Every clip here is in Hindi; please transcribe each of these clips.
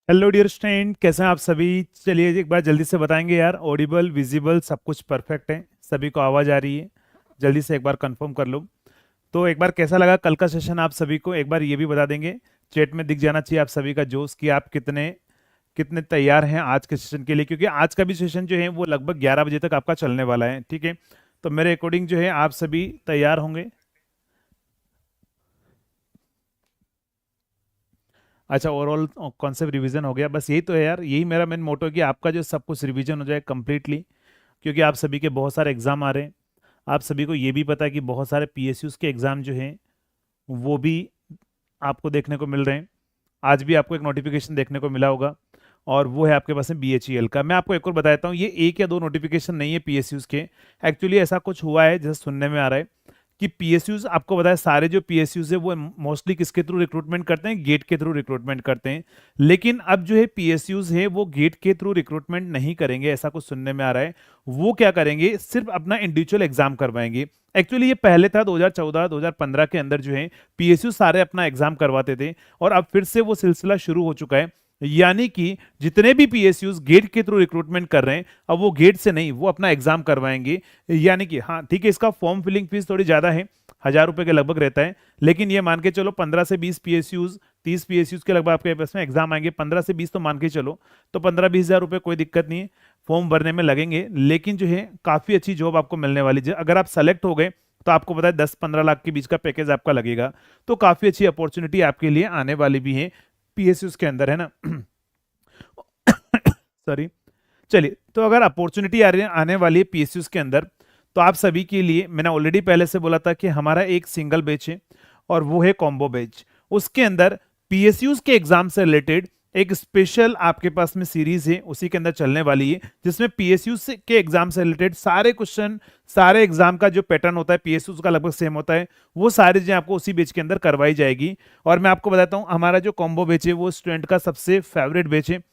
हेलो डियर स्टूडेंट, कैसे हैं आप सभी। चलिए एक बार जल्दी से बताएंगे यार, ऑडिबल विजिबल सब कुछ परफेक्ट है, सभी को आवाज़ आ रही है। जल्दी से एक बार कंफर्म कर लो। तो एक बार कैसा लगा कल का सेशन आप सभी को, एक बार ये भी बता देंगे। चैट में दिख जाना चाहिए आप सभी का जोश कि आप कितने कितने तैयार हैं आज के सेशन के लिए, क्योंकि आज का भी सेशन जो है वो लगभग 11 बजे तक आपका चलने वाला है। ठीक है, तो मेरे अकॉर्डिंग जो है आप सभी तैयार होंगे। अच्छा, ओवरऑल कॉन्सेप्ट रिवीजन हो गया, बस यही तो है यार, यही मेरा मेन मोटो है कि आपका जो सब कुछ रिवीजन हो जाए कंप्लीटली, क्योंकि आप सभी के बहुत सारे एग्जाम आ रहे हैं। आप सभी को ये भी पता है कि बहुत सारे पीएसयूज के एग्जाम जो हैं वो भी आपको देखने को मिल रहे हैं। आज भी आपको एक नोटिफिकेशन देखने को मिला होगा, और वो है आपके पास में बीएचईएल का। मैं आपको एक और बता देता हूँ, ये एक या दो नोटिफिकेशन नहीं है पीएसयूज के। एक्चुअली ऐसा कुछ हुआ है जैसे सुनने में आ रहा है कि पीएसयूज, आपको बताया सारे जो पीएसयूज है वो मोस्टली किसके थ्रू रिक्रूटमेंट करते हैं, गेट के थ्रू रिक्रूटमेंट करते हैं। लेकिन अब जो है पीएसयूज है वो गेट के थ्रू रिक्रूटमेंट नहीं करेंगे, ऐसा कुछ सुनने में आ रहा है। वो क्या करेंगे, सिर्फ अपना इंडिविजुअल एग्जाम करवाएंगे। एक्चुअली ये पहले था 2014 2015 के अंदर जो है पीएसयू सारे अपना एग्जाम करवाते थे, और अब फिर से वो सिलसिला शुरू हो चुका है। यानी कि जितने भी पीएसयूज गेट के थ्रू रिक्रूटमेंट कर रहे हैं, अब वो गेट से नहीं, वो अपना एग्जाम करवाएंगे। यानी कि हाँ ठीक है, इसका फॉर्म फिलिंग फीस थोड़ी ज्यादा है, 1,000 रुपए के लगभग रहता है। लेकिन ये मान के चलो 15 से 20 पीएसयूज, 30 पीएसयूज के लगभग आपके पास में एग्जाम आएंगे, 15 से 20 तो मान के चलो। तो 15-20 हज़ार रुपए कोई दिक्कत नहीं है, फॉर्म भरने में लगेंगे। लेकिन जो है काफी अच्छी जॉब आपको मिलने वाली है अगर आप सेलेक्ट हो गए, तो आपको पता है 10-15 लाख के बीच का पैकेज आपका लगेगा। तो काफी अच्छी अपॉर्चुनिटी आपके लिए आने वाली भी है पीएसयूज के अंदर, है ना। सॉरी। चलिए, तो अगर अपॉर्चुनिटी आने वाली है पीएसयूज के अंदर, तो आप सभी के लिए मैंने ऑलरेडी पहले से बोला था कि हमारा एक सिंगल बैच है, और वो है कॉम्बो बैच। उसके अंदर पीएसयूज के एग्जाम से रिलेटेड एक स्पेशल आपके पास में सीरीज है, उसी के अंदर चलने वाली है, जिसमें पीएसयूज के एग्जाम से रिलेटेड सारे क्वेश्चन, सारे एग्जाम का जो पैटर्न होता है पीएसयूज का लगभग सेम होता है, वो सारी चीजें आपको उसी बैच के अंदर करवाई जाएगी। और मैं आपको बताता हूँ, हमारा जो कॉम्बो बैच है वो स्टूडेंट का सबसे फेवरेट बैच है।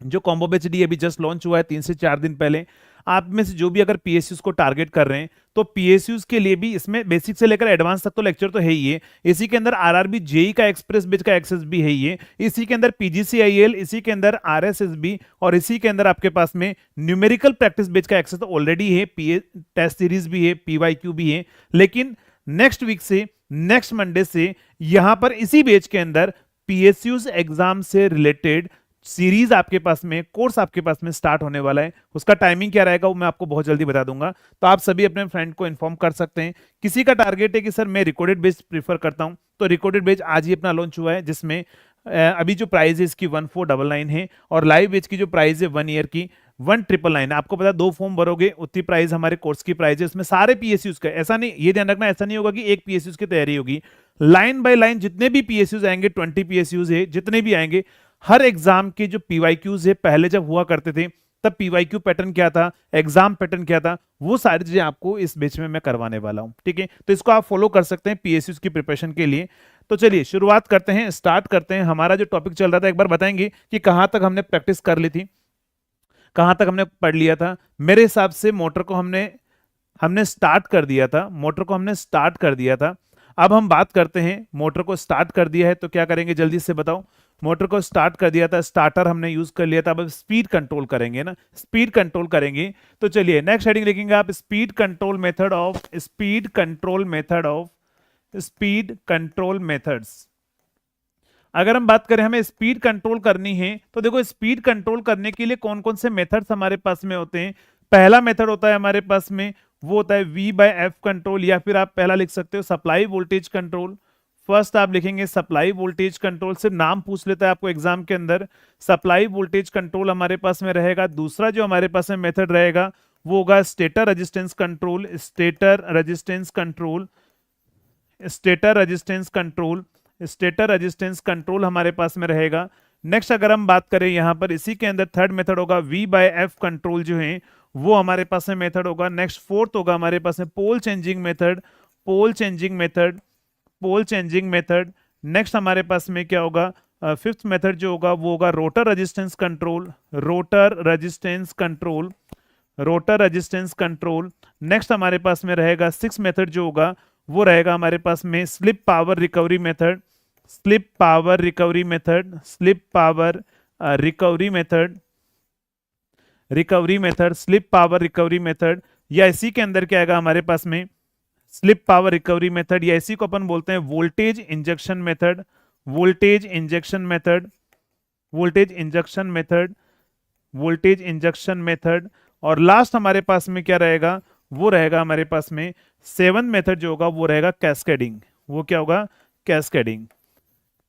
जो कॉम्बो बैच डी अभी जस्ट लॉन्च हुआ है 3 से 4 दिन पहले। आप में से जो भी अगर पीएसयूज को टारगेट कर रहे हैं, तो पीएसयूज के लिए भी इसमें बेसिक से लेकर एडवांस तक तो लेक्चर तो है ही है। इसी के अंदर आरआरबी जेई का एक्सप्रेस बैच का एक्सेस भी है ही है। इसी के अंदर पीजीसीआईएल, इसी के अंदर आरएसएसबी, और इसी के अंदर आपके पास में न्यूमेरिकल प्रैक्टिस बैच का एक्सेस तो ऑलरेडी है, पीए टेस्ट सीरीज भी है, पीवाईक्यू भी है। लेकिन नेक्स्ट वीक से, नेक्स्ट मंडे से यहां पर इसी बैच के अंदर पीएसयूज एग्जाम से रिलेटेड सीरीज आपके पास में, कोर्स आपके पास में स्टार्ट होने वाला है। उसका टाइमिंग क्या रहेगा वो मैं आपको बहुत जल्दी बता दूंगा, तो आप सभी अपने फ्रेंड को इन्फॉर्म कर सकते हैं। किसी का टारगेट है कि सर मैं रिकॉर्डेड बेच प्रीफर करता हूं, तो रिकॉर्डेड बेच आज ही अपना लॉन्च हुआ है, जिसमें अभी जो प्राइस है इसकी 1499 है, और लाइव बेच की जो प्राइस है 1 ईयर की 1999 है। आपको पता है 2 फॉर्म भरोगे उतनी प्राइस हमारे कोर्स की प्राइस है। उसमें सारे पीएसयूज का, ऐसा नहीं, ये ध्यान रखना, ऐसा नहीं होगा कि एक पीएसयूज की तैयारी होगी। लाइन बाय लाइन जितने भी पीएसयूज आएंगे, 20 पीएसयूज है जितने भी आएंगे, हर एग्जाम के जो पीवाईक्यूज है पहले जब हुआ करते थे, तब पीवाईक्यू पैटर्न क्या था, एग्जाम पैटर्न क्या था, वो सारी चीजें आपको इस बैच में मैं करवाने वाला हूं। ठीक है, तो इसको आप फॉलो कर सकते हैं पीएसयू की प्रिपरेशन के लिए। तो चलिए शुरुआत करते हैं, स्टार्ट करते हैं। हमारा जो टॉपिक चल रहा था, एक बार बताएंगे कि कहां तक हमने प्रैक्टिस कर ली थी, कहां तक हमने पढ़ लिया था। मेरे हिसाब से मोटर को हमने हमने स्टार्ट कर दिया था, मोटर को हमने स्टार्ट कर दिया था। अब हम बात करते हैं, मोटर को स्टार्ट कर दिया है तो क्या करेंगे, जल्दी से बताओ। मोटर को स्टार्ट कर दिया था, स्टार्टर हमने यूज कर लिया था, अब स्पीड कंट्रोल करेंगे ना, स्पीड कंट्रोल करेंगे। तो चलिए नेक्स्ट हेडिंग लिखेंगे आप, speed control method of, speed control method of, speed control methods. अगर हम बात करें हमें स्पीड कंट्रोल करनी है, तो देखो स्पीड कंट्रोल करने के लिए कौन कौन से मेथड्स हमारे पास में होते हैं। पहला मेथड होता है हमारे पास में, वो होता है V/F कंट्रोल, या फिर आप पहला लिख सकते हो सप्लाई वोल्टेज कंट्रोल। फर्स्ट आप लिखेंगे सप्लाई वोल्टेज कंट्रोल, सिर्फ नाम पूछ लेता है आपको एग्जाम के अंदर। सप्लाई वोल्टेज कंट्रोल हमारे पास में रहेगा। दूसरा जो हमारे पास में मेथड रहेगा वो होगा stator resistance control, stator resistance control, stator resistance control, stator resistance control हमारे पास में रहेगा। नेक्स्ट अगर हम बात करें यहां पर, इसी के अंदर थर्ड मेथड होगा V/F कंट्रोल, जो है वो हमारे पास में मेथड होगा। नेक्स्ट फोर्थ होगा हमारे पास में पोल चेंजिंग मेथड, पोल चेंजिंग मेथड, पोल चेंजिंग मेथड। नेक्स्ट हमारे पास में क्या होगा, फिफ्थ मेथड जो होगा वो होगा rotor resistance control, rotor resistance control, rotor resistance control. Next हमारे पास में रहेगा सिक्स मेथड जो होगा वो रहेगा हमारे पास में slip power recovery method, slip power recovery method, slip power recovery method, slip power recovery method, या इसी के अंदर क्या आएगा हमारे पास में स्लिप पावर रिकवरी मेथड, या इसी को अपन बोलते हैं voltage injection method, voltage injection method, voltage injection method, voltage injection method. और लास्ट हमारे पास में क्या रहेगा, वो रहेगा हमारे पास में सेवंथ मेथड जो होगा वो रहेगा कैस्केडिंग। वो क्या होगा, कैस्केडिंग,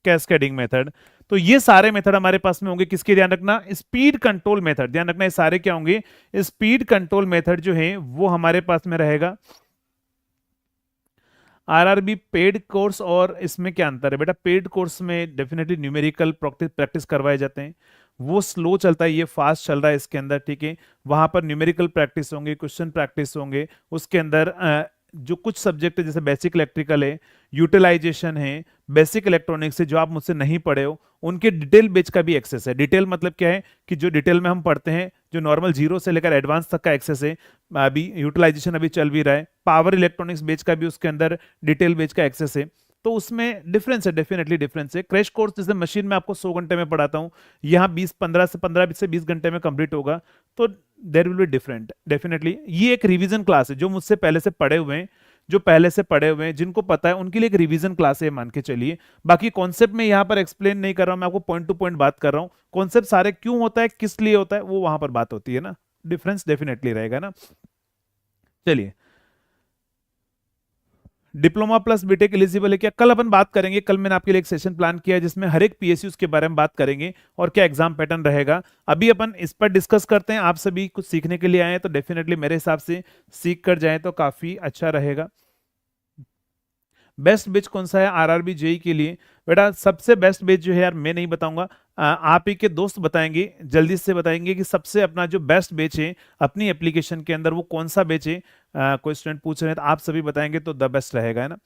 कैस्केडिंग मेथड। तो ये सारे मेथड हमारे पास में होंगे, किसके ध्यान रखना, स्पीड कंट्रोल मेथड, ध्यान रखना ये सारे क्या होंगे, स्पीड कंट्रोल मेथड जो है वो हमारे पास में रहेगा। आरआरबी पेड कोर्स और इसमें क्या अंतर है बेटा, पेड कोर्स में डेफिनेटली न्यूमेरिकल प्रैक्टिस करवाए जाते हैं, वो स्लो चलता है, ये फास्ट चल रहा है इसके अंदर, ठीक है। वहां पर न्यूमेरिकल प्रैक्टिस होंगे, क्वेश्चन प्रैक्टिस होंगे, उसके अंदर जो कुछ सब्जेक्ट है जैसे बेसिक इलेक्ट्रिकल है, यूटिलाइजेशन है, बेसिक इलेक्ट्रॉनिक्स है, जो आप मुझसे नहीं पढ़े हो उनके डिटेल बेच का भी एक्सेस है। डिटेल मतलब क्या है कि जो डिटेल में हम पढ़ते हैं, जो नॉर्मल जीरो से लेकर एडवांस तक का एक्सेस है, अभी यूटिलाइजेशन अभी चल भी रहा है, पावर इलेक्ट्रॉनिक्स बेच का भी उसके अंदर डिटेल बेच का एक्सेस है। तो उसमें डिफरेंस है, डेफिनेटली डिफरेंस है। क्रैश कोर्स जैसे मशीन में आपको 100 घंटे में पढ़ाता हूँ, यहाँ 15 से 20 घंटे में कंप्लीट होगा, तो there will be different definitely. ये एक रिवीजन क्लास है, जो मुझसे पहले से पढ़े हुए हैं, जो पहले से पढ़े हुए हैं, जिनको पता है उनके लिए एक रिवीजन क्लास है, मान के चलिए। बाकी कॉन्सेप्ट में यहाँ पर एक्सप्लेन नहीं कर रहा हूँ, मैं आपको पॉइंट टू पॉइंट बात कर रहा हूँ। कॉन्सेप्ट सारे क्यों होता है, किस लिए होता है, वो वहां पर बात होती है ना, डिफरेंस डेफिनेटली रहेगा ना। चलिए, डिप्लोमा प्लस बीटेक एलिजिबल है क्या, कल अपन बात करेंगे। कल मैंने आपके लिए एक सेशन प्लान किया है जिसमें हर एक पीएसयू के बारे में बात करेंगे और क्या एग्जाम पैटर्न रहेगा। अभी अपन इस पर डिस्कस करते हैं। आप सभी कुछ सीखने के लिए आए हैं तो डेफिनेटली मेरे हिसाब से सीख कर जाएं तो काफी अच्छा रहेगा। बेस्ट बेच कौन सा है आरआरबी जेई के लिए, बेटा सबसे बेस्ट बेच जो है यार मैं नहीं बताऊंगा, आप ही के दोस्त बताएंगे, जल्दी से बताएंगे कि सबसे अपना जो बेस्ट बेच है अपनी एप्लीकेशन के अंदर वो कौन सा बेच है। कोई स्टूडेंट पूछ रहे हैं तो आप सभी बताएंगे तो द बेस्ट रहेगा, है ना।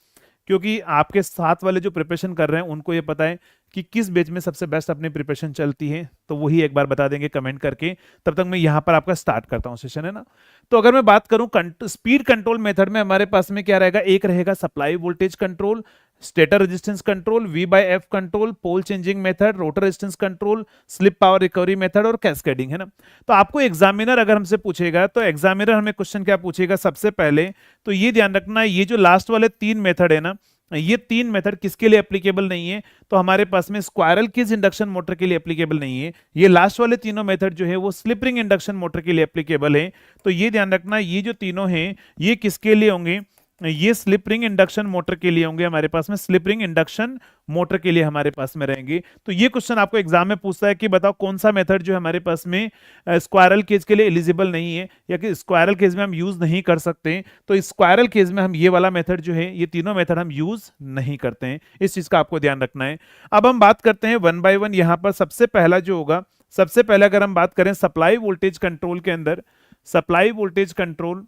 क्योंकि आपके साथ वाले जो प्रिपरेशन कर रहे हैं उनको ये पता है कि किस बेच में सबसे बेस्ट अपनी प्रिपरेशन चलती है, तो वही एक बार बता देंगे कमेंट करके। तब तक मैं यहाँ पर आपका स्टार्ट करता हूँ सेशन, है ना। तो अगर मैं बात करूं स्पीड कंट्रोल मेथड में हमारे पास में क्या रहेगा, एक रहेगा supply voltage control, stator resistance control, V by F control, pole changing method, rotor resistance control, slip power recovery method और कैस्केडिंग, है ना। तो आपको एग्जामिनर अगर हमसे पूछेगा तो एग्जामिनर हमें क्वेश्चन क्या पूछेगा सबसे पहले, तो ये ध्यान रखना ये जो लास्ट वाले 3 मेथड है ना, ये 3 मेथड किसके लिए एप्लीकेबल नहीं है, तो हमारे पास में स्क्वायरल केज इंडक्शन मोटर के लिए एप्लीकेबल नहीं है। ये लास्ट वाले तीनों मेथड जो है वो स्लिप रिंग इंडक्शन मोटर के लिए एप्लीकेबल है। तो ये ध्यान रखना ये जो तीनों हैं ये किसके लिए होंगे, ये स्लिप रिंग इंडक्शन मोटर के लिए होंगे, हमारे पास में स्लिप रिंग इंडक्शन मोटर के लिए हमारे पास में रहेंगे। तो ये क्वेश्चन आपको एग्जाम में पूछता है कि बताओ कौन सा मेथड जो है हमारे पास में स्क्वायरल केज के लिए एलिजिबल नहीं है, या कि स्क्वायरल केज में हम यूज नहीं कर सकते। तो स्क्वायरल केज में हम ये वाला मेथड जो है, ये तीनों मेथड हम यूज नहीं करते हैं, इस चीज का आपको ध्यान रखना है। अब हम बात करते हैं वन बाय वन। यहां पर सबसे पहला जो होगा, सबसे पहले अगर हम बात करें सप्लाई वोल्टेज कंट्रोल के अंदर, supply voltage control,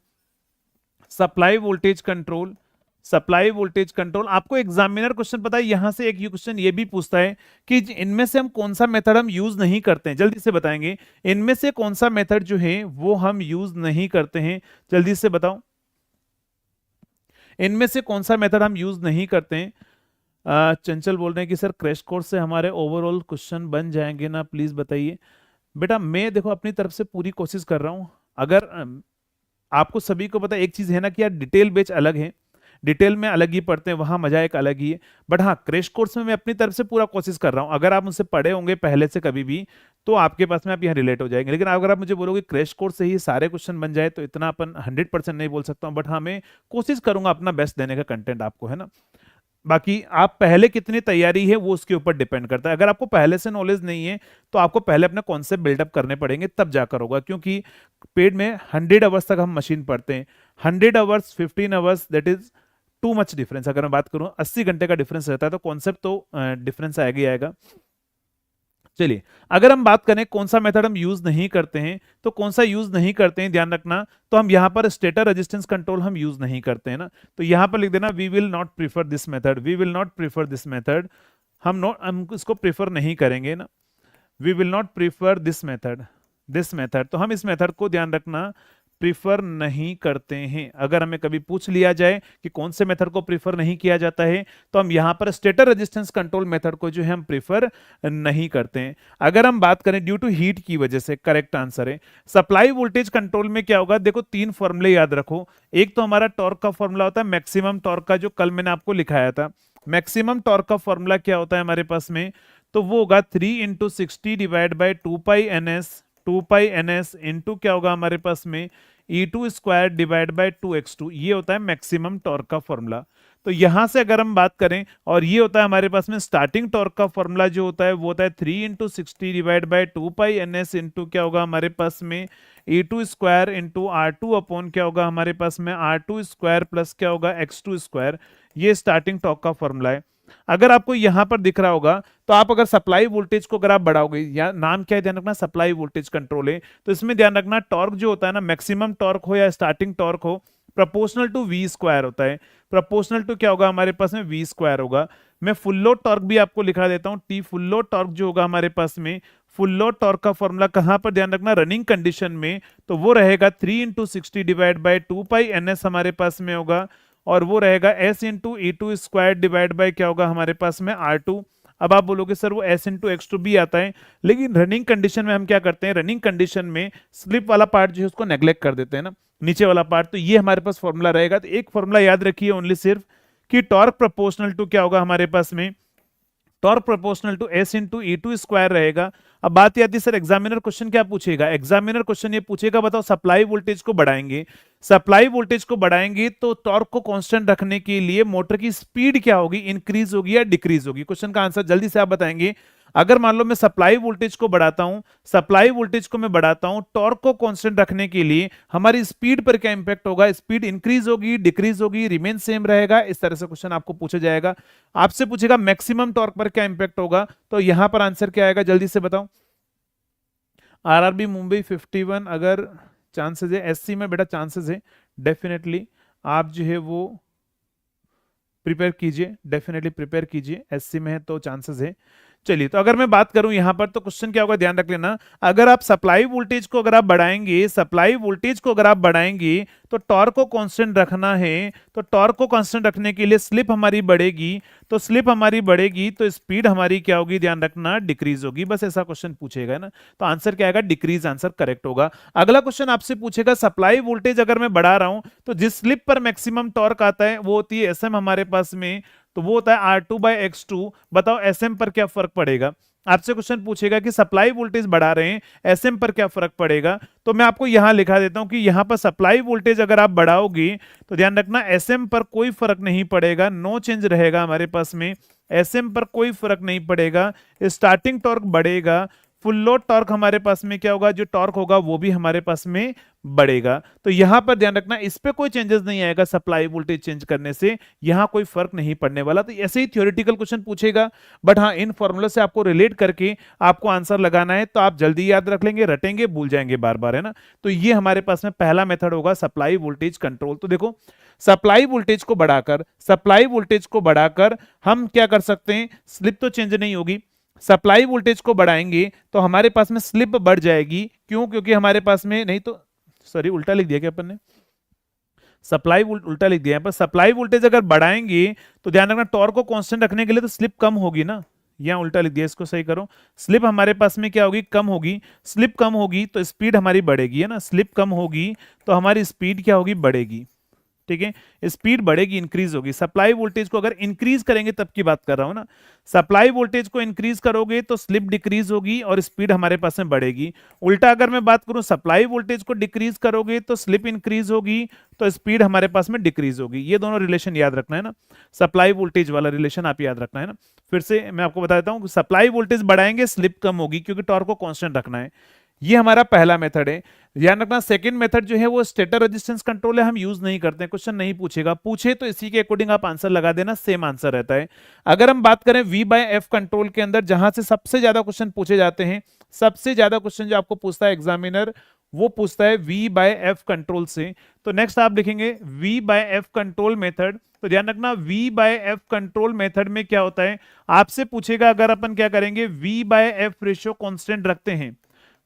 supply voltage control, supply voltage control, आपको एग्जामिनर क्वेश्चन पता है यहां से एक क्वेश्चन ये भी पूछता है कि इनमें से हम कौन सा मेथड हम यूज नहीं करते हैं, जल्दी से बताएंगे इनमें से कौन सा मेथड जो है वो हम यूज नहीं करते हैं, जल्दी से बताओ इनमें से कौन सा मेथड हम यूज नहीं करते हैं। चंचल बोल रहे हैं कि सर क्रैश कोर्स से हमारे ओवरऑल क्वेश्चन बन जाएंगे ना, प्लीज बताइए। बेटा मैं देखो अपनी तरफ से पूरी कोशिश कर रहा हूं। अगर आपको सभी को पता है एक चीज है ना कि यार डिटेल बेच अलग है, डिटेल में अलग ही पढ़ते हैं, वहां मजा एक अलग ही है। बट हाँ क्रैश कोर्स में मैं अपनी तरफ से पूरा कोशिश कर रहा हूं। अगर आप मुझसे पढ़े होंगे पहले से कभी भी तो आपके पास में आप यहाँ रिलेट हो जाएंगे। लेकिन अगर आप मुझे बोलोगे क्रैश कोर्स से ही सारे क्वेश्चन बन जाए तो इतना अपन 100% नहीं बोल सकता हूँ। बट हाँ मैं कोशिश करूंगा अपना बेस्ट देने का कंटेंट आपको, है ना। बाकी आप पहले कितनी तैयारी है वो उसके ऊपर डिपेंड करता है। अगर आपको पहले से नॉलेज नहीं है तो आपको पहले अपने कॉन्सेप्ट बिल्डअप करने पड़ेंगे, तब जाकर होगा। क्योंकि पेड में 100 आवर्स तक हम मशीन पढ़ते हैं, 100 hours 15 hours that is too much difference. अगर मैं बात करूं 80 घंटे का डिफरेंस रहता है तो कॉन्सेप्ट तो डिफरेंस आएगा ही आएगा। चलिए अगर हम बात करें कौन सा मेथड हम यूज नहीं करते हैं, तो कौन सा यूज नहीं करते हैं ध्यान रखना, तो हम यहां पर स्टेटर रेजिस्टेंस कंट्रोल हम यूज नहीं करते हैं ना। तो यहां पर लिख देना we will not prefer this method, we will not prefer this method, हम इसको प्रीफर नहीं करेंगे ना, we will not prefer this method, this method. तो हम इस मेथड को ध्यान रखना प्रिफर नहीं करते हैं। अगर हमें कभी पूछ लिया जाए कि कौन से मेथड को प्रिफर नहीं किया जाता है, तो हम यहां पर स्टेटर रेजिस्टेंस कंट्रोल मेथड को जो है हम प्रिफर नहीं करते हैं। अगर हम बात करें ड्यू टू हीट की वजह से, करेक्ट आंसर है। सप्लाई वोल्टेज कंट्रोल में क्या होगा, देखो तीन फॉर्मूले याद रखो। एक तो हमारा टॉर्क का फॉर्मूला होता है मैक्सिमम टॉर्क का, जो कल मैंने आपको लिखाया था। मैक्सिमम टॉर्क का फॉर्मूला क्या होता है हमारे पास में, तो वो होगा 3 × 60 divide by 2 pi N S into क्या होगा हमारे पास में E2² डिवाइड बाई 2x2। ये होता है मैक्सिमम टॉर्क का फॉर्मूला। तो यहां से अगर हम बात करें, और ये होता है हमारे पास में स्टार्टिंग टॉर्क का फॉर्मूला जो होता है वो होता है 3 × 60 divide by 2 pi N S into क्या होगा हमारे पास में E2² इंटू R2 अपॉन क्या होगा हमारे पास में R2² प्लस क्या होगा x2²। ये स्टार्टिंग टॉर्क का फॉर्मूला है। अगर आपको यहां पर दिख रहा होगा, तो आप अगर सप्लाई वोल्टेज को अगर आप बढ़ाओगे, या नाम क्या है ध्यान रखना, सप्लाई वोल्टेज कंट्रोल है, तो इसमें ध्यान रखना टॉर्क जो होता है ना, मैक्सिमम टॉर्क हो या स्टार्टिंग टॉर्क हो, प्रोपोर्शनल टू V² होता है। प्रोपोर्शनल टू क्या होगा हमारे पास में V² होगा। मैं फुल लोड टॉर्क भी आपको लिखा देता हूं, टी फुल लोड टॉर्क जो होगा हमारे पास में, फुल लोड टॉर्क का फॉर्मूला कहां पर ध्यान रखना, रनिंग कंडीशन में, तो वो रहेगा 3 × 60 divide by 2 pi N S हमारे पास में होगा, और वो रहेगा S × E2² डिवाइड बाय क्या होगा हमारे पास में R2। अब आप बोलोगे सर वो S × x2 भी आता है, लेकिन रनिंग कंडीशन में हम क्या करते हैं, रनिंग कंडीशन में स्लिप वाला पार्ट जो है उसको नेग्लेक्ट कर देते हैं ना, नीचे वाला पार्ट। तो ये हमारे पास फॉर्मूला रहेगा। तो एक फॉर्मूला याद रखिए ओनली सिर्फ, कि टॉर्क प्रोपोर्शनल टू क्या होगा हमारे पास में, torque proportional to S × E2² रहेगा। अब बात आती है सर एग्जामिनर क्वेश्चन क्या पूछेगा, एग्जामिनर क्वेश्चन ये पूछेगा बताओ सप्लाई वोल्टेज को बढ़ाएंगे, सप्लाई वोल्टेज को बढ़ाएंगे तो टॉर्क को कांस्टेंट रखने के लिए मोटर की स्पीड क्या होगी, इंक्रीज होगी या डिक्रीज होगी। क्वेश्चन का आंसर जल्दी से आप बताएंगे। अगर मान लो मैं सप्लाई वोल्टेज को बढ़ाता हूं, सप्लाई वोल्टेज को मैं बढ़ाता हूं टॉर्क को कांस्टेंट रखने के लिए, हमारी स्पीड पर क्या इंपैक्ट होगा, स्पीड इंक्रीज होगी, डिक्रीज होगी, रिमेन सेम रहेगा। इस तरह से क्वेश्चन आपको पूछा जाएगा। आपसे पूछेगा मैक्सिमम टॉर्क पर क्या इंपैक्ट होगा, तो यहां पर आंसर क्या आएगा जल्दी से बताओ। आरआरबी मुंबई 51 अगर चांसेस है, एससी में बेटा चांसेस है, डेफिनेटली आप जो है वो प्रिपेयर कीजिए, डेफिनेटली प्रिपेयर कीजिए, एससी में है तो चांसेस है। चलिए, तो अगर मैं बात करूं यहां पर, तो क्वेश्चन क्या होगा ध्यान रख लेना, अगर आप सप्लाई वोल्टेज को अगर आप बढ़ाएंगे, सप्लाई वोल्टेज को अगर आप बढ़ाएंगे तो टॉर्क को कांस्टेंट रखना है, तो टॉर्क को कांस्टेंट रखने के लिए स्लिप हमारी बढ़ेगी, तो स्लिप हमारी बढ़ेगी तो स्पीड हमारी क्या होगी ध्यान रखना, डिक्रीज होगी। बस ऐसा क्वेश्चन पूछेगा ना, तो आंसर क्या आएगा, डिक्रीज आंसर करेक्ट होगा। अगला क्वेश्चन आपसे पूछेगा सप्लाई वोल्टेज अगर मैं बढ़ा रहा हूं तो जिस स्लिप पर मैक्सिमम टॉर्क आता है वो होती है एसएम हमारे पास में, तो वो होता है R2/x2। बताओ एसएम पर क्या फर्क पड़ेगा। आपसे क्वेश्चन पूछेगा कि सप्लाई वोल्टेज बढ़ा रहे हैं, एसएम पर क्या फर्क पड़ेगा, तो मैं आपको यहां लिखा देता हूं कि यहां पर सप्लाई वोल्टेज अगर आप बढ़ाओगे तो ध्यान रखना एसएम पर कोई फर्क नहीं पड़ेगा, नो चेंज रहेगा हमारे पास में, एसएम पर कोई फर्क नहीं पड़ेगा, स्टार्टिंग टॉर्क बढ़ेगा, फुल लोड टॉर्क हमारे पास में क्या होगा, जो टॉर्क होगा वो भी हमारे पास में बढ़ेगा। तो यहां पर ध्यान रखना इस पे कोई चेंजेस नहीं आएगा, सप्लाई वोल्टेज चेंज करने से यहां कोई फर्क नहीं पड़ने वाला। तो ऐसे ही थ्योरेटिकल क्वेश्चन पूछेगा, बट हाँ इन फॉर्मूला से आपको रिलेट करके आपको आंसर लगाना है, तो आप जल्दी याद रख लेंगे, रटेंगे, भूल जाएंगे बार बार, है ना। तो ये हमारे पास में पहला मेथड होगा सप्लाई वोल्टेज कंट्रोल। तो देखो सप्लाई वोल्टेज को बढ़ाकर, सप्लाई वोल्टेज को बढ़ाकर हम क्या कर सकते हैं, स्लिप तो चेंज नहीं होगी, सप्लाई वोल्टेज को बढ़ाएंगे तो हमारे पास में स्लिप बढ़ जाएगी। क्यों, क्योंकि हमारे पास में, नहीं तो सॉरी उल्टा लिख दिया क्या अपन ने, सप्लाई उल्टा लिख दिया। पर सप्लाई वोल्टेज अगर बढ़ाएंगे तो ध्यान रखना टॉर्क को कांस्टेंट रखने के लिए तो स्लिप कम होगी ना, यहां उल्टा लिख दिया, इसको सही करो। स्लिप हमारे पास में क्या होगी, कम होगी, स्लिप कम होगी तो स्पीड हमारी बढ़ेगी, है ना, स्लिप कम होगी तो हमारी स्पीड क्या होगी, बढ़ेगी, ठीक है, स्पीड बढ़ेगी, इंक्रीज होगी। सप्लाई वोल्टेज को अगर इंक्रीज करेंगे तब की बात कर रहा हूं ना, सप्लाई वोल्टेज को इंक्रीज करोगे तो स्लिप डिक्रीज होगी और स्पीड हमारे पास में बढ़ेगी। उल्टा अगर मैं बात करूं, सप्लाई वोल्टेज को डिक्रीज करोगे तो स्लिप इंक्रीज होगी तो स्पीड हमारे पास में डिक्रीज होगी। ये दोनों रिलेशन याद रखना है ना, सप्लाई वोल्टेज वाला रिलेशन आप याद रखना है ना। फिर से मैं आपको बता देता हूं, सप्लाई वोल्टेज बढ़ाएंगे स्लिप कम होगी क्योंकि टॉर्क को कांस्टेंट रखना है। ये हमारा पहला मेथड है। ध्यान रखना सेकंड मेथड जो है वो स्टेटर रेजिस्टेंस कंट्रोल है, हम यूज नहीं करते हैं, क्वेश्चन नहीं पूछेगा, पूछे तो इसी के अकॉर्डिंग आप आंसर लगा देना, सेम आंसर रहता है। अगर हम बात करें V/F कंट्रोल के अंदर जहां से सबसे ज्यादा क्वेश्चन पूछे जाते हैं, सबसे ज्यादा क्वेश्चन जो आपको पूछता है एग्जामिनर वो पूछता है V/F कंट्रोल से। तो नेक्स्ट आप लिखेंगे V/F कंट्रोल मेथड। तो ध्यान रखना V/F कंट्रोल मेथड में क्या होता है, आपसे पूछेगा अगर अपन क्या करेंगे V/F रेशियो कांस्टेंट रखते हैं,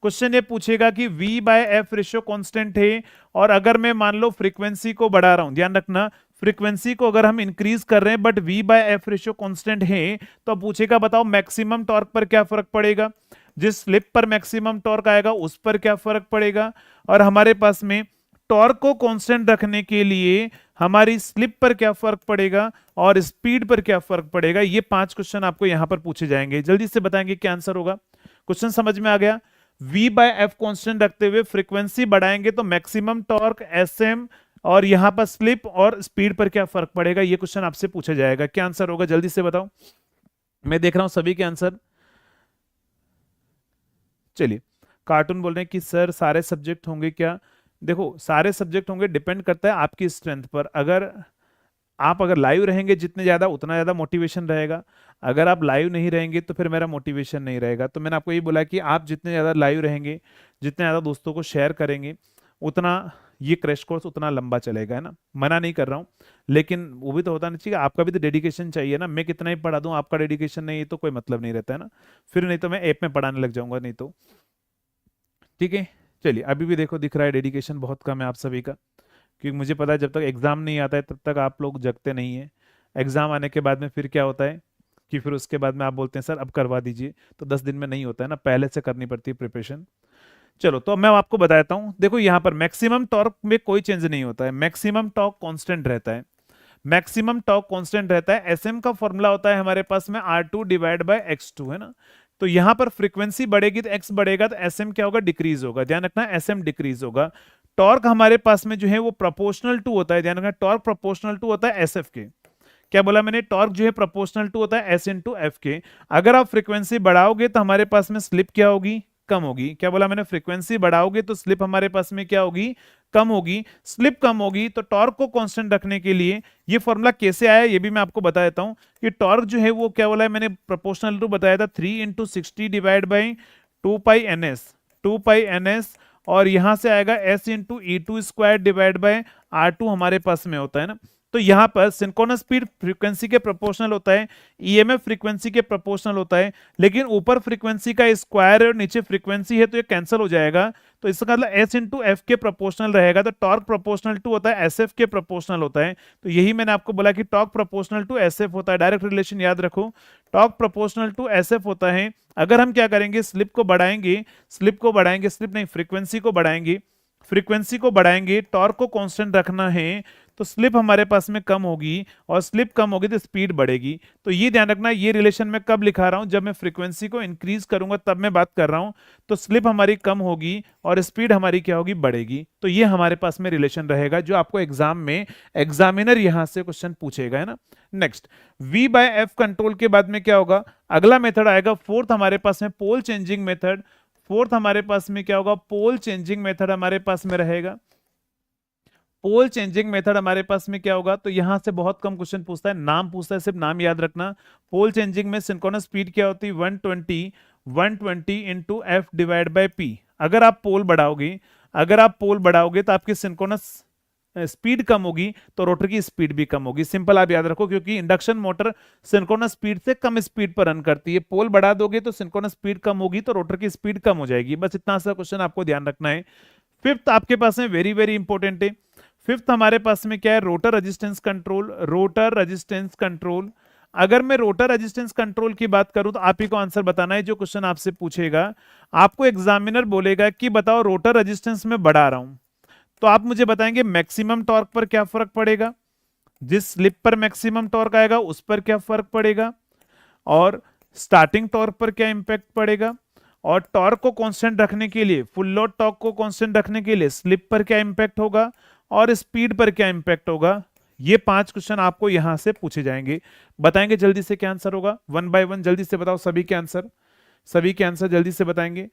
क्वेश्चन ये पूछेगा कि V by F ratio constant है, और अगर मैं मान लो फ्रीक्वेंसी को बढ़ा रहा हूं, ध्यान रखना फ्रीक्वेंसी को अगर हम इंक्रीज कर रहे हैं but V by F ratio constant है, तो पूछेगा बताओ मैक्सिमम टॉर्क पर क्या फर्क पड़ेगा, जिस स्लिप पर मैक्सिमम टॉर्क आएगा उस पर क्या फर्क पड़ेगा, और हमारे पास में टॉर्क को कांस्टेंट रखने के लिए हमारी स्लिप पर क्या फर्क पड़ेगा और स्पीड पर क्या फर्क पड़ेगा। ये 5 क्वेश्चन आपको यहां पर पूछे जाएंगे, जल्दी से बताएंगे क्या आंसर होगा। क्वेश्चन समझ में आ गया। V बाय एफ कॉन्स्टेंट रखते हुए फ्रीक्वेंसी बढ़ाएंगे तो मैक्सिमम टॉर्क SM, और यहां पर स्लिप और स्पीड पर क्या फर्क पड़ेगा, ये क्वेश्चन आपसे पूछा जाएगा। क्या आंसर होगा जल्दी से बताओ, मैं देख रहा हूं सभी के आंसर। चलिए, कार्टून बोल रहे हैं कि सर सारे सब्जेक्ट होंगे क्या। देखो सारे सब्जेक्ट होंगे, डिपेंड करता है आपकी स्ट्रेंथ पर। अगर लाइव रहेंगे जितने ज्यादा उतना ज्यादा मोटिवेशन रहेगा, अगर आप लाइव नहीं रहेंगे तो फिर मेरा मोटिवेशन नहीं रहेगा। तो मैंने आपको ये बोला कि आप जितने ज्यादा लाइव रहेंगे, जितने ज्यादा दोस्तों को शेयर करेंगे, उतना ये क्रैश कोर्स उतना लंबा चलेगा, है ना। मना नहीं कर रहा हूँ, लेकिन वो भी तो होता नहीं चाहिए, आपका भी तो डेडिकेशन चाहिए ना। मैं कितना ही पढ़ा दूं, आपका डेडिकेशन नहीं है तो कोई मतलब नहीं रहता है ना। फिर नहीं तो मैं ऐप में पढ़ाने लग जाऊंगा, नहीं तो। ठीक है, चलिए अभी भी देखो दिख रहा है डेडिकेशन बहुत कम है आप सभी का, क्योंकि मुझे पता है जब तक एग्जाम नहीं आता है तब तक आप लोग जगते नहीं है। एग्जाम आने के बाद में फिर क्या होता है कि फिर उसके बाद में आप बोलते हैं सर अब करवा दीजिए, तो 10 दिन में नहीं होता है ना, पहले से करनी पड़ती है प्रिपरेशन। चलो तो अब मैं आपको बताता हूँ, देखो यहाँ पर मैक्सिमम टॉर्क में कोई चेंज नहीं होता है, मैक्सिमम टॉर्क कांस्टेंट रहता है। मैक्सिमम टॉर्क कांस्टेंट रहता है। एसएम का फॉर्मूला होता है हमारे पास में R2 डिवाइड बाय X2, है ना। तो यहां पर फ्रीक्वेंसी बढ़ेगी तो एक्स बढ़ेगा, तो एसएम क्या होगा, डिक्रीज होगा। ध्यान रखना एसएम डिक्रीज होगा। टॉर्क हमारे पास में जो है वो प्रोपोर्शनल टू होता है, ध्यान रखना टॉर्क प्रोपोर्शनल टू होता है एसएफ के। क्या बोला मैंने, टॉर्क जो है प्रोपोर्शनल टू होता है एस इंटू एफ के। अगर आप फ्रीक्वेंसी बढ़ाओगे तो हमारे पास में स्लिप क्या होगी, कम होगी। क्या बोला मैंने, फ्रीक्वेंसी बढ़ाओगे तो स्लिप हमारे पास में क्या होगी, कम होगी। स्लिप कम होगी तो टॉर्क को कांस्टेंट रखने के लिए ये फॉर्मूला कैसे आया ये भी मैं आपको बता देता हूं कि टॉर्क जो है वो क्या बोला है मैंने, प्रोपोर्शनल टू बताया था 3 × 60 divide by 2 pi NS, 2 pi NS, और यहां से आएगा S into E2 square divide by R2 हमारे पास में होता है ना। तो यहां पर सिंक्रोनस स्पीड फ्रीक्वेंसी के प्रोपोर्शनल होता है, ईएमएफ फ्रीक्वेंसी के प्रोपोर्शनल होता है, लेकिन ऊपर फ्रीक्वेंसी का स्क्वायर और नीचे फ्रीक्वेंसी है तो ये कैंसिल हो जाएगा। तो इसका मतलब एस इंटू एफ के प्रोपोर्शनल रहेगा। तो टॉर्क प्रोपोर्शनल टू होता है एस एफ के प्रोपोर्शनल होता है। तो यही मैंने आपको बोला कि torque proportional to S F होता है, डायरेक्ट रिलेशन याद रखो, torque proportional to S F होता है। अगर हम क्या करेंगे, स्लिप को बढ़ाएंगे, स्लिप नहीं फ्रीक्वेंसी को बढ़ाएंगे, फ्रीक्वेंसी को बढ़ाएंगे, टॉर्क को कांस्टेंट रखना है तो स्लिप हमारे पास में कम होगी, और स्लिप कम होगी तो स्पीड बढ़ेगी। तो ये ध्यान रखना, ये रिलेशन मैं कब लिखा रहा हूं, जब मैं फ्रीक्वेंसी को इंक्रीज करूंगा तब मैं बात कर रहा हूं। तो स्लिप हमारी कम होगी और स्पीड हमारी क्या होगी, बढ़ेगी। तो ये हमारे पास में रिलेशन रहेगा जो आपको एग्जाम में एग्जामिनर यहां से क्वेश्चन पूछेगा, है ना। Next, V by F control के बाद में क्या होगा, अगला मेथड आएगा फोर्थ हमारे पास में पोल चेंजिंग मेथड। फोर्थ हमारे पास में क्या होगा, पोल चेंजिंग मेथड हमारे पास में रहेगा। पोल चेंजिंग मेथड हमारे पास में क्या होगा, तो यहां से बहुत कम क्वेश्चन पूछता है, नाम पूछता है, सिर्फ नाम याद रखना। पोल चेंजिंग में सिंक्रोनस स्पीड क्या होती है, 120 into F divide by P. अगर आप पोल बढ़ाओगे, अगर आप पोल बढ़ाओगे तो आपकी सिंक्रोनस स्पीड कम होगी तो रोटर की स्पीड भी कम होगी। सिंपल आप याद रखो, क्योंकि इंडक्शन मोटर सिंक्रोनस स्पीड से कम स्पीड पर रन करती है। पोल बढ़ा दोगे तो सिंक्रोनस स्पीड कम होगी तो रोटर की स्पीड कम हो जाएगी। बस इतना सा क्वेश्चन आपको ध्यान रखना है। फिफ्थ आपके पास में वेरी वेरी इंपॉर्टेंट है। फिफ्थ हमारे पास में क्या है, rotor resistance control. Rotor resistance control, अगर मैं रोटर रेजिस्टेंस कंट्रोल की बात करूं तो आप ही को आंसर बताना है। जो क्वेश्चन आपसे पूछेगा, आपको एग्जामिनर बोलेगा कि बताओ रोटर रेजिस्टेंस में बढ़ा रहा हूं, तो आप मुझे बताएंगे मैक्सिमम टॉर्क पर क्या फर्क पड़ेगा, जिस स्लिप पर मैक्सिमम टॉर्क आएगा उस पर क्या फर्क पड़ेगा, और स्टार्टिंग टॉर्क पर क्या इंपैक्ट पड़ेगा, और टॉर्क को कांस्टेंट रखने के लिए, फुल लोड टॉर्क को कांस्टेंट रखने के लिए स्लिप पर क्या इंपैक्ट होगा, और स्पीड पर क्या इंपैक्ट होगा। ये 5 क्वेश्चन आपको यहां से पूछे जाएंगे। बताएंगे जल्दी से क्या आंसर होगा, वन बाय वन जल्दी से बताओ सभी के आंसर, सभी के आंसर जल्दी से बताएंगे।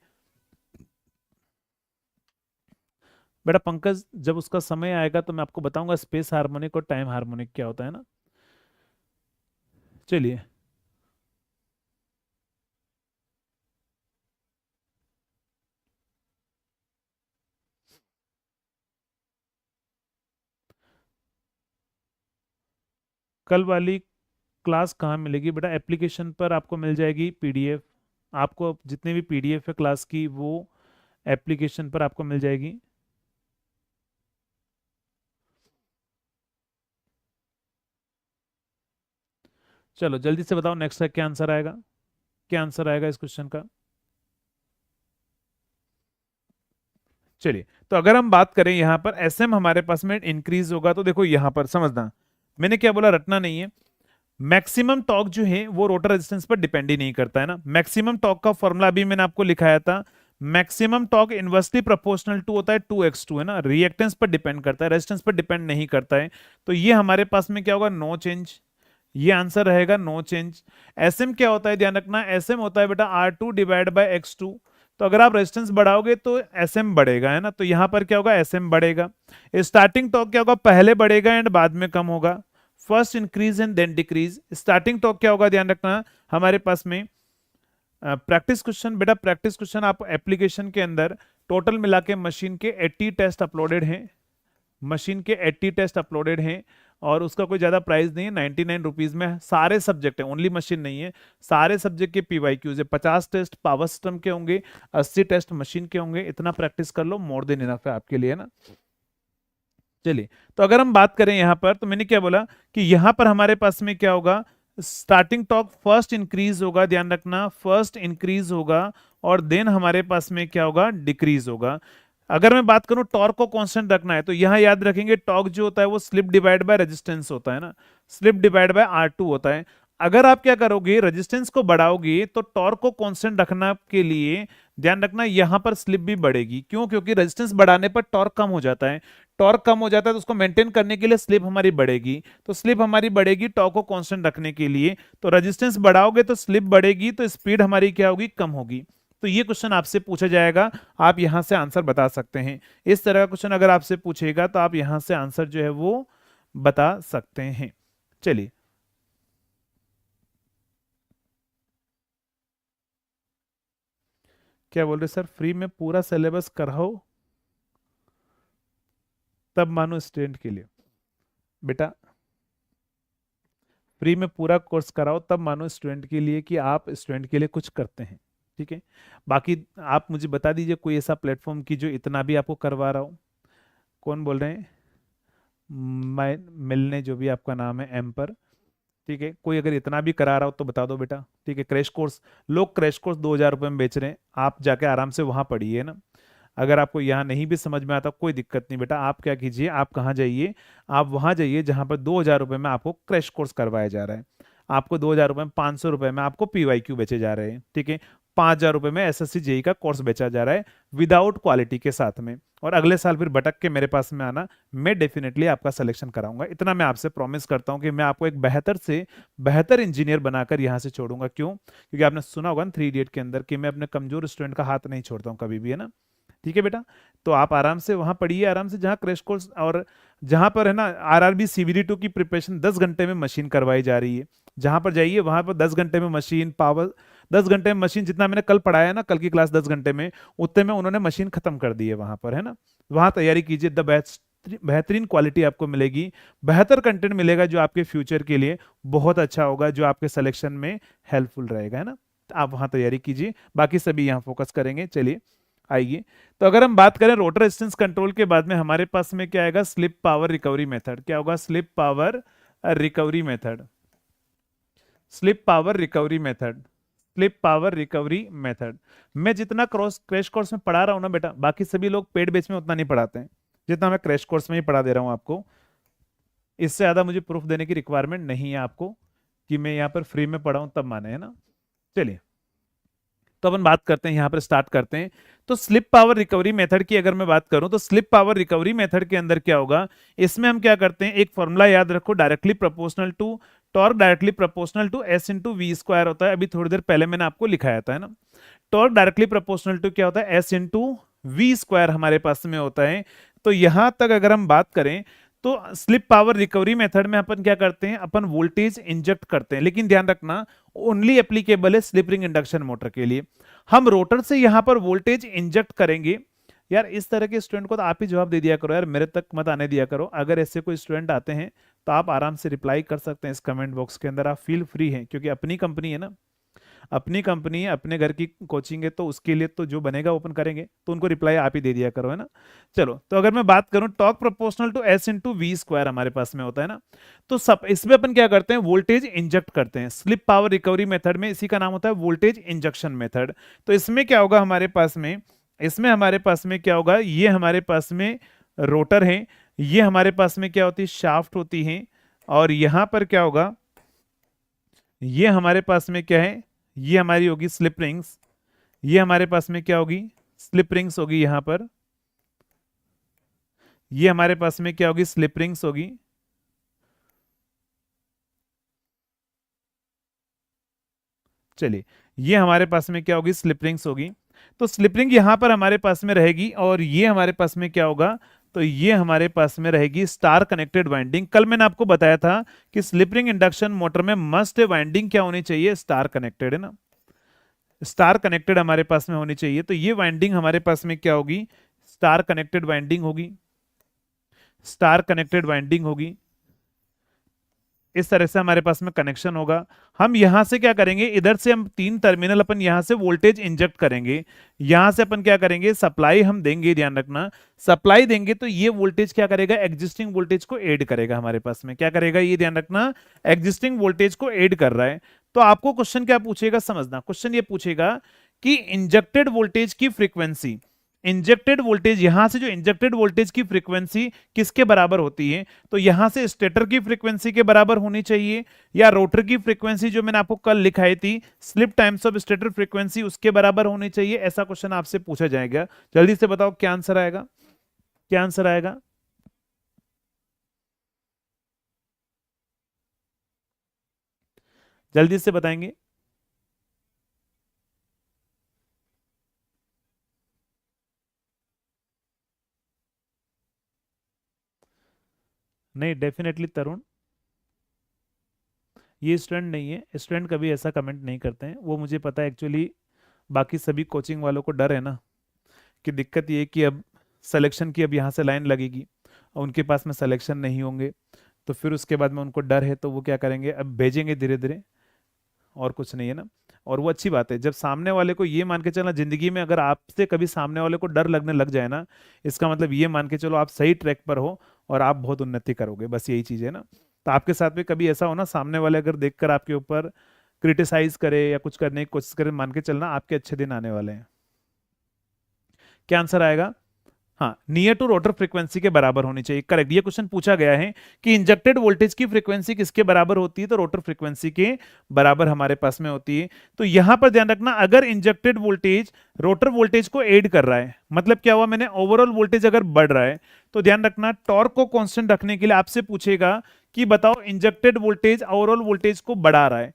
बेटा पंकज, जब उसका समय आएगा तो मैं आपको बताऊंगा स्पेस हार्मोनिक और टाइम हार्मोनिक क्या होता है ना। चलिए, कल वाली क्लास कहाँ मिलेगी बेटा, एप्लीकेशन पर आपको मिल जाएगी पीडीएफ। आपको जितने भी पीडीएफ है क्लास की वो एप्लीकेशन पर आपको मिल जाएगी। चलो जल्दी से बताओ नेक्स्ट का क्या आंसर आएगा, क्या आंसर आएगा इस क्वेश्चन का। चलिए, तो अगर हम बात करें यहां पर एसएम हमारे पास में इंक्रीज होगा, तो देखो यहां पर समझना, मैंने क्या बोला, रटना नहीं है। मैक्सिमम टॉर्क जो है वो रोटर रेजिस्टेंस पर डिपेंड ही नहीं करता है ना। मैक्सिमम टॉर्क का फॉर्मूला अभी मैंने आपको लिखाया था, maximum torque inversely proportional to होता है 2x2 है ना, रिएक्टेंस पर डिपेंड करता है, रेजिस्टेंस पर डिपेंड नहीं करता है। तो ये हमारे पास में क्या होगा, नो चेंज, ये आंसर रहेगा नो चेंज। एसएम क्या होता है, ध्यान रखना, एसएम होता है बेटा R2 डिवाइड बाय x2। तो अगर आप रेजिस्टेंस बढ़ाओगे तो एसएम बढ़ेगा है ना, तो यहां पर क्या होगा, एसएम बढ़ेगा। स्टार्टिंग टॉर्क क्या होगा, पहले बढ़ेगा एंड बाद में कम होगा, first increase and then decrease. Starting torque क्या होगा, ध्यान रखना हमारे पास में प्रैक्टिस क्वेश्चन, बेटा प्रैक्टिस क्वेश्चन आप एप्लीकेशन के अंदर टोटल मिला के मशीन के 80 टेस्ट अपलोडेड हैं, मशीन के 80 टेस्ट अपलोडेड हैं, और उसका कोई ज्यादा प्राइस नहीं है, 99 रुपीज में सारे सब्जेक्ट है, ओनली मशीन नहीं है, सारे सब्जेक्ट के पीवाईक्यूज है। 50 टेस्ट पावर सिस्टम के होंगे, 80 टेस्ट मशीन के होंगे, इतना प्रैक्टिस कर लो, मोर देन इनफ है आपके लिए ना। चलिए, तो अगर हम बात करें यहां पर, तो मैंने क्या बोला कि यहां पर हमारे पास में क्या होगा, स्टार्टिंग टॉर्क फर्स्ट इंक्रीज होगा, ध्यान रखना फर्स्ट इंक्रीज होगा, और देन हमारे पास में क्या होगा, डिक्रीज होगा। अगर मैं बात करूं टॉर्क को कांस्टेंट रखना है, तो यहां याद रखेंगे टॉर्क जो होता है वो स्लिप डिवाइड बाय रेजिस्टेंस होता है ना, स्लिप डिवाइड बाय R2 होता है। अगर आप क्या करोगे, रेजिस्टेंस को बढ़ाओगे तो टॉर्क को कांस्टेंट रखना के लिए ध्यान रखना यहां पर स्लिप भी बढ़ेगी। क्यों, क्योंकि रेजिस्टेंस बढ़ाने पर टॉर्क कम हो जाता है, टॉर्क कम हो जाता है तो उसको मेंटेन करने के लिए स्लिप हमारी बढ़ेगी, तो स्लिप हमारी बढ़ेगी टॉर्क को कांस्टेंट रखने के लिए। तो रेजिस्टेंस बढ़ाओगे तो स्लिप बढ़ेगी, तो स्पीड हमारी क्या होगी, कम होगी। तो ये क्वेश्चन आपसे पूछा जाएगा, आप यहां से आंसर बता सकते हैं। इस तरह का क्वेश्चन अगर आपसे पूछेगा तो आप यहां से आंसर जो है वो बता सकते हैं। चलिए, क्या बोल रहे सर, फ्री में पूरा सिलेबस कराओ तब मानो स्टूडेंट के लिए। बेटा फ्री में पूरा कोर्स कराओ तब मानो स्टूडेंट के लिए कि आप स्टूडेंट के लिए कुछ करते हैं, ठीक है। बाकी आप मुझे बता दीजिए कोई ऐसा प्लेटफॉर्म की जो इतना भी आपको करवा रहा हो। कौन बोल रहे हैं, मैं मिलने जो भी आपका नाम है एम पर, ठीक है, कोई अगर इतना भी करा रहा हो तो बता दो बेटा, ठीक है। क्रैश कोर्स, लोग क्रैश कोर्स 2,000 रुपये में बेच रहे हैं, आप जाके आराम से वहां पढ़िए ना। अगर आपको यहाँ नहीं भी समझ में आता कोई दिक्कत नहीं बेटा, आप क्या कीजिए, आप कहाँ जाइए, आप वहां जाइए जहां पर 2,000 रुपये में आपको क्रैश कोर्स करवाया जा रहा है। आपको 2,000 रुपये में, 500 रुपये में आपको पीवाईक्यू बेचे जा रहे हैं, ठीक है। 5,000 रुपये में एसएससी जेई का कोर्स बेचा जा रहा है विदाउट क्वालिटी के साथ में। और अगले साल फिर भटक के मेरे पास में आना, मैं डेफिनेटली आपका सिलेक्शन कराऊंगा, इतना मैं आपसे प्रॉमिस करता हूं कि मैं आपको एक बेहतर से बेहतर इंजीनियर बनाकर यहां से छोड़ूंगा। क्यों, क्योंकि आपने सुना होगा ना 3 इडियट के अंदर कि मैं अपने कमजोर स्टूडेंट का हाथ नहीं छोड़ता हूं कभी भी, है ना। ठीक है बेटा, तो आप आराम से वहां पढ़िए, आराम से जहां क्रैश कोर्स, और जहां पर है ना आरआरबी सीबीडी 2 की प्रिपरेशन 10 घंटे में मशीन करवाई जा रही है, जहां पर जाइए वहां पर 10 घंटे में मशीन पावर, 10 घंटे में मशीन, जितना मैंने कल पढ़ाया ना, कल की क्लास 10 घंटे में, उतने में उन्होंने मशीन खत्म कर दी है वहां पर, है ना। वहां तैयारी कीजिए, द बेस्ट, बेहतरीन क्वालिटी आपको मिलेगी, बेहतर कंटेंट मिलेगा जो आपके फ्यूचर के लिए बहुत अच्छा होगा, जो आपके सिलेक्शन में हेल्पफुल रहेगा, है ना। तो आप वहां तैयारी कीजिए, बाकी सभी यहाँ फोकस करेंगे। चलिए आइए, तो अगर हम बात करें रोटर रेजिस्टेंस कंट्रोल के बाद में हमारे पास में क्या आएगा, स्लिप पावर रिकवरी मेथड। क्या होगा, slip power recovery method, slip power recovery method, slip power recovery method. मैं जितना क्रैश कोर्स में पढ़ा रहा हूं ना बेटा, बाकी सभी लोग पेड बेच में उतना नहीं पढ़ाते हैं जितना मैं क्रैश कोर्स में ही पढ़ा दे रहा हूं आपको। इससे ज्यादा मुझे प्रूफ देने की रिक्वायरमेंट नहीं है आपको कि मैं यहाँ पर फ्री में पढ़ाऊं तब माने, है ना। चलिए, तो अपन बात करते हैं, यहां पर स्टार्ट करते हैं। तो स्लिप पावर रिकवरी मेथड की अगर मैं बात करूं, तो स्लिप पावर रिकवरी मेथड के अंदर क्या होगा, इसमें हम क्या करते हैं, एक फॉर्मूला याद रखो, directly proportional to torque, directly proportional to S into V square होता है। अभी थोड़ी देर पहले मैंने आपको लिखाया था, है ना। टॉर्क डायरेक्टली प्रोपोर्शनल टू क्या होता है, एस इंटू वी स्क्वायर हमारे पास में होता है। तो यहां तक अगर हम बात करें, तो स्लिप पावर रिकवरी मेथड में अपन क्या करते हैं, अपन वोल्टेज इंजेक्ट करते हैं, लेकिन ध्यान रखना ओनली एप्लीकेबल है स्लिप रिंग इंडक्शन मोटर के लिए। हम रोटर से यहां पर वोल्टेज इंजेक्ट करेंगे। यार इस तरह के स्टूडेंट को तो आप ही जवाब दे दिया करो यार, मेरे तक मत आने दिया करो। अगर ऐसे कोई स्टूडेंट आते हैं तो आप आराम से रिप्लाई कर सकते हैं इस कमेंट बॉक्स के अंदर, आप फील फ्री हैं, क्योंकि अपनी कंपनी है ना, अपनी कंपनी है, अपने घर की कोचिंग है, तो उसके लिए तो जो बनेगा वो अपन करेंगे, तो उनको रिप्लाई आप ही दे दिया करो, है ना। चलो, तो अगर मैं बात करूं, torque proportional to S into V square हमारे पास में होता है ना। तो सब इसमें अपन क्या करते हैं, वोल्टेज इंजेक्ट करते हैं। स्लिप पावर रिकवरी मेथड में इसी का नाम होता है वोल्टेज इंजेक्शन मेथड। तो इसमें क्या होगा हमारे पास में, इसमें हमारे पास में क्या होगा, ये हमारे पास में रोटर है, ये हमारे पास में क्या होती है, शाफ्ट होती है, और यहां पर क्या होगा, ये हमारे पास में क्या है, ये हमारी होगी स्लिप रिंग्स, ये हमारे पास में क्या होगी, स्लिप रिंग्स होगी यहां पर, ये हमारे पास में क्या होगी, स्लिप रिंग्स होगी। चलिए, ये हमारे पास में क्या होगी, स्लिप रिंग्स होगी। तो स्लिप रिंग यहां पर हमारे पास में रहेगी, और ये हमारे पास में क्या होगा, तो ये हमारे पास में रहेगी स्टार कनेक्टेड वाइंडिंग। कल मैंने आपको बताया था कि स्लिप रिंग इंडक्शन मोटर में मस्ट वाइंडिंग क्या होनी चाहिए, स्टार कनेक्टेड, है ना, स्टार कनेक्टेड हमारे पास में होनी चाहिए। तो ये वाइंडिंग हमारे पास में क्या होगी, स्टार कनेक्टेड वाइंडिंग होगी, स्टार कनेक्टेड वाइंडिंग होगी। इस तरह से हमारे पास में कनेक्शन होगा। हम यहां से क्या करेंगे, इधर से हम 3 टर्मिनल अपन यहां से वोल्टेज इंजेक्ट करेंगे, यहां से अपन क्या करेंगे, सप्लाई हम देंगे, ध्यान रखना, सप्लाई देंगे तो ये वोल्टेज क्या करेगा, एग्जिस्टिंग वोल्टेज को ऐड करेगा हमारे पास में, क्या करेगा, ये ध्यान रखना, एग्जिस्टिंग वोल्टेज को ऐड कर रहा है। तो आपको क्वेश्चन क्या पूछेगा, समझना, क्वेश्चन ये पूछेगा कि इंजेक्टेड वोल्टेज की फ्रीक्वेंसी, इंजेक्टेड वोल्टेज, यहां से जो इंजेक्टेड वोल्टेज की फ्रीक्वेंसी किसके बराबर होती है, तो यहां से स्टेटर की फ्रीक्वेंसी के बराबर होनी चाहिए, या रोटर की फ्रीक्वेंसी जो मैंने आपको कल लिखाई थी, slip times of stator frequency, उसके बराबर होनी चाहिए। ऐसा क्वेश्चन आपसे पूछा जाएगा। जल्दी से बताओ क्या आंसर आएगा, क्या आंसर आएगा। जल्दी से बताएंगे। नहीं, डेफिनेटली तरुण, ये स्टूडेंट नहीं है, स्टूडेंट कभी ऐसा कमेंट नहीं करते हैं, वो मुझे पता है एक्चुअली। बाकी सभी कोचिंग वालों को डर है ना, कि दिक्कत ये है कि अब सिलेक्शन की अब यहाँ से लाइन लगेगी, और उनके पास में सिलेक्शन नहीं होंगे, तो फिर उसके बाद में उनको डर है, तो वो क्या करेंगे, अब भेजेंगे धीरे धीरे, और कुछ नहीं है ना। और वो अच्छी बात है, जब सामने वाले को ये मान के चलना, जिंदगी में अगर आपसे कभी सामने वाले को डर लगने लग जाए ना, इसका मतलब ये मान के चलो आप सही ट्रैक पर हो, और आप बहुत उन्नति करोगे, बस यही चीज है ना। तो आपके साथ में कभी ऐसा हो ना, सामने वाले अगर देखकर आपके ऊपर क्रिटिसाइज करे या कुछ करने की कोशिश करे, मान के चलना आपके अच्छे दिन आने वाले हैं। क्या आंसर आएगा, हाँ, नियर टू रोटर फ्रीक्वेंसी के बराबर होनी चाहिए, करेक्ट। ये क्वेश्चन पूछा गया है कि इंजेक्टेड वोल्टेज की फ्रीक्वेंसी किसके बराबर होती है, तो रोटर फ्रीक्वेंसी के बराबर हमारे पास में होती है। तो यहां पर ध्यान रखना, अगर इंजेक्टेड वोल्टेज रोटर वोल्टेज को ऐड कर रहा है, मतलब क्या हुआ, मैंने ओवरऑल वोल्टेज अगर बढ़ रहा है, तो ध्यान रखना, टॉर्क को कांस्टेंट रखने के लिए आपसे पूछेगा कि बताओ इंजेक्टेड वोल्टेज ओवरऑल वोल्टेज को बढ़ा रहा है,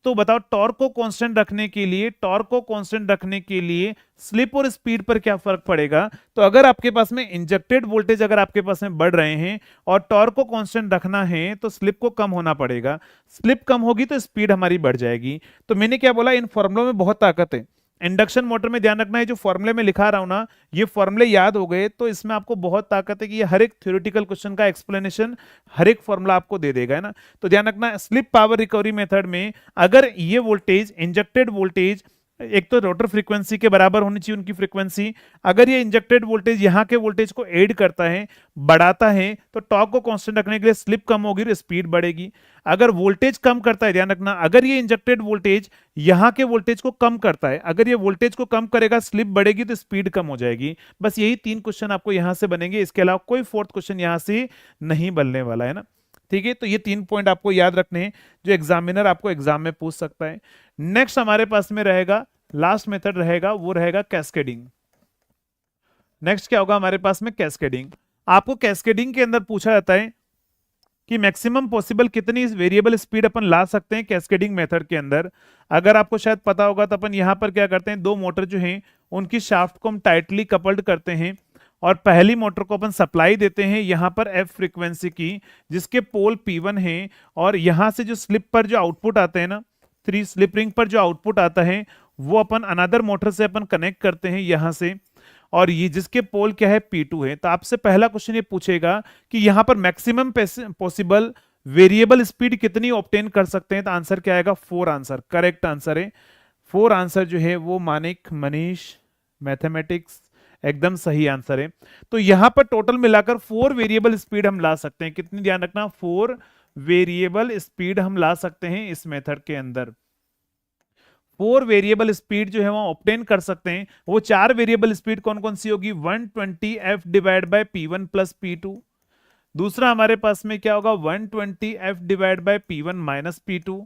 तो बताओ टॉर्क को कांस्टेंट रखने के लिए, टॉर्क को कांस्टेंट रखने के लिए स्लिप और स्पीड पर क्या फर्क पड़ेगा। तो अगर आपके पास में इंजेक्टेड वोल्टेज अगर आपके पास में बढ़ रहे हैं और टॉर्क को कांस्टेंट रखना है, तो स्लिप को कम होना पड़ेगा, स्लिप कम होगी तो स्पीड हमारी बढ़ जाएगी। तो मैंने क्या बोला, इन फॉर्मुलों में बहुत ताकत है। इंडक्शन मोटर में ध्यान रखना है, जो फॉर्मूले में लिखा रहा हूं ना, ये फॉर्मूले याद हो गए तो इसमें आपको बहुत ताकत है कि ये हर एक थ्योरेटिकल क्वेश्चन का एक्सप्लेनेशन, हर एक फॉर्मूला आपको दे देगा, है ना। तो ध्यान रखना, स्लिप पावर रिकवरी मेथड में अगर ये वोल्टेज, इंजेक्टेड वोल्टेज, एक तो रोटर फ्रीक्वेंसी के बराबर होनी चाहिए उनकी फ्रीक्वेंसी, अगर ये इंजेक्टेड वोल्टेज यहाँ के वोल्टेज को ऐड करता है, बढ़ाता है, तो टॉर्क को कांस्टेंट रखने के लिए स्लिप कम होगी तो स्पीड बढ़ेगी। अगर वोल्टेज कम करता है, ध्यान रखना, अगर ये इंजेक्टेड वोल्टेज यहाँ के वोल्टेज को कम करता है, अगर ये वोल्टेज को कम करेगा, स्लिप बढ़ेगी तो स्पीड कम हो जाएगी। बस यही 3 क्वेश्चन आपको यहां से बनेंगे, इसके अलावा कोई फोर्थ क्वेश्चन यहां से नहीं बनने वाला है ना। ठीक है, तो ये 3 पॉइंट आपको याद रखने हैं, जो एग्जामिनर आपको एग्जाम में पूछ सकता है। नेक्स्ट हमारे पास में रहेगा, लास्ट मेथड रहेगा, वो रहेगा कैस्केडिंग। नेक्स्ट क्या होगा हमारे पास में, कैस्केडिंग। आपको कैस्केडिंग के अंदर पूछा जाता है कि मैक्सिमम पॉसिबल कितनी वेरिएबल स्पीड अपन ला सकते हैं कैस्केडिंग मेथड के अंदर। अगर आपको शायद पता होगा तो अपन यहां पर क्या करते हैं, 2 मोटर जो हैं उनकी शाफ्ट को हम टाइटली कपल्ड करते हैं, और पहली मोटर को अपन सप्लाई देते हैं यहां पर एफ फ्रीक्वेंसी की, जिसके पोल P1 है, और यहां से जो स्लिप पर जो आउटपुट आते हैं ना, 3 स्लिप रिंग पर जो आउटपुट आता है, वो अपन अनदर मोटर से अपन कनेक्ट करते हैं यहां से, और ये जिसके पोल क्या है, P2 है। तो आपसे पहला क्वेश्चन ये पूछेगा कि यहां पर मैक्सिमम पॉसिबल वेरिएबल स्पीड कितनी ऑब्टेन कर सकते हैं, तो आंसर क्या आएगा, 4 आंसर, करेक्ट आंसर है। 4 आंसर जो है वो मानिक मनीष मैथमेटिक्स एकदम सही आंसर है। तो यहां पर टोटल मिलाकर 4 वेरिएबल स्पीड हम ला सकते हैं। कितनी, ध्यान रखना, 4 वेरिएबल स्पीड हम ला सकते हैं इस मेथड के अंदर। 4 वेरिएबल स्पीड जो है वो ऑब्टेन कर सकते हैं। वो 4 वेरिएबल स्पीड कौन कौन सी होगी? 120 F divide by P1 plus P2। दूसरा हमारे पास में क्या होगा? 120 F divide by P1 minus P2।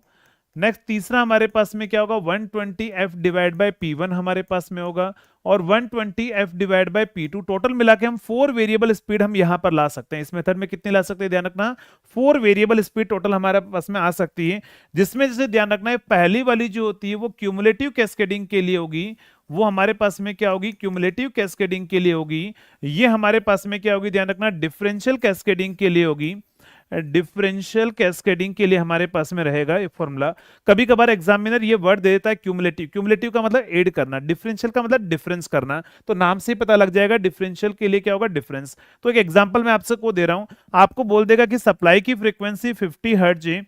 Next तीसरा हमारे पास में क्या होगा? 120 एफ डिवाइड बाय P1 हमारे पास में होगा, और 120 F divide by P2। Total मिला के हम 4 वेरिएबल स्पीड हम यहां पर ला सकते हैं। इस मेथड में कितने ला सकते हैं? ध्यान रखना, 4 वेरिएबल स्पीड टोटल हमारे पास में आ सकती है। जिसमें जैसे ध्यान रखना है, पहली वाली जो होती है वो क्यूमुलेटिव कैस्केडिंग के लिए होगी। वो हमारे पास में क्या होगी? क्यूमुलेटिव कैस्केडिंग के लिए होगी। ये हमारे पास में क्या होगी? ध्यान रखना, डिफरेंशियल कैस्केडिंग के लिए होगी। डिफरेंशियल कैस्केडिंग के लिए हमारे पास में रहेगा एक फॉर्मूला। कभी कभार एग्जामिनर ये वर्ड दे देता है क्यूमुलेटिव। क्यूमुलेटिव का मतलब ऐड करना, डिफरेंशियल का मतलब डिफरेंस करना। तो नाम से ही पता लग जाएगा डिफरेंशियल के लिए क्या होगा? डिफरेंस। तो एक एग्जांपल मैं आपसे को दे रहा हूं, आपको बोल देगा कि सप्लाई की फ्रीक्वेंसी 50 हर्ट्ज है,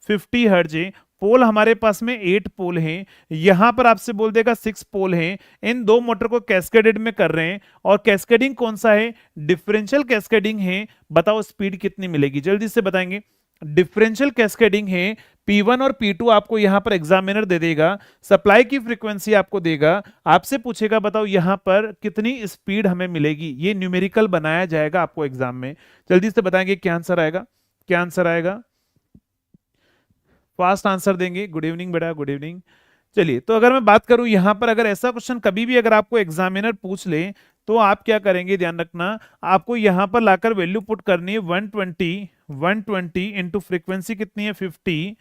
50 हर्ट्ज है। पोल हमारे पास में 8 पोल हैं। यहां पर आपसे बोल देगा 6 पोल हैं। इन दो मोटर को कैस्केडेड में कर रहे हैं, और कैस्केडिंग कौन सा है? डिफरेंशियल कैस्केडिंग है। बताओ स्पीड कितनी मिलेगी? जल्दी से बताएंगे। डिफरेंशियल कैस्केडिंग है। P1 और P2 आपको यहां पर एग्जामिनर दे देगा, सप्लाई की फ्रीक्वेंसी आपको देगा, आपसे पूछेगा बताओ यहां पर कितनी स्पीड हमें मिलेगी। ये न्यूमेरिकल बनाया जाएगा आपको एग्जाम में। जल्दी से बताएंगे क्या आंसर आएगा? क्या आंसर आएगा? फास्ट आंसर देंगे। गुड इवनिंग बेटा, गुड इवनिंग। चलिए, तो अगर मैं बात करूं यहां पर, अगर ऐसा क्वेश्चन कभी भी अगर आपको एग्जामिनर पूछ ले, तो आप क्या करेंगे? ध्यान रखना, आपको यहां पर लाकर वैल्यू पुट करनी है 120 इंटू फ्रीक्वेंसी कितनी है? 50।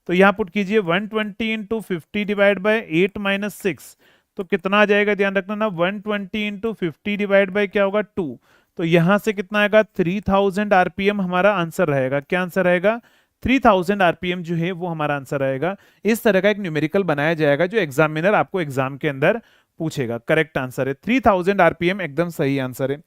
तो यहां पुट कीजिए 120 इंटू 50 डिवाइड बाय 8 माइनस 6। तो कितना आ जाएगा? ध्यान रखना ना, 120 इंटू 50 डिवाइड बाय क्या होगा? 2। तो यहां से कितना आएगा? 3000 आरपीएम हमारा आंसर रहेगा। क्या आंसर रहेगा? 3000 आरपीएम जो है वो हमारा आंसर आएगा। इस तरह का एक न्यूमेरिकल बनाया जाएगा जो एग्जामिनर आपको एग्जाम के अंदर पूछेगा। करेक्ट आंसर है 3000 आरपीएम, एकदम सही आंसर है।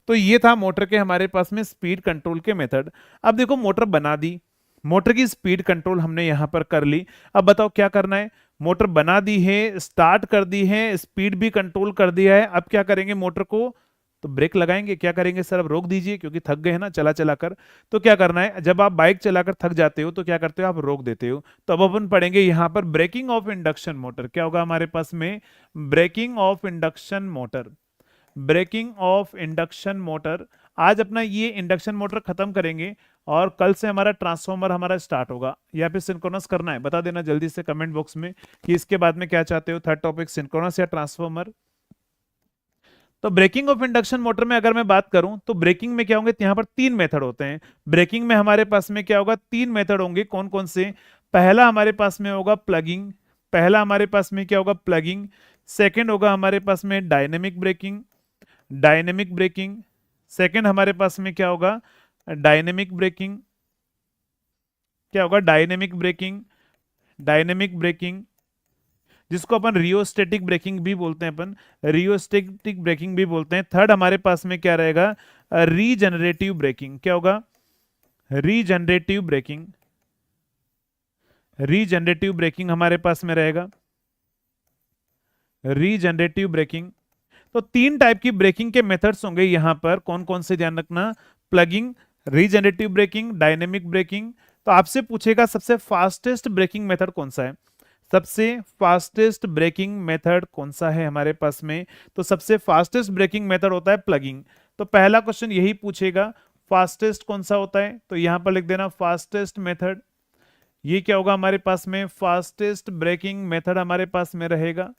तो ये था मोटर के हमारे पास में स्पीड कंट्रोल के मेथड। अब देखो, मोटर बना दी, मोटर की स्पीड कंट्रोल हमने यहां पर कर ली। अब बताओ क्या करना है? मोटर बना दी है, स्टार्ट कर दी है, स्पीड भी कंट्रोल कर दिया है। अब क्या करेंगे? मोटर को तो ब्रेक लगाएंगे। क्या करेंगे सर? अब रोक दीजिए, क्योंकि थक गए हैं ना चला चला कर। तो क्या करना है? जब आप बाइक चलाकर थक जाते हो तो क्या करते हो? आप रोक देते हो। तो अब अपन पढ़ेंगे यहां पर ब्रेकिंग ऑफ इंडक्शन मोटर। क्या होगा हमारे पास में? Braking of induction motor. Braking of induction motor. आज अपना ये इंडक्शन मोटर खत्म करेंगे, और कल से हमारा ट्रांसफॉर्मर हमारा स्टार्ट होगा। या फिर सिंक्रोनस करना है? बता देना जल्दी से कमेंट बॉक्स में कि इसके बाद में क्या चाहते हो, थर्ड टॉपिक सिंक्रोनस या ट्रांसफॉर्मर। तो ब्रेकिंग ऑफ इंडक्शन मोटर में अगर मैं बात करूं, तो ब्रेकिंग में क्या होंगे? यहाँ पर 3 मेथड होते हैं। ब्रेकिंग में हमारे पास में क्या होगा? 3 मेथड होंगे। कौन कौन से? पहला हमारे पास में होगा प्लगिंग। पहला हमारे पास में क्या होगा? प्लगिंग। सेकंड होगा हमारे पास में dynamic braking. Dynamic braking. Second हमारे पास में क्या होगा? Dynamic braking. क्या होगा? Dynamic braking. डायनेमिक ब्रेकिंग, जिसको अपन रियोस्टेटिक ब्रेकिंग भी बोलते हैं, अपन रियोस्टेटिक ब्रेकिंग भी बोलते हैं। थर्ड हमारे पास में क्या रहेगा? Regenerative braking. क्या होगा? Regenerative braking. रीजनरेटिव ब्रेकिंग हमारे पास में रहेगा। Regenerative braking. तो 3 टाइप की ब्रेकिंग के मेथड्स होंगे यहां पर। कौन कौन से? ध्यान रखना, plugging, regenerative braking, dynamic braking. तो आपसे पूछेगा सबसे फास्टेस्ट ब्रेकिंग मेथड कौन सा है? सबसे फास्टेस्ट ब्रेकिंग मेथड कौन सा है हमारे पास में? तो सबसे फास्टेस्ट ब्रेकिंग मेथड होता है प्लगिंग। तो पहला क्वेश्चन यही पूछेगा, फास्टेस्ट कौन सा होता है? तो यहां पर लिख देना फास्टेस्ट मेथड। ये क्या होगा हमारे पास में? फास्टेस्ट ब्रेकिंग मेथड हमारे पास में रहेगा।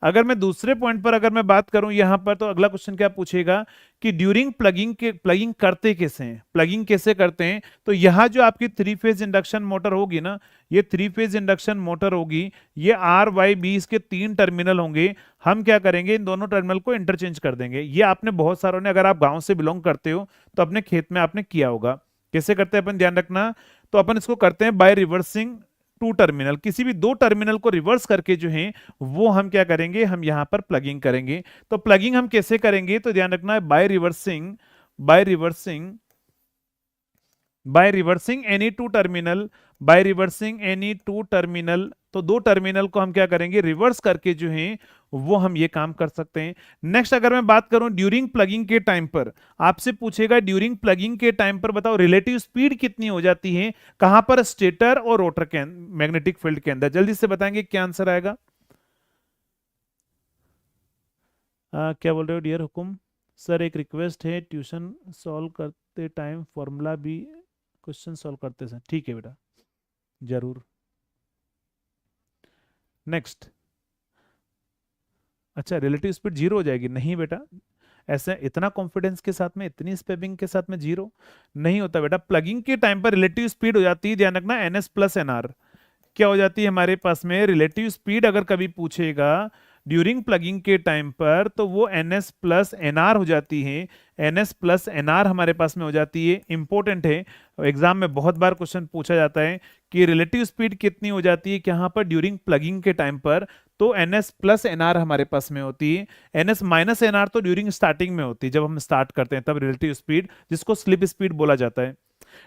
अगर मैं दूसरे पॉइंट पर अगर मैं बात करूं यहां पर, तो अगला क्वेश्चन क्या पूछेगा कि ड्यूरिंग प्लगिंग के प्लगिंग करते कैसे हैं? प्लगिंग कैसे करते हैं? तो यहां जो आपकी 3 फेज इंडक्शन मोटर होगी ना, ये 3 फेज इंडक्शन मोटर होगी, ये RYB इसके 3 टर्मिनल होंगे। हम क्या करेंगे? इन दोनों टर्मिनल को इंटरचेंज कर देंगे। ये आपने बहुत सारों ने, अगर आप गांव से बिलोंग करते हो तो अपने खेत में आपने किया होगा। कैसे करते हैं अपन? ध्यान रखना, तो अपन इसको करते हैं बाय रिवर्सिंग 2 टर्मिनल। किसी भी 2 टर्मिनल को रिवर्स करके जो है वो हम क्या करेंगे? हम यहां पर प्लगिंग करेंगे। तो प्लगिंग हम कैसे करेंगे? तो ध्यान रखना है, by reversing by reversing any two terminal, by reversing any two terminal, तो दो टर्मिनल को हम क्या करेंगे, रिवर्स करके जो है वो हम ये काम कर सकते हैं। नेक्स्ट अगर मैं बात करूं ड्यूरिंग प्लगिंग के टाइम पर, आपसे पूछेगा ड्यूरिंग प्लगिंग के टाइम पर बताओ रिलेटिव स्पीड कितनी हो जाती है, कहां पर, स्टेटर और रोटर के मैग्नेटिक फील्ड के अंदर। जल्दी से बताएंगे क्या आंसर आएगा। क्या बोल रहे हो डियर हुकुम। सर एक रिक्वेस्ट है, ट्यूशन सॉल्व करते टाइम फॉर्मूला भी क्वेश्चन सॉल्व करते हैं। ठीक है बेटा, जरूर। नेक्स्ट, अच्छा रिलेटिव स्पीड जीरो हो जाएगी, नहीं बेटा, ऐसे इतना कॉन्फिडेंस के साथ में, इतनी स्पेबिंग के साथ में जीरो नहीं होता बेटा। प्लगिंग के टाइम पर रिलेटिव स्पीड हो जाती है, ध्यान रखना, एनएस प्लस एनआर। क्या हो जाती है हमारे पास में रिलेटिव स्पीड, अगर कभी पूछेगा ड्यूरिंग प्लगिंग के टाइम पर, तो वो एनएस प्लस एनआर हो जाती है। एनएस प्लस एनआर हमारे पास में हो जाती है, इंपॉर्टेंट है, एग्जाम में बहुत बार क्वेश्चन पूछा जाता है कि रिलेटिव स्पीड कितनी हो जाती है यहाँ पर ड्यूरिंग प्लगिंग के टाइम पर, तो एनएस प्लस एनआर हमारे पास में होती है। एनएस माइनस एनआर तो ड्यूरिंग स्टार्टिंग में होती है, जब हम स्टार्ट करते हैं तब रिलेटिव स्पीड, जिसको स्लिप स्पीड बोला जाता है।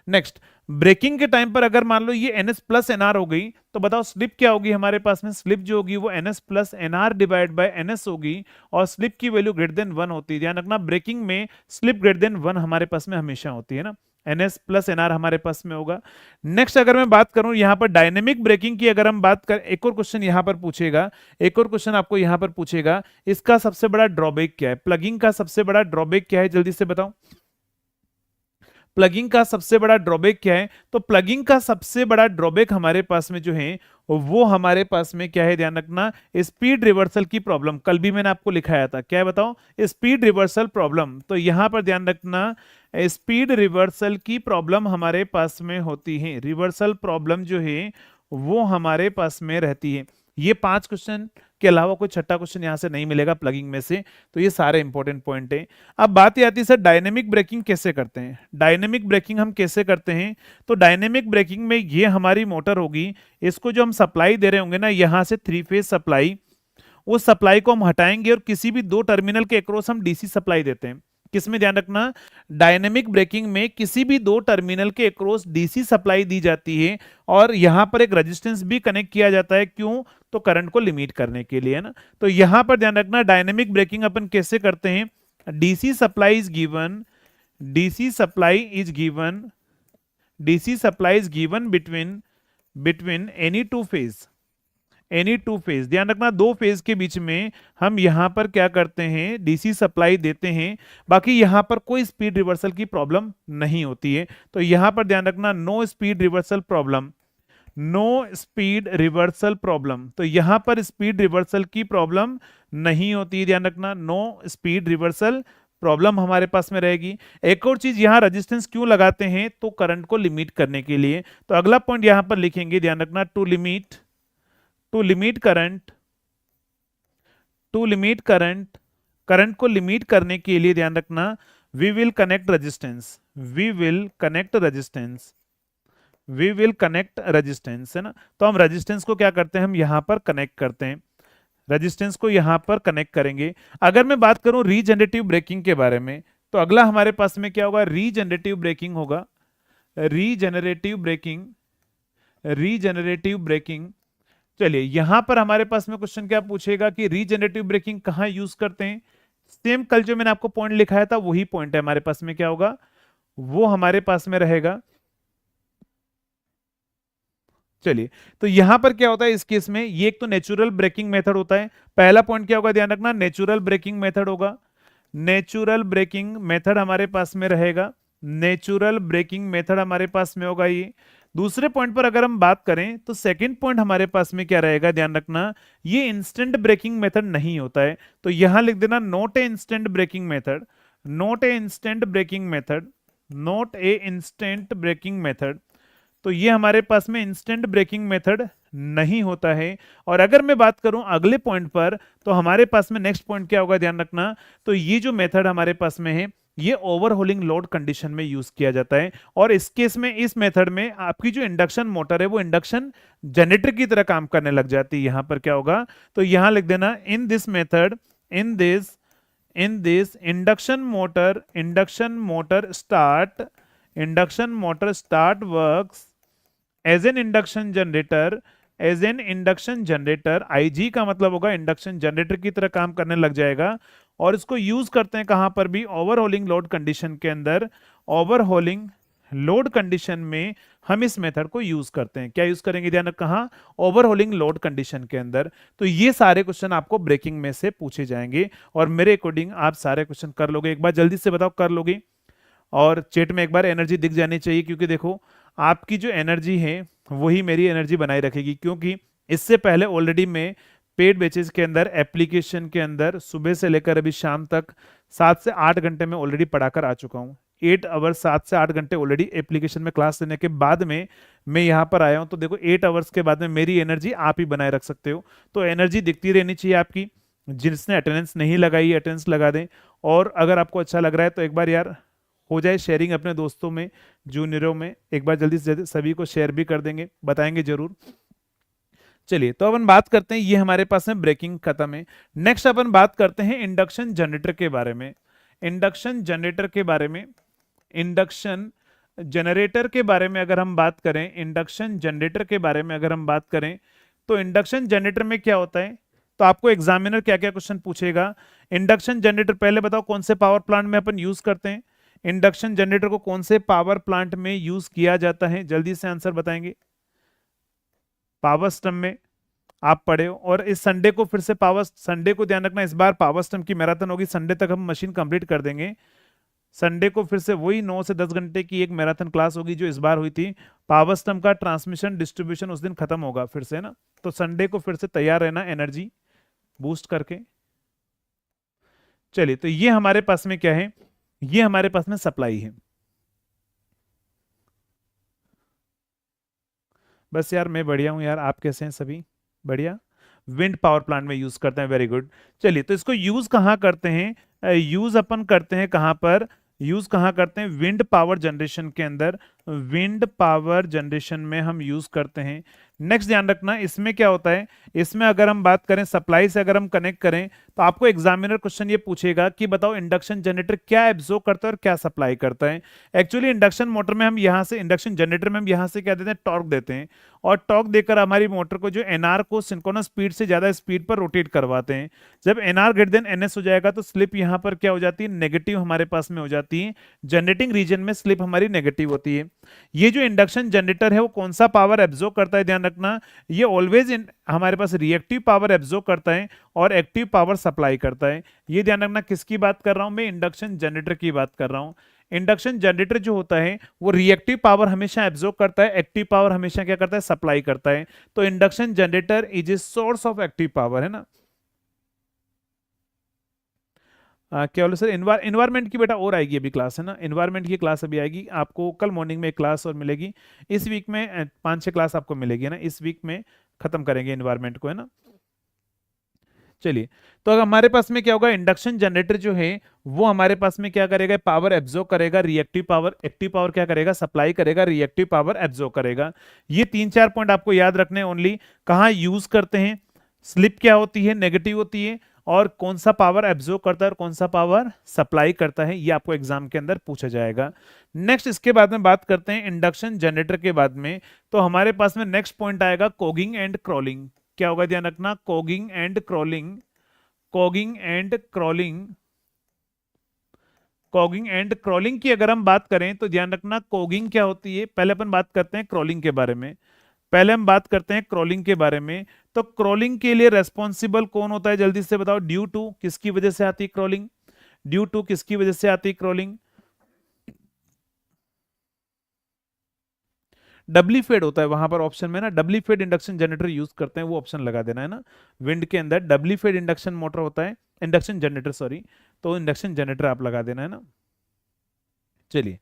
नेक्स्ट, ब्रेकिंग के टाइम पर अगर मान लो ये एनएस प्लस एनआर हो गई, तो बताओ स्लिप क्या होगी हमारे पास में, स्लिप जो होगी वो NS plus NR divide by NS होगी, और स्लिप की वैल्यू ग्रेटर देन 1 होती है। ध्यान रखना ब्रेकिंग में स्लिप ग्रेटर देन 1 हमारे पास में हमेशा होती है ना, एनएस प्लस एनआर हमारे पास में होगा। नेक्स्ट अगर मैं बात करूं यहां पर डायनेमिक ब्रेकिंग की, अगर हम बात कर, एक और क्वेश्चन यहां पर पूछेगा, एक और क्वेश्चन आपको यहां पर पूछेगा, इसका सबसे बड़ा ड्रॉबैक क्या है, प्लगिंग का सबसे बड़ा ड्रॉबैक क्या है, जल्दी से बताओ। प्लगिंग का सबसे बड़ा ड्रॉबैक क्या है, तो प्लगिंग का सबसे बड़ा ड्रॉबैक हमारे पास में जो है वो हमारे पास में क्या है, ध्यान रखना, स्पीड रिवर्सल की प्रॉब्लम। कल भी मैंने आपको लिखाया था, क्या है बताओ, स्पीड रिवर्सल प्रॉब्लम। तो यहां पर ध्यान रखना, स्पीड रिवर्सल की प्रॉब्लम हमारे पास में होती है, रिवर्सल प्रॉब्लम जो है वो हमारे पास में रहती है। ये 5 क्वेश्चन के अलावा कोई छठा क्वेश्चन यहां से नहीं मिलेगा प्लगिंग में से, तो ये सारे इंपॉर्टेंट पॉइंट है। अब बात ये आती है सर डायनेमिक ब्रेकिंग कैसे करते हैं, डायनेमिक ब्रेकिंग हम कैसे करते हैं, तो डायनेमिक ब्रेकिंग में ये हमारी मोटर होगी, इसको जो हम सप्लाई दे रहे होंगे ना यहां से 3 फेज सप्लाई, उस सप्लाई को हम हटाएंगे और किसी भी 2 टर्मिनल के अक्रॉस हम डीसी सप्लाई देते हैं। किसमें, ध्यान रखना, डायनेमिक ब्रेकिंग में किसी भी 2 टर्मिनल के अक्रॉस डीसी सप्लाई दी जाती है, और यहां पर एक रेजिस्टेंस भी कनेक्ट किया जाता है, क्यों, तो करंट को लिमिट करने के लिए, है ना। तो यहां पर ध्यान रखना डायनेमिक ब्रेकिंग अपन कैसे करते हैं, DC supply is given, DC supply is given, DC supply is given between between any two phase, ध्यान रखना 2 फेज के बीच में हम यहां पर क्या करते हैं, डीसी सप्लाई देते हैं। बाकी यहां पर कोई स्पीड रिवर्सल की प्रॉब्लम नहीं होती है, तो यहां पर ध्यान रखना no speed reversal problem, no speed reversal problem, तो यहां पर स्पीड रिवर्सल की प्रॉब्लम नहीं होती है, ध्यान रखना नो स्पीड रिवर्सल प्रॉब्लम हमारे पास में रहेगी। एक और चीज, यहां रेजिस्टेंस क्यों लगाते हैं, तो करंट को लिमिट करने के लिए। तो अगला पॉइंट यहां पर लिखेंगे, ध्यान रखना, to limit current, to limit current, current को लिमिट करने के लिए ध्यान रखना we will connect resistance, we will connect resistance, we will connect resistance, है ना। तो हम रेजिस्टेंस को क्या करते हैं, हम यहां पर कनेक्ट करते हैं, रेजिस्टेंस को यहां पर कनेक्ट करेंगे। अगर मैं बात करूं रीजनरेटिव ब्रेकिंग के बारे में, तो अगला हमारे पास में क्या होगा, रीजनरेटिव ब्रेकिंग होगा, रीजनरेटिव ब्रेकिंग, रीजनरेटिव ब्रेकिंग। चलिए यहां पर हमारे पास में क्वेश्चन क्या पूछेगा कि रीजनरेटिव ब्रेकिंग कहां यूज करते हैं, सेम कल जो मैंने आपको पॉइंट लिखाया था वही पॉइंट है हमारे पास में, क्या होगा वो हमारे पास में रहेगा। चलिए, तो यहां पर क्या होता है इस केस में, ये एक तो नेचुरल ब्रेकिंग मेथड होता है, पहला पॉइंट क्या होगा, ध्यान रखना नेचुरल ब्रेकिंग मेथड होगा, नेचुरल ब्रेकिंग मेथड हमारे पास में रहेगा, नेचुरल ब्रेकिंग मेथड हमारे पास में होगा ये। दूसरे पॉइंट पर अगर हम बात करें तो सेकंड पॉइंट हमारे पास में क्या रहेगा, ध्यान रखना ये इंस्टेंट ब्रेकिंग मेथड नहीं होता है, तो यहां लिख देना not a instant braking method, not a instant braking method, not a instant braking method. तो ये हमारे पास में इंस्टेंट ब्रेकिंग मेथड नहीं होता है। और अगर मैं बात करूं अगले पॉइंट पर, तो हमारे पास में नेक्स्ट पॉइंट क्या होगा, ध्यान रखना, तो ये जो मेथड हमारे पास में है ये ओवरहोलिंग लोड कंडीशन में यूज किया जाता है, और इस केस में इस मेथड में आपकी जो इंडक्शन मोटर है वो इंडक्शन जनरेटर की तरह काम करने लग जाती है। यहां पर क्या होगा, तो यहां लिख देना in this method, in this induction motor start induction motor start works as an induction generator, as an induction generator, IG का मतलब होगा इंडक्शन जनरेटर की तरह काम करने लग जाएगा। और इसको यूज करते हैं कहां पर भी, ओवरहोलिंग लोड कंडीशन के अंदर। ओवरहोलिंग लोड कंडीशन में हम इस मेथड को यूज करते हैं। क्या यूज करेंगे, ध्यान रखना, कहां, ओवरहोलिंग लोड कंडीशन के अंदर। तो ये सारे क्वेश्चन आपको ब्रेकिंग में से पूछे जाएंगे और मेरे अकॉर्डिंग आप सारे क्वेश्चन कर लोगे। एक बार जल्दी से बताओ, कर लोगे? और चेट में एक बार एनर्जी दिख जानी चाहिए, क्योंकि देखो आपकी जो एनर्जी है वही मेरी एनर्जी बनाए रखेगी। क्योंकि इससे पहले ऑलरेडी मैं पेड बेचेस के अंदर, एप्लीकेशन के अंदर सुबह से लेकर अभी शाम तक 7 से 8 घंटे में ऑलरेडी पढ़ाकर आ चुका हूँ। 8 आवर्स, 7 से 8 घंटे ऑलरेडी एप्लीकेशन में क्लास लेने के बाद में मैं यहाँ पर आया हूँ। तो देखो 8 आवर्स के बाद में मेरी एनर्जी आप ही बनाए रख सकते हो। तो एनर्जी दिखती रहनी चाहिए आपकी। जिसने अटेंडेंस नहीं लगाई अटेंडेंस लगा दें। और अगर आपको अच्छा लग रहा है तो एक बार यार हो जाए शेयरिंग अपने दोस्तों में, जूनियरों में, एक बार जल्दी से जल्दी सभी को शेयर भी कर देंगे, बताएंगे जरूर। चलिए तो अपन बात करते हैं, ये हमारे पास में ब्रेकिंग खत्म है। नेक्स्ट अपन बात करते हैं इंडक्शन जनरेटर के बारे में। इंडक्शन जनरेटर के बारे में, इंडक्शन जनरेटर के बारे में अगर हम बात करें, इंडक्शन जनरेटर के बारे में अगर हम बात करें, तो इंडक्शन जनरेटर में क्या होता है। तो आपको एग्जामिनर क्या क्या क्वेश्चन पूछेगा। इंडक्शन जनरेटर, पहले बताओ कौन से पावर प्लांट में अपन यूज करते हैं। इंडक्शन जनरेटर को कौन से पावर प्लांट में यूज किया जाता है, जल्दी से आंसर बताएंगे। पावर स्टम में आप पढ़े हो। और इस संडे को फिर से पावर, संडे को ध्यान रखना, इस बार पावर स्टम की मैराथन होगी। संडे तक हम मशीन कंप्लीट कर देंगे। संडे को फिर से वही 9 से 10 घंटे की एक मैराथन क्लास होगी जो इस बार हुई थी। पावर स्टम का ट्रांसमिशन डिस्ट्रीब्यूशन उस दिन खत्म होगा फिर से ना। तो संडे को फिर से तैयार रहना एनर्जी बूस्ट करके। चलिए तो ये हमारे पास में क्या है, ये हमारे पास में सप्लाई है। बस यार मैं बढ़िया हूं यार, आप कैसे हैं सभी? बढ़िया। विंड पावर प्लांट में यूज करते हैं, वेरी गुड। चलिए तो इसको यूज कहाँ करते हैं, यूज अपन करते हैं कहाँ पर, यूज कहाँ करते हैं, विंड पावर जनरेशन के अंदर। विंड पावर जनरेशन में हम यूज करते हैं। नेक्स्ट ध्यान रखना, इसमें क्या होता है, इसमें अगर हम बात करें सप्लाई से अगर हम कनेक्ट करें, तो आपको एग्जामिनर क्वेश्चन ये पूछेगा कि बताओ इंडक्शन जनरेटर क्या एब्जॉर्ब करता है और क्या सप्लाई करता है। एक्चुअली इंडक्शन मोटर में हम यहाँ से, इंडक्शन जनरेटर में हम यहाँ से क्या देते हैं, टॉर्क देते हैं। और टॉर्क देकर हमारी मोटर को, जो एनआर को सिंक्रोनस स्पीड से ज्यादा स्पीड पर रोटेट करवाते हैं। जब एनआर ग्रेटर देन एनएस हो जाएगा तो स्लिप यहाँ पर क्या हो जाती है, नेगेटिव हमारे पास में हो जाती है। जनरेटिंग रीजन में स्लिप हमारी नेगेटिव होती है। ये जो इंडक्शन जनरेटर है वो कौन सा पावर एब्जॉर्ब करता है, ध्यान रखना, ये ऑलवेज हमारे पास रिएक्टिव पावर एब्जॉर्ब करता है और एक्टिव पावर सप्लाई करता है। ये ध्यान रखना, किसकी बात कर रहा हूं मैं, इंडक्शन जनरेटर की बात कर रहा हूं। इंडक्शन जनरेटर जो होता है वो रिएक्टिव पावर हमेशा एब्जॉर्ब करता है, एक्टिव पावर हमेशा क्या करता है, सप्लाई करता है। तो induction generator is a source of active power, है ना। क्या बोले सर, इन्वायरमेंट की बेटा और आएगी अभी क्लास, है ना, इन्वायरमेंट की क्लास अभी आएगी आपको, कल मॉर्निंग में एक क्लास और मिलेगी। इस वीक में 5-6 क्लास आपको मिलेगी, है ना, इस वीक में खत्म करेंगे इन्वायरमेंट को, है ना। चलिए तो अगर हमारे पास में क्या होगा, इंडक्शन जनरेटर जो है वो हमारे पास में क्या करेगा, पावर एब्जॉर्ब करेगा, रिएक्टिव पावर, एक्टिव पावर क्या करेगा, सप्लाई करेगा, रिएक्टिव पावर एब्जॉर्ब करेगा। ये 3-4 पॉइंट आपको याद रखने ओनली। कहाँ यूज करते हैं, स्लिप क्या होती है, नेगेटिव होती है, और कौन सा पावर एब्जॉर्ब करता है और कौन सा पावर सप्लाई करता है, ये आपको एग्जाम के अंदर पूछा जाएगा। नेक्स्ट इसके बाद में बात करते हैं इंडक्शन जनरेटर के बाद में, तो हमारे पास में नेक्स्ट पॉइंट आएगा कॉगिंग एंड क्रॉलिंग। क्या होगा, ध्यान रखना, cogging and crawling. Cogging and crawling, cogging and crawling की अगर हम बात करें तो ध्यान रखना, कॉगिंग क्या होती है, पहले अपन बात करते हैं क्रॉलिंग के बारे में। पहले हम बात करते हैं क्रॉलिंग के बारे में। तो क्रॉलिंग के लिए रेस्पॉन्सिबल कौन होता है, जल्दी से बताओ। ड्यू टू किसकी वजह से आती है क्रॉलिंग, ड्यू टू किसकी वजह से आती है क्रॉलिंग, डबली फेड होता है वहां पर ऑप्शन में ना, डबली फेड इंडक्शन जनरेटर यूज करते हैं, वो ऑप्शन लगा देना, है ना। विंड के अंदर डबली फेड इंडक्शन मोटर होता है, इंडक्शन जनरेटर सॉरी, तो इंडक्शन जनरेटर आप लगा देना, है ना। चलिए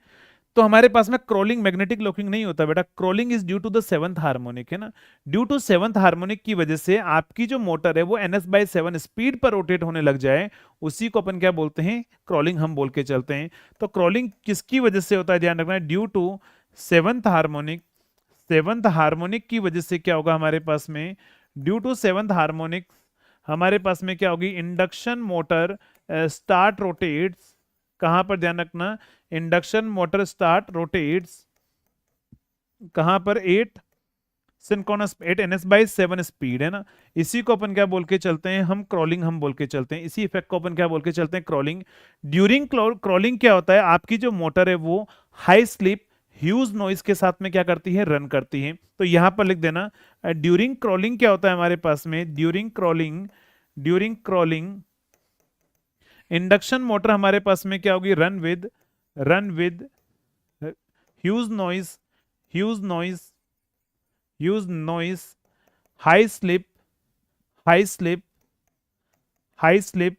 तो हमारे पास में क्रॉलिंग मैग्नेटिक लॉकिंग नहीं होता बेटा, crawling is due to the seventh harmonic, है ना। ड्यू टू सेवंथ हार्मोनिक की वजह से आपकी जो मोटर है वो ns/7 स्पीड पर रोटेट होने लग जाए, उसी को अपन क्या बोलते हैं, क्रॉलिंग हम बोल के चलते हैं। तो क्रॉलिंग किसकी वजह से होता है, ध्यान रखना, due to seventh harmonic. Seventh harmonic की वजह से क्या होगा हमारे पास में, ड्यू टू सेवंथ हार्मोनिक हमारे पास में क्या होगी, इंडक्शन मोटर स्टार्ट रोटेट्स, कहां पर ध्यान रखना, इंडक्शन मोटर स्टार्ट रोटेट्स कहां पर 8 सिंक्रोनस 8 ns/7 स्पीड है ना। इसी को अपन क्या बोल के चलते हैं, हम क्रॉलिंग हम बोल के चलते हैं। इसी इफेक्ट को अपन क्या बोल के चलते हैं, क्रॉलिंग। ड्यूरिंग क्रॉलिंग क्या होता है, आपकी जो मोटर है वो हाई स्लिप ह्यूज नॉइज के साथ में क्या करती है, रन करती है। तो यहां पर लिख देना ड्यूरिंग क्रॉलिंग क्या होता है हमारे पास में, ड्यूरिंग क्रॉलिंग इंडक्शन मोटर हमारे पास में क्या होगी, run with huge noise huge noise high slip high slip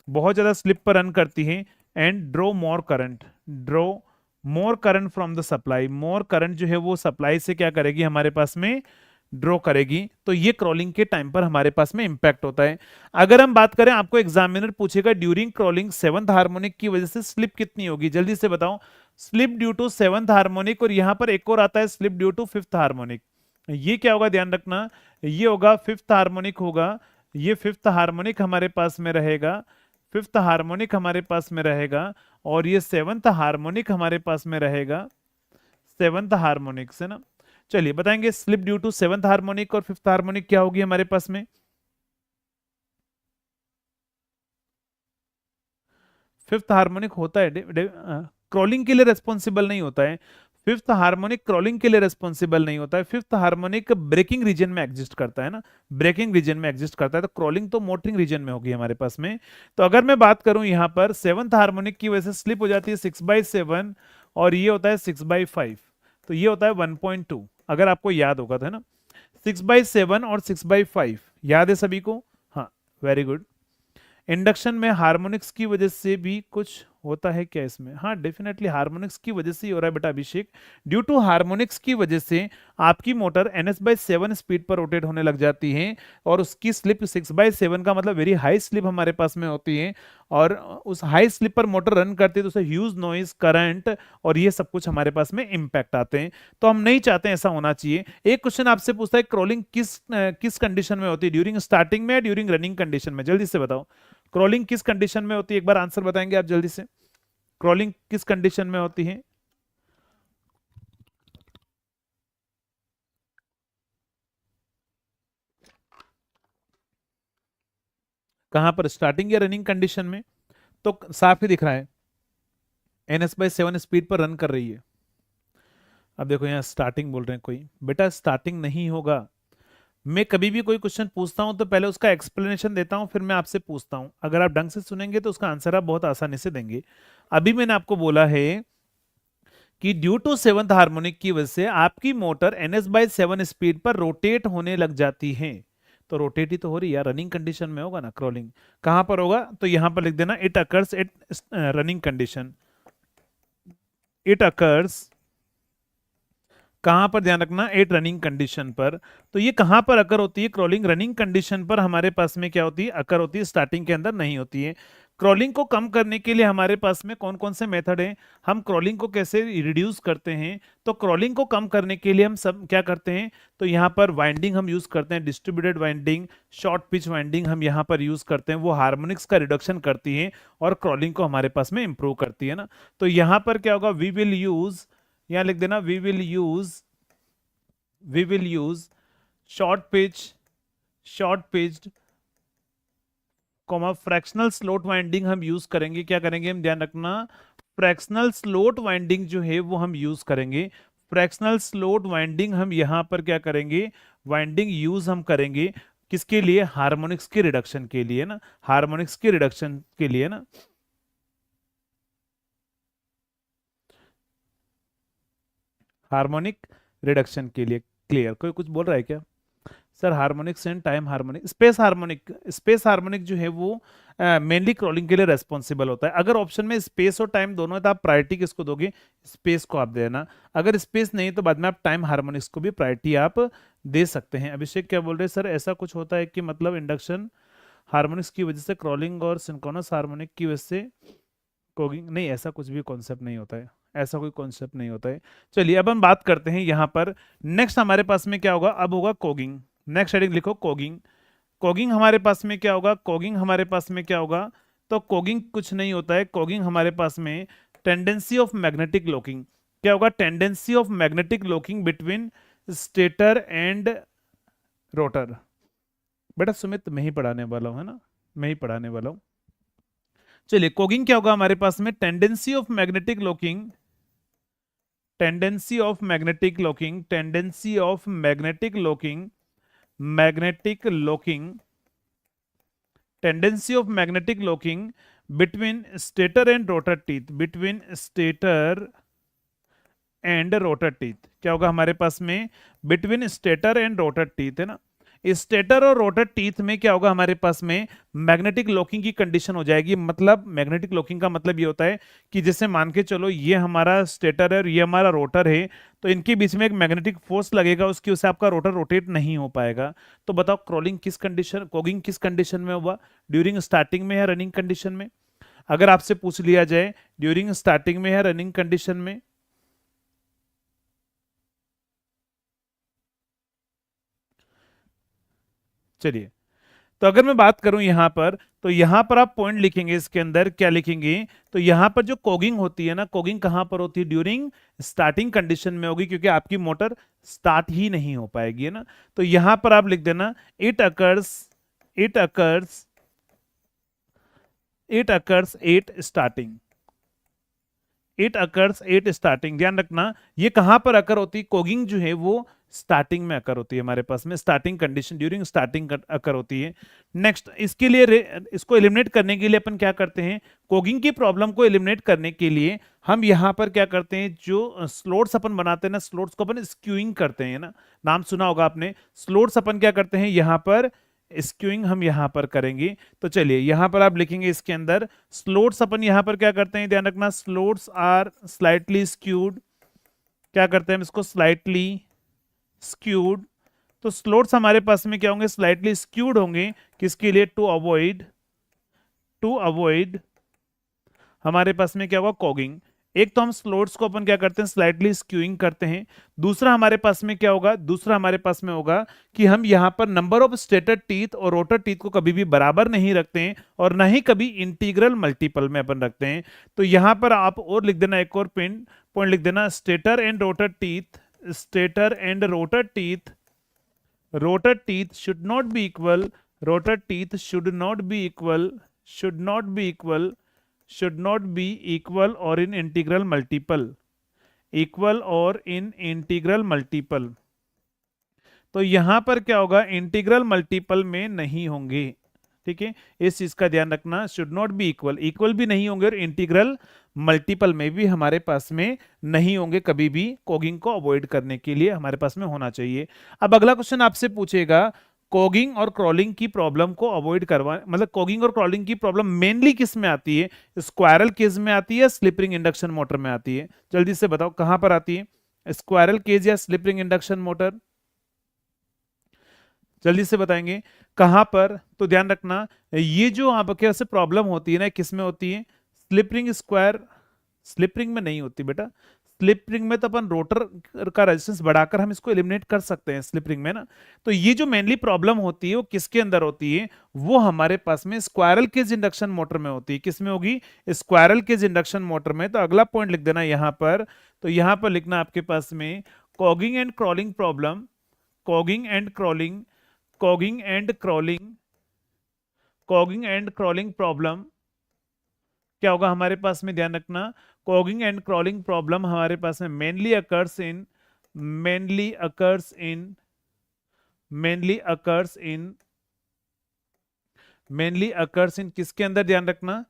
बहुत ज्यादा स्लिप पर रन करती है। And draw more current from the supply, more current जो है वो सप्लाई से क्या करेगी, हमारे पास में ड्रॉ करेगी। तो ये क्रॉलिंग के टाइम पर हमारे पास में इंपैक्ट होता है। अगर हम बात करें, आपको एग्जामिनर पूछेगा ड्यूरिंग क्रॉलिंग सेवंथ हार्मोनिक की वजह से स्लिप कितनी होगी, जल्दी से बताओ। Slip due to seventh harmonic, और यहां पर एक और आता है slip due to fifth harmonic. ये क्या होगा, ध्यान रखना, ये होगा फिफ्थ हार्मोनिक होगा। ये फिफ्थ हार्मोनिक हमारे पास में रहेगा, फिफ्थ हार्मोनिक हमारे पास में रहेगा, और ये सेवंथ हार्मोनिक हमारे पास में रहेगा, सेवंथ हार्मोनिक से ना। चलिए बताएंगे slip due to seventh harmonic और फिफ्थ हार्मोनिक क्या होगी हमारे पास में। फिफ्थ हार्मोनिक होता है क्रॉलिंग के लिए रेस्पॉन्सिबल नहीं होता है। फिफ्थ हार्मोनिक क्रॉलिंग के लिए रेस्पॉन्सिबल नहीं होता है। फिफ्थ हार्मोनिक ब्रेकिंग रीजन में एग्जिस्ट करता है ना, ब्रेकिंग रीजन में एग्जिस्ट करता है। तो क्रॉलिंग तो मोटरिंग रीजन में होगी हमारे पास में। तो अगर मैं बात करूं यहां पर सेवंथ हार्मोनिक की वजह से स्लिप हो जाती है 6/7, और ये होता है 6/5, तो ये होता है 1.2, अगर आपको याद होगा तो, है ना। 6/7 और 6/5 याद है सभी को, हाँ वेरी गुड। इंडक्शन में हार्मोनिक्स की वजह से भी कुछ होता है क्या इसमें, हाँ डेफिनेटली हार्मोनिक्स की वजह से ही हो रहा है बेटा अभिषेक। ड्यू टू हार्मोनिक्स की वजह से आपकी मोटर ns/7 स्पीड पर रोटेट होने लग जाती है, और उसकी स्लिप 6/7 का मतलब वेरी हाई स्लिप हमारे पास में होती है, और उस हाई स्लिप पर मोटर रन करती है तो उसे ह्यूज नॉइज करंट और ये सब कुछ हमारे पास में इंपैक्ट आते हैं। तो हम नहीं चाहते ऐसा होना चाहिए। एक क्वेश्चन आपसे पूछता है क्रॉलिंग किस कंडीशन में होती है, ड्यूरिंग स्टार्टिंग में या ड्यूरिंग रनिंग कंडीशन में, जल्दी से बताओ। क्रॉलिंग किस कंडीशन में होती है, एक बार आंसर बताएंगे आप जल्दी से। क्रॉलिंग किस कंडीशन में होती है, कहां पर, स्टार्टिंग या रनिंग कंडीशन में। तो साफ ही दिख रहा है ns/7 स्पीड पर रन कर रही है। अब देखो यहाँ स्टार्टिंग बोल रहे हैं कोई, बेटा स्टार्टिंग नहीं होगा। मैं कभी भी कोई क्वेश्चन पूछता हूं तो पहले उसका एक्सप्लेनेशन देता हूं, फिर मैं आपसे पूछता हूं। अगर आप ढंग से सुनेंगे तो उसका आंसर आप बहुत आसानी से देंगे। अभी मैंने आपको बोला है कि ड्यू टू सेवंथ हार्मोनिक की वजह से आपकी मोटर ns/7 स्पीड पर रोटेट होने लग जाती है। तो रोटेट ही तो हो रही है, रनिंग कंडीशन में होगा ना क्रॉलिंग। कहां पर होगा, तो यहां पर लिख देना it occurs at running condition. It occurs कहां पर, ध्यान रखना, एट रनिंग कंडीशन पर। तो ये कहां पर अकर होती है, क्रॉलिंग रनिंग कंडीशन पर हमारे पास में क्या होती है, अकर होती है, स्टार्टिंग के अंदर नहीं होती है। क्रॉलिंग को कम करने के लिए हमारे पास में कौन कौन से मेथड हैं, हम क्रॉलिंग को कैसे रिड्यूस करते हैं। तो क्रॉलिंग को कम करने के लिए हम सब क्या करते हैं, तो यहाँ पर वाइंडिंग हम यूज करते हैं, distributed winding, short pitch winding हम यहाँ पर यूज करते हैं। वो हार्मोनिक्स का रिडक्शन करती है और क्रॉलिंग को हमारे पास में इंप्रूव करती है ना। तो यहाँ पर क्या होगा, वी विल यूज, यहाँ लिख देना we will use short pitched comma fractional slot winding हम यूज करेंगे। क्या करेंगे हम, ध्यान रखना, फ्रैक्शनल स्लोट वाइंडिंग जो है वो हम यूज करेंगे। फ्रैक्शनल स्लोट वाइंडिंग हम यहां पर क्या करेंगे, वाइंडिंग यूज हम करेंगे किसके लिए, हार्मोनिक्स के रिडक्शन के लिए ना, हार्मोनिक्स के रिडक्शन के लिए ना। हार्मोनिक रिडक्शन के लिए, क्लियर, कोई कुछ बोल रहा है क्या sir. Harmonics and time harmonic, space harmonic जो है वो मेनली क्रॉलिंग के लिए रेस्पॉन्सिबल होता है। अगर ऑप्शन में स्पेस और टाइम दोनों है तो आप प्रायोरिटी किसको दोगे, स्पेस को आप देना। अगर स्पेस नहीं तो बाद में आप टाइम हार्मोनिक्स को भी प्रायोरिटी आप दे सकते हैं। अभिषेक क्या बोल रहे हैं सर, ऐसा कुछ होता है कि मतलब इंडक्शन हार्मोनिक्स की वजह से क्रॉलिंग और सिंक्रोनस हार्मोनिक की वजह से कोगिंग, नहीं ऐसा कुछ भी कॉन्सेप्ट नहीं होता है, ऐसा कोई कॉन्सेप्ट नहीं होता है। चलिए अब हम बात करते हैं यहाँ पर, नेक्स्ट हमारे पास में क्या होगा, अब होगा कोगिंग। नेक्स्ट हेडिंग लिखो कोगिंग। कोगिंग हमारे पास में क्या होगा, कोगिंग हमारे पास में क्या होगा, तो कॉगिंग कुछ नहीं होता है, कॉगिंग हमारे पास में टेंडेंसी ऑफ मैग्नेटिक लॉकिंग। क्या होगा? Tendency of magnetic locking between stator and rotor. बेटा सुमित मैं ही पढ़ाने वाला हूं, है ना, मैं ही पढ़ाने वाला हूं। चलिए, कॉगिंग क्या होगा हमारे पास में? Tendency of magnetic locking, tendency of magnetic locking, tendency of magnetic locking, magnetic locking, tendency of magnetic locking between stator and rotor teeth, between stator and rotor teeth. क्या होगा हमारे पास में? Between stator and rotor teeth, है ना। स्टेटर और रोटर टीथ में क्या होगा हमारे पास में? मैग्नेटिक लॉकिंग की कंडीशन हो जाएगी। मतलब मैग्नेटिक लॉकिंग का मतलब ये होता है कि जैसे मान के चलो ये हमारा स्टेटर है और ये हमारा रोटर है, तो इनके बीच में एक मैग्नेटिक फोर्स लगेगा, उसकी वजह से आपका रोटर रोटेट नहीं हो पाएगा। तो बताओ क्रॉलिंग किस कंडीशन, कॉगिंग किस कंडीशन में हुआ? ड्यूरिंग स्टार्टिंग में या रनिंग कंडीशन में? अगर आपसे पूछ लिया जाए ड्यूरिंग स्टार्टिंग में या रनिंग कंडीशन में, चलिए, तो अगर मैं बात करूं यहां पर, तो यहां पर आप पॉइंट लिखेंगे, इसके अंदर क्या लिखेंगे? तो यहां पर जो कॉगिंग होती है ना, कॉगिंग कहां पर होती है? ड्यूरिंग स्टार्टिंग कंडीशन में होगी, क्योंकि आपकी मोटर स्टार्ट ही नहीं हो पाएगी, है ना। तो यहां पर आप लिख देना it occurs, it occurs, it occurs at starting, it occurs at starting. ध्यान रखना ये कहां पर अकर होती है? कॉगिंग जो है वो स्टार्टिंग में अकर होती है हमारे पास में, स्टार्टिंग कंडीशन, ड्यूरिंग स्टार्टिंग अकर होती है। नेक्स्ट, इसके लिए इसको एलिमिनेट करने के लिए अपन क्या करते हैं? कॉगिंग की प्रॉब्लम को एलिमिनेट करने के लिए हम यहां पर क्या करते हैं? जो स्लोट्स अपन बनाते हैं ना, स्लोट्स को अपन स्क्यूइंग करते हैं ना, नाम सुना होगा आपने। स्लोट्स अपन क्या करते हैं? यहां पर स्क्यूइंग हम यहां पर करेंगे। तो चलिए यहां पर आप लिखेंगे इसके अंदर स्लोट्स अपन यहां पर क्या करते हैं? ध्यान रखना, स्लोट्स आर स्लाइटली स्क्यूड। क्या करते हैं हम इसको? Slightly skewed. तो स्लोट्स हमारे पास में क्या होंगे? स्लाइटली स्क्यूड होंगे। किसके लिए? टू अवॉइड, टू अवॉइड हमारे पास में क्या होगा? कॉगिंग। एक तो हम स्लोट्स को अपन क्या करते हैं? स्लाइटली स्क्यूइंग करते हैं। दूसरा हमारे पास में क्या होगा? दूसरा हमारे पास में होगा कि हम यहां पर नंबर ऑफ स्टेटर टीथ और रोटर टीथ को कभी भी बराबर नहीं रखते हैं, और ना ही कभी इंटीग्रल मल्टीपल में अपन रखते हैं। तो यहां पर आप और लिख देना, एक और पॉइंट लिख देना, stator and rotor teeth, stator and rotor teeth, rotor teeth should not be equal, rotor teeth should not be equal, should not be equal, should not be equal or in integral multiple, equal or in integral multiple। तो यहां पर क्या होगा? इंटीग्रल मल्टीपल में नहीं होंगे, ठीक है, इस चीज का ध्यान रखना। Should not be equal, equal भी नहीं होंगे और इंटीग्रल मल्टीपल में भी हमारे पास में नहीं होंगे। कभी भी कॉगिंग को अवॉइड करने के लिए हमारे पास में होना चाहिए। अब अगला क्वेश्चन आपसे पूछेगा, कॉगिंग और क्रॉलिंग की प्रॉब्लम को अवॉइड करवा, मतलब कॉगिंग और क्रॉलिंग की प्रॉब्लम मेनली किस में आती है? स्क्वायरल केज में आती है, स्लिप रिंग इंडक्शन मोटर में आती है? जल्दी से बताओ कहां पर आती है? स्क्वायरल केज या स्लिप रिंग इंडक्शन मोटर? जल्दी से बताएंगे कहां पर। तो ध्यान रखना ये जो आपके से प्रॉब्लम होती है ना, किस में होती है? Slip ring, square, slip ring में नहीं होती बेटा। स्लिप रिंग में तो अपन रोटर का रेजिस्टेंस बढ़ाकर हम इसको एलिमिनेट कर सकते हैं स्लिप रिंग में ना। तो ये जो मेनली प्रॉब्लम होती है वो किसके अंदर होती है? वो हमारे पास में स्क्वायरल केज इंडक्शन मोटर में होती है। किस में होगी? स्क्वायरल केज इंडक्शन मोटर में। तो अगला पॉइंट लिख देना यहां पर। तो यहां पर लिखना आपके पास में cogging and crawling problem, cogging and crawling, cogging and crawling, cogging and crawling problem क्या होगा हमारे पास में? ध्यान रखना, कॉगिंग एंड क्रॉलिंग प्रॉब्लम हमारे पास में mainly occurs in, mainly occurs in, mainly occurs in, mainly occurs in किसके अंदर? ध्यान रखना,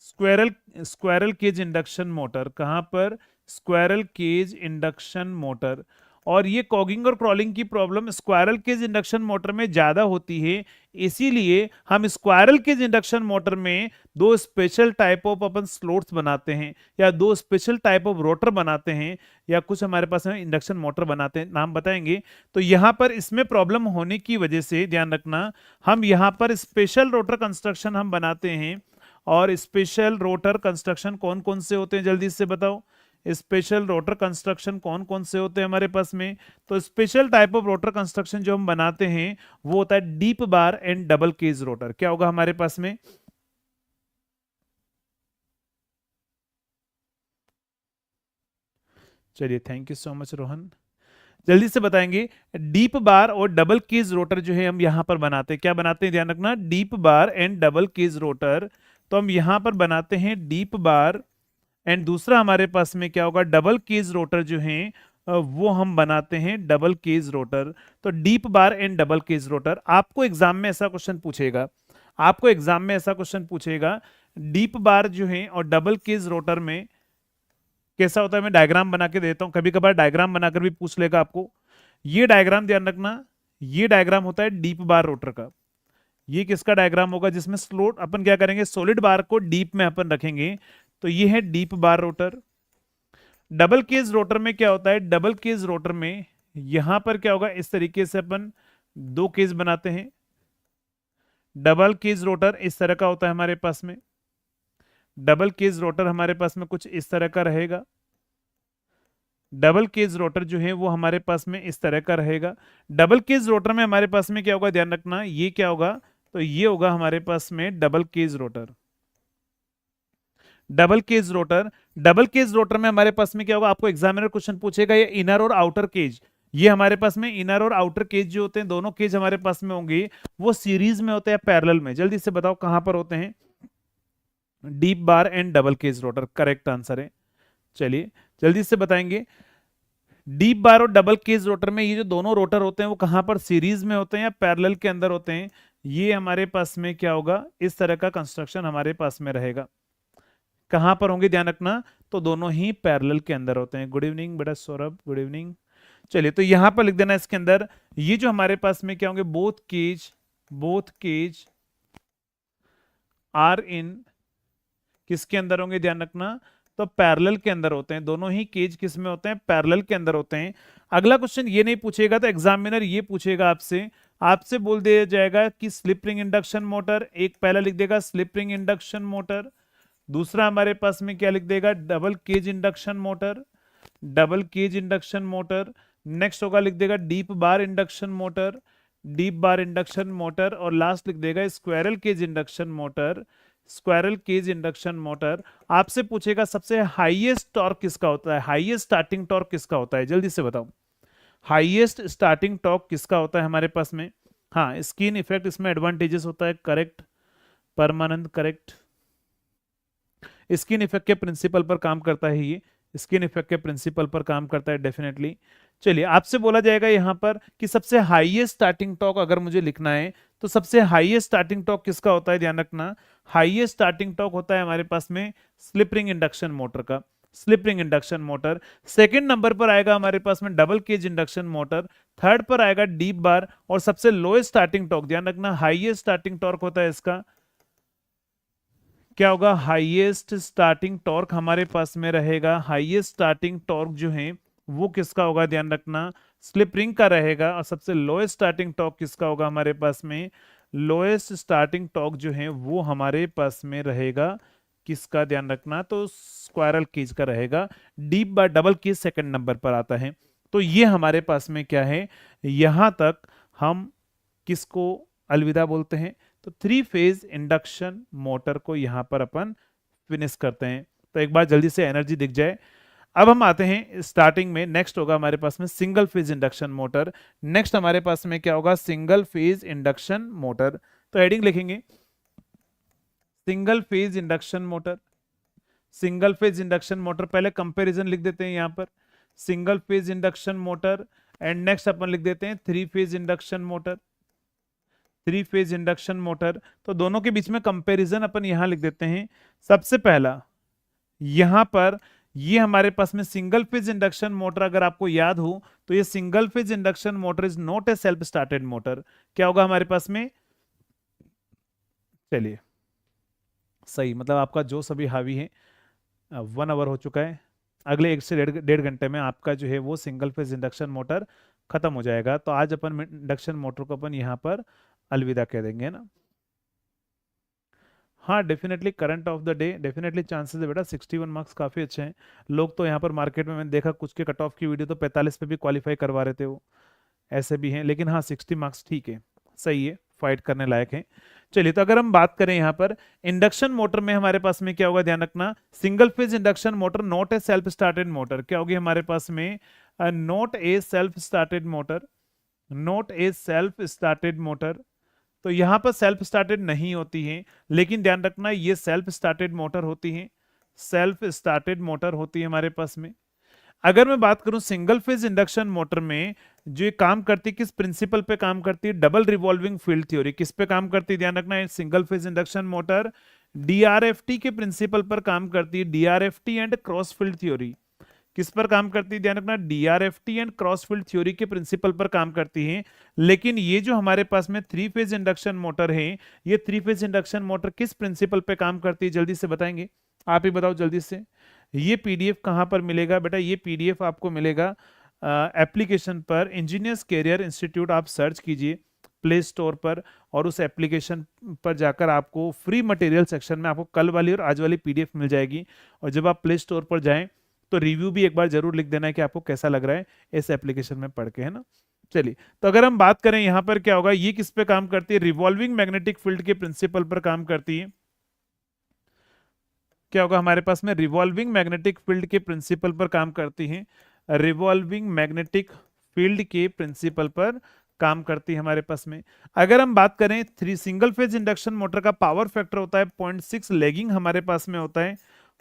squirrel, squirrel cage induction motor. कहां पर? Squirrel cage induction motor. और ये कॉगिंग और क्रॉलिंग की problem squirrel cage induction motor में ज्यादा होती है, इसीलिए हम स्क्वायरल केज इंडक्शन मोटर में दो special type of upon slots बनाते हैं, या दो स्पेशल टाइप ऑफ रोटर बनाते हैं, या कुछ हमारे पास में इंडक्शन मोटर बनाते हैं, नाम बताएंगे। तो यहां पर इसमें प्रॉब्लम होने की वजह से ध्यान रखना, हम यहां पर स्पेशल रोटर कंस्ट्रक्शन हम बनाते हैं। और स्पेशल रोटर कंस्ट्रक्शन कौन कौन से होते हैं? जल्दी से बताओ, स्पेशल रोटर कंस्ट्रक्शन कौन कौन से होते हैं हमारे पास में? तो special type of rotor construction जो हम बनाते हैं वो होता है deep bar and double cage rotor. क्या होगा हमारे पास में? चलिए, thank you so much Rohan. जल्दी से बताएंगे, डीप बार और डबल केज रोटर जो है हम यहां पर बनाते हैं, क्या बनाते हैं ध्यान रखना, deep bar and double cage rotor. तो हम यहां पर बनाते हैं डीप बार, एंड दूसरा हमारे पास में क्या होगा, डबल केज रोटर जो है वो हम बनाते हैं डबल केज रोटर। तो deep bar and double cage rotor, आपको एग्जाम में ऐसा क्वेश्चन पूछेगा, आपको एग्जाम में ऐसा क्वेश्चन पूछेगा, डीप बार जो है और डबल केज रोटर में कैसा होता है। मैं डायग्राम बना के देता हूं, कभी कभार डायग्राम बनाकर भी पूछ लेगा आपको। ये डायग्राम ध्यान रखना, ये डायग्राम होता है डीप बार रोटर का। ये किसका डायग्राम होगा, जिसमें स्लोट अपन क्या करेंगे, सॉलिड बार को डीप में अपन रखेंगे। तो ये है डीप बार रोटर। डबल केज रोटर में क्या होता है, डबल केज रोटर में यहां पर क्या होगा, इस तरीके से अपन दो केज बनाते हैं। डबल केज रोटर इस तरह का होता है हमारे पास में, डबल केज रोटर हमारे पास में कुछ इस तरह का रहेगा। डबल केज रोटर जो है वो हमारे पास में इस तरह का रहेगा। डबल केज रोटर में हमारे पास में क्या होगा, ध्यान रखना, ये क्या होगा, तो ये होगा हमारे पास में double cage rotor. Double cage rotor, double cage rotor में हमारे पास में क्या होगा, आपको एग्जामिनर क्वेश्चन पूछेगा ये इनर और आउटर केज, ये हमारे पास में इनर और आउटर केज जो होते हैं, दोनों केज हमारे पास में होंगे, वो सीरीज में होते हैं पैरेलल में। जल्दी से बताओ कहां पर होते हैं, deep bar and double cage rotor correct answer है। चलिए जल्दी से बताएंगे, डीप बार और डबल केज रोटर में ये जो दोनों रोटर होते हैं वो कहां पर, सीरीज में होते हैं या पैरेलल के अंदर होते हैं। ये हमारे पास में क्या होगा, इस तरह का कंस्ट्रक्शन हमारे पास में रहेगा। कहां पर होंगे ध्यान रखना, तो दोनों ही पैरेलल के अंदर होते हैं। गुड इवनिंग बेटा सौरभ, गुड इवनिंग। चलिए तो यहां पर लिख देना इसके अंदर, ये जो हमारे पास में क्या होंगे, बोथ केज आर इन, किसके अंदर होंगे ध्यान रखना, तो पैरेलल के अंदर होते हैं। दोनों ही केज किस में होते हैं, पैरेलल के अंदर होते हैं। अगला क्वेश्चन ये नहीं पूछेगा, तो एग्जामिनर ये पूछेगा आपसे, आपसे बोल दिया जाएगा कि स्लिप रिंग इंडक्शन मोटर, एक पहला लिख देगा स्लिप रिंग इंडक्शन मोटर, दूसरा हमारे पास में क्या लिख देगा, double cage induction motor, double cage induction motor. Next होगा लिख देगा deep bar induction motor, deep bar induction motor, और लास्ट लिख देगा squirrel cage induction motor, squirrel cage induction motor. आपसे पूछेगा सबसे हाईएस्ट टॉर्क किसका होता है, हाईएस्ट स्टार्टिंग टॉर्क किसका होता है, जल्दी से बताओ, हाईएस्ट स्टार्टिंग टॉर्क किसका होता है हमारे पास में। हाँ, स्किन इफेक्ट इसमें एडवांटेजेस होता है, करेक्ट, परमानंद करेक्ट, स्किन इफेक्ट के प्रिंसिपल पर काम करता है, ये स्किन इफेक्ट के प्रिंसिपल पर काम करता है डेफिनेटली। चलिए आपसे बोला जाएगा यहां पर कि सबसे हाईएस्ट स्टार्टिंग टॉर्क अगर मुझे लिखना है, तो सबसे हाईएस्ट स्टार्टिंग टॉर्क किसका होता है, ध्यान रखना, हाईएस्ट स्टार्टिंग टॉर्क होता है हमारे पास में स्लिप रिंग इंडक्शन मोटर का, slip ring induction motor. Second number पर आएगा हमारे पास में डबल केज इंडक्शन मोटर, थर्ड पर आएगा डीप बार, और सबसे लोएस्ट स्टार्टिंग टॉर्क, ध्यान रखना हाईएस्ट स्टार्टिंग टॉर्क होता है इसका, क्या होगा, हाईएस्ट स्टार्टिंग टॉर्क हमारे पास में रहेगा, हाईएस्ट स्टार्टिंग टॉर्क जो है वो किसका होगा, ध्यान रखना स्लिप रिंग का रहेगा। और सबसे लोएस्ट स्टार्टिंग टॉर्क किसका होगा हमारे पास में, लोएस्ट स्टार्टिंग टॉर्क जो है वो हमारे पास में रहेगा किसका, ध्यान रखना, तो स्क्वायरल केज का रहेगा। डीप बार डबल केज सेकंड नंबर पर आता है। तो ये हमारे पास में क्या है, यहां तक हम किसको अलविदा बोलते हैं, तो थ्री फेज इंडक्शन मोटर को यहां पर अपन फिनिश करते हैं। तो एक बार जल्दी से एनर्जी दिख जाए। अब हम आते हैं स्टार्टिंग में, नेक्स्ट होगा हमारे पास में single phase induction motor. Next हमारे पास में क्या होगा, सिंगल फेज इंडक्शन मोटर। तो हेडिंग लिखेंगे single phase induction motor, single phase induction motor, पहले कंपैरिजन लिख देते हैं यहां पर, single phase induction motor, and next अपन लिख देते हैं three phase induction motor, three phase induction motor. तो दोनों के बीच में कंपैरिजन अपन यहां लिख देते हैं। सबसे पहला यहां पर ये हमारे पास में सिंगल फेज इंडक्शन मोटर, अगर आपको याद हो तो ये single phase induction motor is not a self started motor. क्या होगा हमारे पास में, चलिए सही, मतलब आपका जो सभी हावी है 1 आवर हो चुका है, अगले 1 से 1.5 घंटे में आपका जो है वो सिंगल फेज इंडक्शन मोटर खत्म हो जाएगा। तो आज अपन इंडक्शन मोटर को अपन यहाँ पर अलविदा कह देंगे ना। हाँ definitely current of the day, definitely chances है बेटा, 61 मार्क्स काफ़ी अच्छे हैं। लोग तो यहाँ पर मार्केट में मैंने देखा कुछ के कट ऑफ की वीडियो तो 45 पे भी क्वालिफाई करवा रहे थे वो, ऐसे भी हैं, लेकिन हाँ 60 मार्क्स ठीक है, सही है, फाइट करने लायक है। चलिए, तो अगर हम बात करें यहाँ पर इंडक्शन मोटर में हमारे पास में क्या होगा, ध्यान रखना, single phase induction motor not a self started motor. क्या होगी हमारे पास में, not a self started motor, not a self started motor. तो यहां पर सेल्फ स्टार्टेड नहीं होती है, लेकिन ध्यान रखना ये सेल्फ स्टार्टेड मोटर होती है, सेल्फ स्टार्टेड मोटर होती है हमारे पास में। अगर मैं बात करूं सिंगल फेज इंडक्शन मोटर में, जो ये काम करती है किस प्रिंसिपल पे काम करती है, डबल रिवॉल्विंग फील्ड थ्योरी। किस पे काम करती है, ध्यान रखना है, सिंगल फेज इंडक्शन मोटर डीआरएफटी के प्रिंसिपल पर काम करती है, डीआरएफटी एंड क्रॉस फील्ड थ्योरी। किस पर काम करती है, ध्यान रखना, डीआरएफटी एंड क्रॉस फील्ड थ्योरी के प्रिंसिपल पर काम करती है। लेकिन ये जो हमारे पास में थ्री फेज इंडक्शन मोटर है, ये थ्री फेज इंडक्शन मोटर किस प्रिंसिपल पे काम करती है, जल्दी से बताएंगे, आप ही बताओ जल्दी से। ये पीडीएफ कहां पर मिलेगा बेटा, ये पीडीएफ आपको मिलेगा एप्लीकेशन पर, इंजीनियर्स कैरियर इंस्टीट्यूट आप सर्च कीजिए प्ले स्टोर पर, और उस एप्लीकेशन पर जाकर आपको फ्री मटेरियल सेक्शन में आपको कल वाली और आज वाली पीडीएफ मिल जाएगी। और जब आप प्ले स्टोर पर जाएं तो रिव्यू भी एक बार जरूर लिख देना है कि आपको कैसा लग रहा है इस एप्लीकेशन में पढ़ के, है ना। चलिए, तो अगर हम बात करें यहां पर क्या होगा, ये किस पे काम करती है, रिवॉल्विंग मैग्नेटिक फील्ड के प्रिंसिपल पर काम करती है। क्या होगा हमारे पास में, रिवॉल्विंग मैग्नेटिक फील्ड के प्रिंसिपल पर काम करती है, रिवॉल्विंग मैग्नेटिक फील्ड के प्रिंसिपल पर काम करती है हमारे पास में। अगर हम बात करें three single phase induction motor का पावर फैक्टर होता है 0.6 लेगिंग हमारे पास में होता है,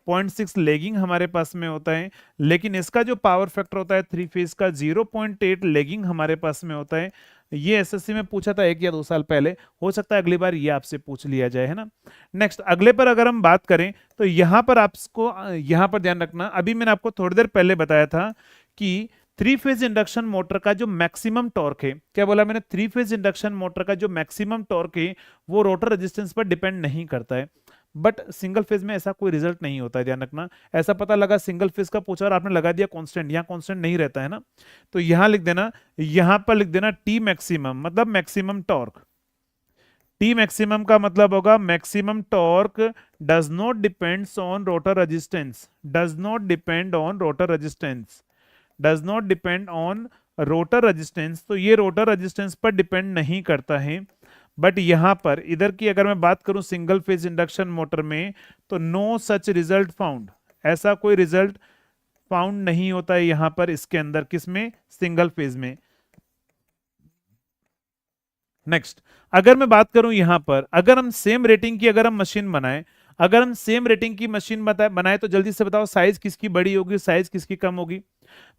0.6 लेगिंग हमारे पास में होता है। लेकिन इसका जो पावर फैक्टर होता है थ्री फेज का 0.8 लेगिंग हमारे पास में होता है। ये एसएससी में पूछा था 1 या 2 साल पहले, हो सकता है अगली बार ये आपसे पूछ लिया जाए, है ना। नेक्स्ट, अगले पर अगर हम बात करें तो यहां पर आपको यहां पर ध्यान रखना, अभी मैंने आपको थोड़ी देर पहले बताया था कि थ्री फेज इंडक्शन मोटर का जो मैक्सिमम टॉर्क है, क्या बोला मैंने, थ्री फेज इंडक्शन मोटर का जो मैक्सिमम टॉर्क है वो रोटर रेजिस्टेंस पर डिपेंड नहीं करता है। बट सिंगल फेज में ऐसा कोई रिजल्ट नहीं होता है, ध्यान रखना। ऐसा पता लगा सिंगल फेज का पूछा और आपने लगा दिया कांस्टेंट, यहाँ कांस्टेंट नहीं रहता है ना। तो यहां लिख देना, यहां पर लिख देना टी मैक्सिमम, मतलब मैक्सिमम टॉर्क। टी मैक्सिमम का मतलब होगा maximum torque does not depends on rotor resistance, does not depend on rotor resistance, does not depend on rotor resistance. तो ये रोटर रेजिस्टेंस पर डिपेंड नहीं करता है। बट यहां पर इधर की अगर मैं बात करूं सिंगल फेज इंडक्शन मोटर में, तो नो सच रिजल्ट फाउंड, ऐसा कोई रिजल्ट फाउंड नहीं होता है यहां पर इसके अंदर, किसमें, सिंगल फेज में। नेक्स्ट, अगर मैं बात करूं यहां पर, अगर हम सेम रेटिंग की अगर हम मशीन बनाएं, अगर हम सेम रेटिंग की मशीन बनाए तो जल्दी से बताओ साइज किसकी बड़ी होगी, साइज किसकी कम होगी।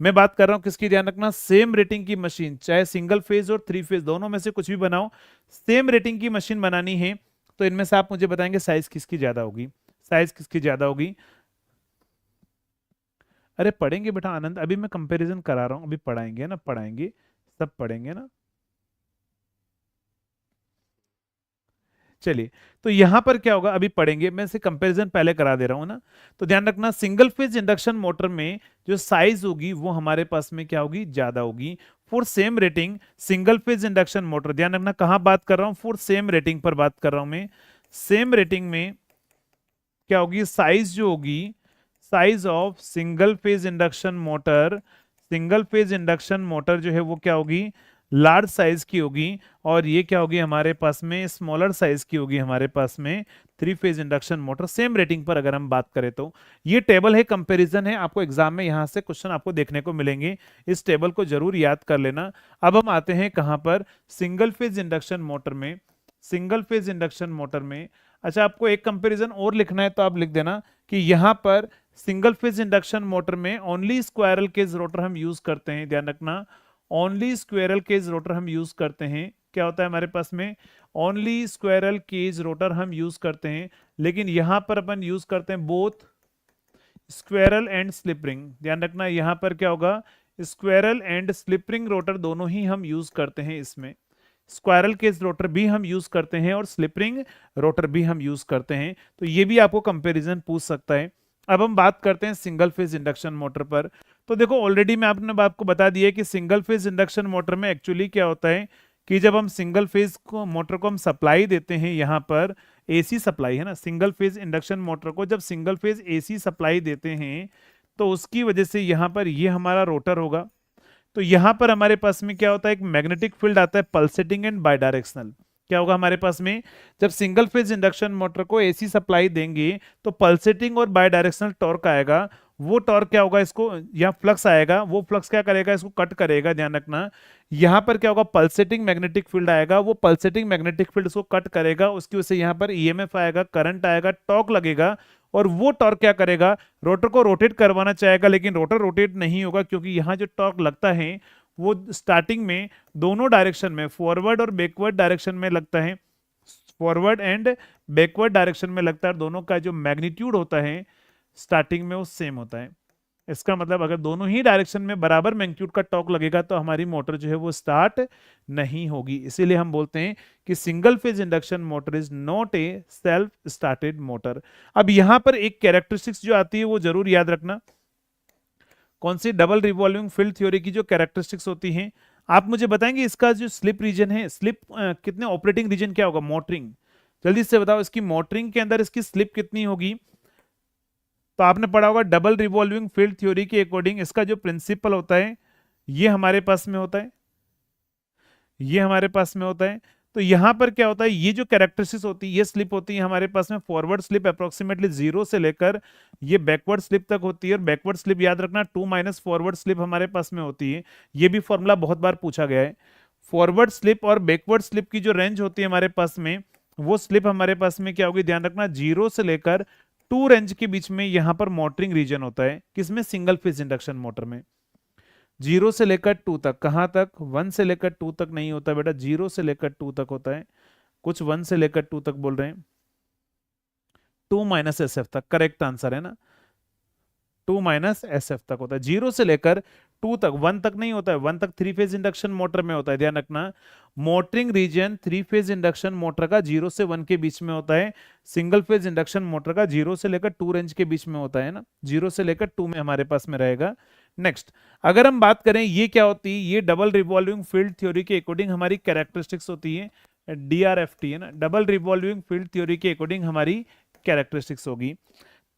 मैं बात कर रहा हूं किसकी, ध्यान रखना, सेम रेटिंग की मशीन, चाहे सिंगल फेज और थ्री फेज दोनों में से कुछ भी बनाओ, सेम रेटिंग की मशीन बनानी है तो इनमें से आप मुझे बताएंगे साइज किसकी ज्यादा होगी, साइज किसकी ज्यादा होगी। अरे पढ़ेंगे बेटा आनंद, अभी मैं कंपैरिजन करा रहा हूं, अभी पढ़ाएंगे ना, पढ़ाएंगे, सब पढ़ेंगे ना। चलिए, तो यहां पर क्या होगा अभी पढ़ेंगे, मैं इसे कंपैरिजन पहले करा दे रहा हूं ना। तो ध्यान रखना, सिंगल फेज इंडक्शन मोटर में जो साइज होगी वो हमारे पास में क्या होगी, ज्यादा होगी। For same rating single phase induction motor, ध्यान रखना कहां बात कर रहा हूं, फॉर सेम रेटिंग पर बात कर रहा हूं मैं। सेम रेटिंग में क्या होगी, साइज जो होगी, size of single phase induction motor, single phase induction motor जो है वो क्या होगी, लार्ज साइज की होगी। और ये क्या होगी हमारे पास में, स्मॉलर साइज की होगी हमारे पास में three phase induction motor, same rating पर अगर हम बात करें तो। ये टेबल है, कंपैरिजन है, आपको एग्जाम में यहां से क्वेश्चन आपको देखने को मिलेंगे, इस टेबल को जरूर याद कर लेना। अब हम आते हैं कहां पर, सिंगल फेज इंडक्शन मोटर में, सिंगल फेज इंडक्शन मोटर में। अच्छा, आपको एक कंपैरिजन और लिखना है तो आप लिख देना कि यहां पर सिंगल फेज इंडक्शन मोटर में ओनली स्क्वायरल केज रोटर हम यूज करते हैं, ध्यान रखना, ओनली स्क्वायरल केज रोटर हम यूज करते हैं। क्या होता है हमारे पास में, ओनली स्क्वायरल केज रोटर हम यूज करते हैं। लेकिन यहां पर अपन यूज करते हैं both squirrel and slip ring, ध्यान रखना यहां पर क्या होगा, squirrel and slip ring rotor दोनों ही हम यूज करते हैं इसमें। स्क्वायरल केज रोटर भी हम यूज करते हैं और स्लिप रिंग रोटर भी हम यूज करते हैं। तो ये भी आपको कंपैरिजन पूछ सकता है। अब हम बात करते हैं सिंगल फेज इंडक्शन मोटर पर। तो देखो ऑलरेडी मैं आपको बता दिया कि सिंगल फेज इंडक्शन मोटर में एक्चुअली क्या होता है कि जब हम सिंगल फेज को मोटर को हम सप्लाई देते हैं, यहाँ पर एसी सप्लाई है ना, सिंगल फेज इंडक्शन मोटर को जब सिंगल फेज एसी सप्लाई देते हैं तो उसकी वजह से यहाँ पर ये हमारा रोटर होगा। तो यहाँ पर हमारे पास में क्या होता है, एक मैग्नेटिक फील्ड आता है पल्सेटिंग एंड बायडायरेक्शनल। क्या होगा हमारे पास में, जब सिंगल फेज इंडक्शन मोटर को एसी सप्लाई देंगे तो पल्सेटिंग और बाय डायरेक्शनल टॉर्क आएगा। वो टॉर्क क्या होगा, इसको या फ्लक्स आएगा, वो फ्लक्स क्या करेगा, इसको कट करेगा, ध्यान रखना। यहां पर क्या होगा, पल्सेटिंग मैग्नेटिक फील्ड आएगा, वो पल्सेटिंग मैग्नेटिक फील्ड इसको कट करेगा, उसकी वजह से यहां पर ईएमएफ आएगा, करंट आएगा, टॉर्क लगेगा, और वो टॉर्क क्या करेगा, रोटर को रोटेट करवाना चाहेगा, लेकिन रोटर रोटेट नहीं होगा क्योंकि यहाँ जो टॉर्क लगता है वो स्टार्टिंग में दोनों डायरेक्शन में, फॉरवर्ड और बैकवर्ड डायरेक्शन में लगता है, फॉरवर्ड एंड बैकवर्ड डायरेक्शन में लगता है। दोनों का जो मैग्नीट्यूड होता है स्टार्टिंग में वो सेम होता है। इसका मतलब अगर दोनों ही डायरेक्शन में बराबर मैग्नीट्यूड का टॉर्क लगेगा तो हमारी मोटर जो है वो स्टार्ट नहीं होगी। इसीलिए हम बोलते हैं कि single phase induction motor is not a self started motor. अब यहां पर एक कैरेक्टरिस्टिक्स जो आती है वो जरूर याद रखना। कौन सी, डबल रिवॉल्विंग फील्ड थ्योरी की जो कैरेक्टरिस्टिक्स होती हैं, आप मुझे बताएंगे इसका जो स्लिप रीजन है, स्लिप कितने, ऑपरेटिंग रीजन क्या होगा, मोटरिंग, जल्दी से बताओ इसकी मोटरिंग के अंदर इसकी स्लिप कितनी होगी। तो आपने पढ़ा होगा डबल रिवॉल्विंग फील्ड थ्योरी के अकॉर्डिंग इसका जो प्रिंसिपल होता है ये हमारे पास में होता है, ये हमारे पास में होता है। तो यहां पर क्या होता है, ये जो कैरेक्टरिस्टिक्स होती है, ये स्लिप होती है हमारे पास में, फॉरवर्ड स्लिप अप्रोक्सीमेटली 0 से लेकर ये बैकवर्ड स्लिप तक होती है, और बैकवर्ड स्लिप याद रखना 2 माइनस फॉरवर्ड स्लिप हमारे पास में होती है। ये भी फॉर्मूला बहुत बार पूछा गया है। फॉरवर्ड स्लिप और बैकवर्ड स्लिप की जो रेंज होती है हमारे पास में, वो स्लिप हमारे पास में क्या होगी, ध्यान रखना 0 से लेकर 2 रेंज के बीच में यहां पर मोटरिंग रीजन होता है। किसमें, सिंगल फेज इंडक्शन मोटर में। 0 से लेकर 2 तक, कहां तक, 1 से लेकर 2 तक नहीं होता बेटा, 0 से लेकर 2 तक होता है। कुछ 1 से लेकर 2 तक बोल रहे हैं, 2 माइनस एस एफ तक करेक्ट आंसर है ना, 2 माइनस एस एफ तक होता है। 0 से लेकर 2 तक, 1 तक नहीं होता है, 1 तक 3 फेज इंडक्शन मोटर में होता है, ध्यान रखना। Motoring region 3 phase induction motor का 0 से 1 के बीच में होता है, सिंगल फेज इंडक्शन मोटर का 0 से लेकर 2 रेंज के बीच में होता है ना, 0 से लेकर 2 में हमारे पास में रहेगा। नेक्स्ट, अगर हम बात करें ये क्या होती है, ये डबल रिवॉल्विंग फील्ड थ्योरी के अकॉर्डिंग हमारी कैरेक्टरिस्टिक्स होती है, डीआरएफटी है ना, डबल रिवॉल्विंग फील्ड थ्योरी के अकॉर्डिंग हमारी कैरेक्टरिस्टिक्स होगी।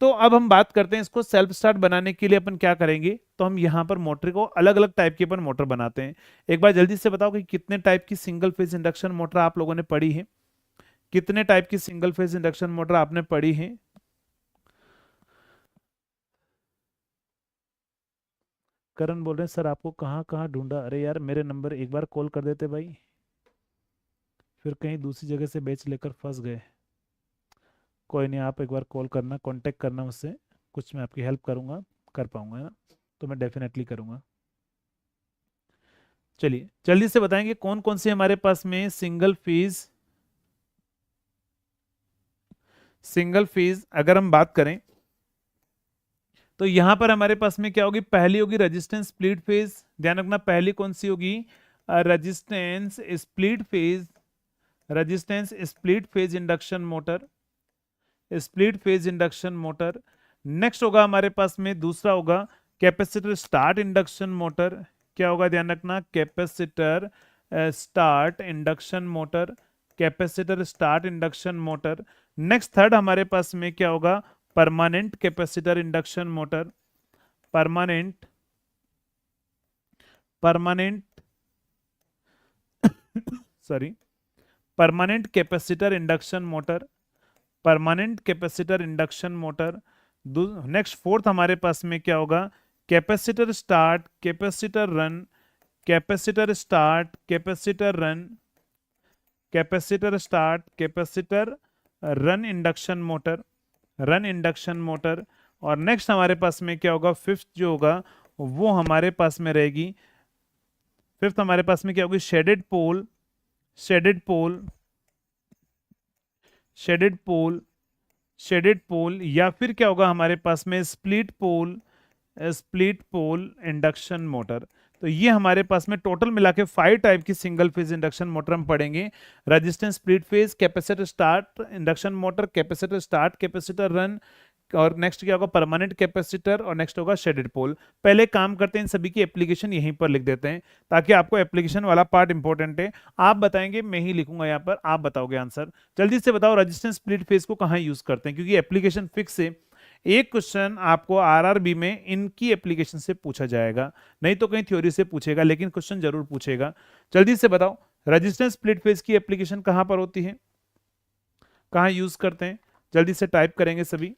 तो अब हम बात करते हैं इसको सेल्फ स्टार्ट बनाने के लिए अपन क्या करेंगे, तो हम यहां पर मोटर को अलग अलग टाइप की अपन मोटर बनाते हैं। एक बार जल्दी से बताओ कि कितने टाइप की सिंगल फेज इंडक्शन मोटर आप लोगों ने पढ़ी है, कितने टाइप की सिंगल फेज इंडक्शन मोटर आपने पढ़ी है। करण बोल रहे हैं सर आपको कहाँ कहाँ ढूंढा, अरे यार मेरे नंबर एक बार कॉल कर देते भाई, फिर कहीं दूसरी जगह से बेच लेकर फंस गए। कोई नहीं, आप एक बार कॉल करना, कांटेक्ट करना मुझसे, कुछ मैं आपकी हेल्प करूंगा, कर पाऊंगा, है ना, तो मैं डेफिनेटली करूंगा। चलिए जल्दी से बताएंगे कौन कौन से हमारे पास में सिंगल फेज अगर हम बात करें तो यहां पर हमारे पास में क्या होगी, पहली होगी रेजिस्टेंस स्प्लिट फेज, ध्यान रखना पहली कौन सी होगी, resistance split phase, resistance split phase induction motor, split phase induction motor. Next होगा हमारे पास में दूसरा होगा कैपेसिटर स्टार्ट इंडक्शन मोटर, क्या होगा ध्यान रखना, capacitor start induction motor, capacitor start induction motor. Next third हमारे पास में क्या होगा, permanent capacitor induction motor, permanent permanent sorry permanent capacitor induction motor, permanent capacitor induction motor. Next fourth हमारे पास में क्या होगा, capacitor start capacitor run, capacitor start capacitor run, capacitor start capacitor run induction motor, run induction motor. और नेक्स्ट हमारे पास में क्या होगा, फिफ्थ जो होगा वो हमारे पास में रहेगी, फिफ्थ हमारे पास में क्या होगी, shaded pole, shaded pole, shaded pole, shaded pole, या फिर क्या होगा हमारे पास में split pole, split pole induction motor. तो ये हमारे पास में टोटल मिला के 5 टाइप की सिंगल फेज इंडक्शन मोटर हम पढ़ेंगे, resistance split phase, capacitor start induction motor, capacitor start capacitor run, और नेक्स्ट क्या होगा परमानेंट कैपेसिटर, और नेक्स्ट होगा शेडेड पोल। पहले काम करते हैं इन सभी की एप्लीकेशन यहीं पर लिख देते हैं ताकि आपको एप्लीकेशन वाला पार्ट इंपॉर्टेंट है। आप बताएंगे, मैं ही लिखूंगा यहाँ पर, आप बताओगे आंसर। जल्दी से बताओ रेजिस्टेंस स्प्लिट फेज को कहाँ यूज करते हैं, क्योंकि एप्लीकेशन फिक्स है, एक क्वेश्चन आपको आरआरबी में इनकी एप्लीकेशन से पूछा जाएगा, नहीं तो कहीं थ्योरी से पूछेगा, लेकिन क्वेश्चन जरूर पूछेगा। जल्दी से बताओ रेजिस्टेंस स्प्लिट फेज की एप्लीकेशन कहां पर होती है, कहां यूज करते हैं, जल्दी से टाइप करेंगे सभी।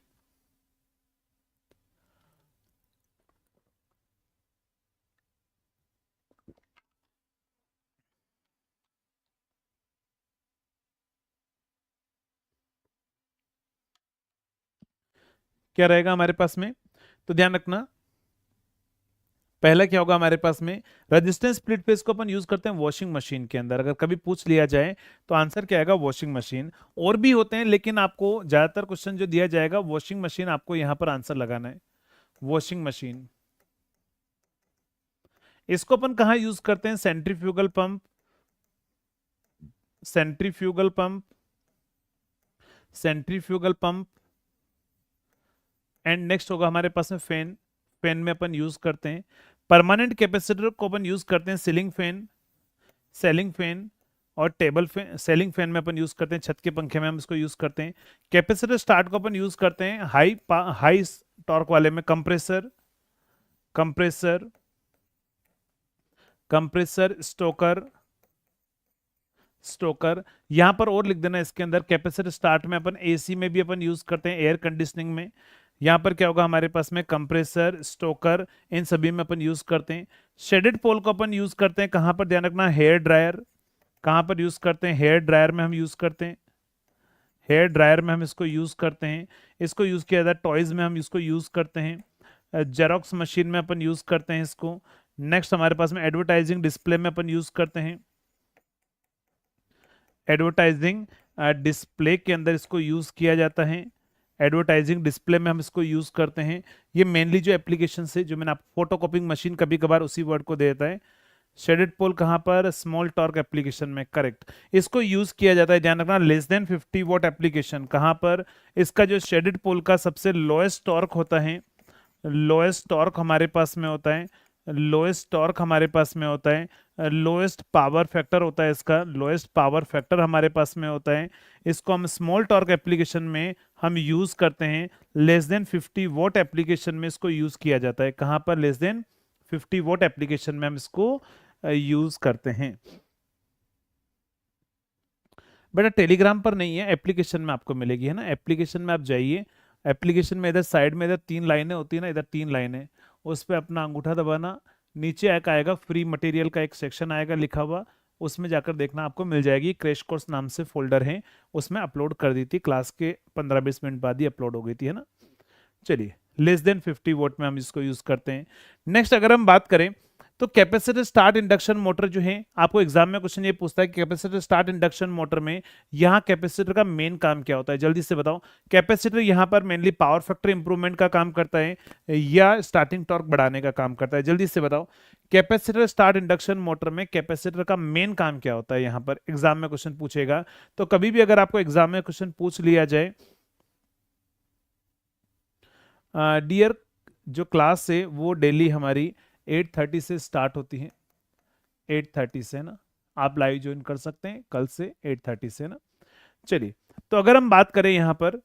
क्या रहेगा हमारे पास में, तो ध्यान रखना पहला क्या होगा हमारे पास में, रेजिस्टेंस स्प्लिट फेज को अपन यूज करते हैं वॉशिंग मशीन के अंदर। अगर कभी पूछ लिया जाए तो आंसर क्या आएगा, वॉशिंग मशीन। और भी होते हैं लेकिन आपको ज्यादातर क्वेश्चन जो दिया जाएगा वॉशिंग मशीन, आपको यहां पर आंसर लगाना है, वॉशिंग मशीन। इसको अपन कहाँ यूज करते हैं, centrifugal pump, centrifugal pump, centrifugal pump. And next होगा हमारे पास में फैन, फैन में अपन यूज करते हैं। परमानेंट कैपेसिटर को अपन यूज करते हैं सीलिंग फैन, सेलिंग फैन और टेबल फैन। सेलिंग फैन में अपन यूज करते हैं, छत के पंखे में हम इसको यूज करते हैं। कैपेसिटर स्टार्ट को अपन यूज करते हैं हाई टॉर्क वाले में, compressor, compressor, compressor, Stoker, Stoker. यहां पर और लिख देना इसके अंदर, कैपेसिटर स्टार्ट में अपन एसी में भी अपन यूज करते हैं, एयर कंडीशनिंग में। यहां पर क्या होगा हमारे पास में, कंप्रेसर, स्टोकर, इन सभी में अपन यूज करते हैं। शेडेड पोल को अपन यूज करते हैं कहां पर, ध्यान रखना, हेयर ड्रायर। कहां पर यूज करते हैं, हेयर ड्रायर में हम यूज करते हैं, हेयर ड्रायर में हम इसको यूज करते हैं। इसको यूज किया जाता है टॉयज में, हम इसको यूज करते हैं। जेरोक्स मशीन में अपन यूज करते हैं इसको। नेक्स्ट हमारे पास में एडवर्टाइजिंग डिस्प्ले में अपन यूज करते हैं, एडवर्टाइजिंग डिस्प्ले के अंदर इसको यूज किया जाता है। एडवर्टाइजिंग डिस्प्ले में हम इसको यूज करते हैं। ये मेनली जो एप्लीकेशन है, जो मैंने आप फोटो कॉपिंग मशीन कभी कभार उसी वर्ड को दे देता है। शेडेड पोल कहां पर, स्मॉल टॉर्क एप्लीकेशन में, करेक्ट। इसको यूज किया जाता है, ध्यान रखना, लेस देन 50 वॉट एप्लीकेशन कहां पर, इसका जो शेडेड पोल का सबसे लोएस्ट टॉर्क होता है, लोएस्ट टॉर्क हमारे पास में होता है, लोएस्ट टॉर्क हमारे पास में होता है, लोएस्ट पावर फैक्टर होता है इसका, लोएस्ट पावर फैक्टर हमारे पास में होता है। इसको हम स्मॉल टॉर्क एप्लीकेशन में हम यूज करते हैं। लेस देन 50 वोट एप्लीकेशन में इसको यूज किया जाता है, कहां पर, लेस देन 50 वोट एप्लीकेशन में हम इसको यूज करते हैं। बेटा टेलीग्राम पर नहीं है, एप्लीकेशन में आपको मिलेगी, है ना। एप्लीकेशन में आप जाइए, एप्लीकेशन में इधर साइड में इधर 3 लाइनें होती है ना, इधर 3 लाइनें, उस पर अपना अंगूठा दबाना, नीचे एक आएगा फ्री मटेरियल का एक सेक्शन आएगा लिखा हुआ, उसमें जाकर देखना आपको मिल जाएगी। क्रैश कोर्स नाम से फोल्डर है, उसमें अपलोड कर दी थी, क्लास के 15-20 मिनट बाद ही अपलोड हो गई थी, है ना। चलिए, लेस देन 50 वोट में हम इसको यूज करते हैं। नेक्स्ट अगर हम बात करें तो कैपेसिटर स्टार्ट इंडक्शन मोटर जो है, आपको एग्जाम में क्वेश्चन ये पूछता है कि कैपेसिटर स्टार्ट इंडक्शन मोटर में यहाँ कैपेसिटर का मेन काम क्या होता है, जल्दी से बताओ। कैपेसिटर यहाँ पर मेनली पावर फैक्टर इंप्रूवमेंट का काम करता है या स्टार्टिंग टॉर्क बढ़ाने का काम करता है, जल्दी से बताओ। कैपेसिटर स्टार्ट इंडक्शन मोटर में कैपेसिटर का मेन काम क्या होता है, यहाँ पर एग्जाम में क्वेश्चन पूछेगा। तो कभी भी अगर आपको एग्जाम में क्वेश्चन पूछ लिया जाए, डियर जो क्लास है वो डेली हमारी 8:30 से स्टार्ट होती है, 8:30 से ना, आप लाइव ज्वाइन कर सकते हैं कल से 8:30 से ना। चलिए, तो अगर हम बात करें यहां पर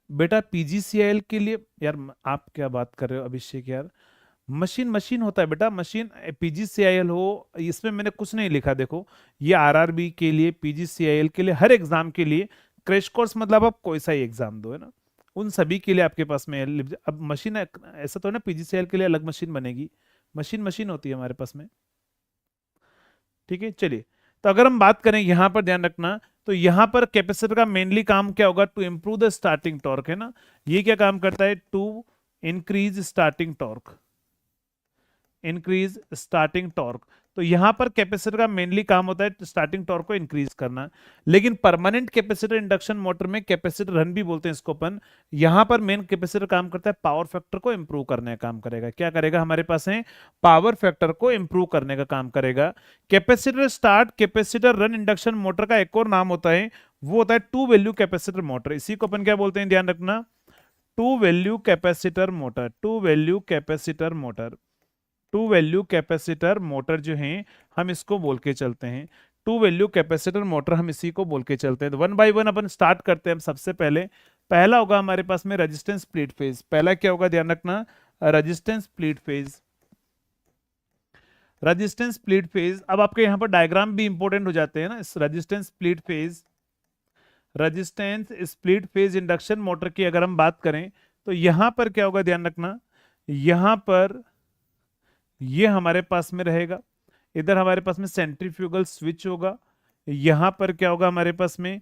बेटा पीजीसीआईएल के लिए, यार आप क्या बात कर रहे हो अभिषेक, यार मशीन मशीन होता है बेटा, मशीन पीजीसीआईएल हो, इसमें मैंने कुछ नहीं लिखा, देखो ये आरआरबी के लिए, पीजीसीआईएल के लिए, हर एग्जाम के लिए क्रैश कोर्स मतलब आप कोई सा ही एग्जाम दो, है ना, उन सभी के लिए आपके पास में अब मशीन ऐसा तो है ना, पीजीसीएल के लिए अलग मशीन बनेगी, मशीन मशीन होती है हमारे पास में, ठीक है। चलिए, तो अगर हम बात करें यहां पर ध्यान रखना, तो यहां पर कैपेसिटर का मेनली काम क्या होगा, to improve the starting torque, है ना। ये क्या काम करता है, to increase starting torque, increase starting torque. तो यहां पर कैपेसिटर का मेनली काम होता है स्टार्टिंग टॉर्क को इंक्रीज करना। लेकिन परमानेंट कैपेसिटर इंडक्शन मोटर में, कैपेसिटर रन भी बोलते हैं इसको अपन, यहां पर मेन कैपेसिटर काम करता है पावर फैक्टर को इंप्रूव करने का काम करेगा। क्या करेगा हमारे पास है, पावर फैक्टर को इंप्रूव करने का काम करेगा। Capacitor start capacitor run induction motor का एक और नाम होता है, वो होता है टू वैल्यू कैपेसिटर मोटर। इसी को अपन क्या बोलते हैं, ध्यान रखना, two value capacitor motor, two value capacitor motor. Two value capacitor motor जो है हम इसको बोल के चलते हैं, टू वैल्यू कैपेसिटर मोटर हम इसी को बोल के चलते हैं। तो one by one upon start करते हैं। सबसे पहले पहला होगा हमारे पास में रेजिस्टेंस स्प्लिट फेज। पहला क्या होगा, ध्यान रखना, resistance split phase. Resistance split phase, अब आपके यहाँ पर डायग्राम भी इंपॉर्टेंट हो जाते हैं ना। Resistance split phase, resistance split phase induction motor की अगर हम बात करें तो यहां पर क्या होगा, ध्यान रखना, यहां पर ये हमारे पास में रहेगा, इधर हमारे पास में सेंट्रीफ्यूगल स्विच होगा, यहां पर क्या होगा हमारे पास में,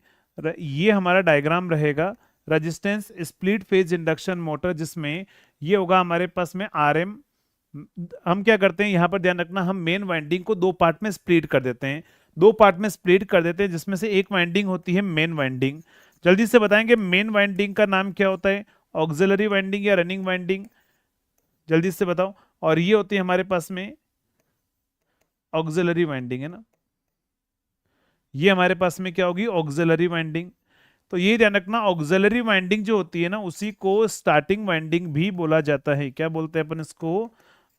ये हमारा डायग्राम रहेगा resistance split phase induction motor, जिसमें ये होगा हमारे पास में आरएम। हम क्या करते हैं यहाँ पर, ध्यान रखना, हम मेन वाइंडिंग को दो पार्ट में स्प्लिट कर देते हैं, दो पार्ट में स्प्लिट कर देते हैं, जिसमें से एक वाइंडिंग होती है मेन वाइंडिंग। जल्दी से बताएंगे मेन वाइंडिंग का नाम क्या होता है, ऑक्सिलरी वाइंडिंग या रनिंग वाइंडिंग, जल्दी से बताओ। और ये होती है हमारे पास में ऑक्सिलरी वाइंडिंग, है ना, ये हमारे पास में क्या होगी, ऑक्सिलरी वाइंडिंग। तो ये ध्यान रखना, ऑक्सिलरी वाइंडिंग जो होती है ना, उसी को स्टार्टिंग वाइंडिंग भी बोला जाता है। क्या बोलते हैं अपन इसको,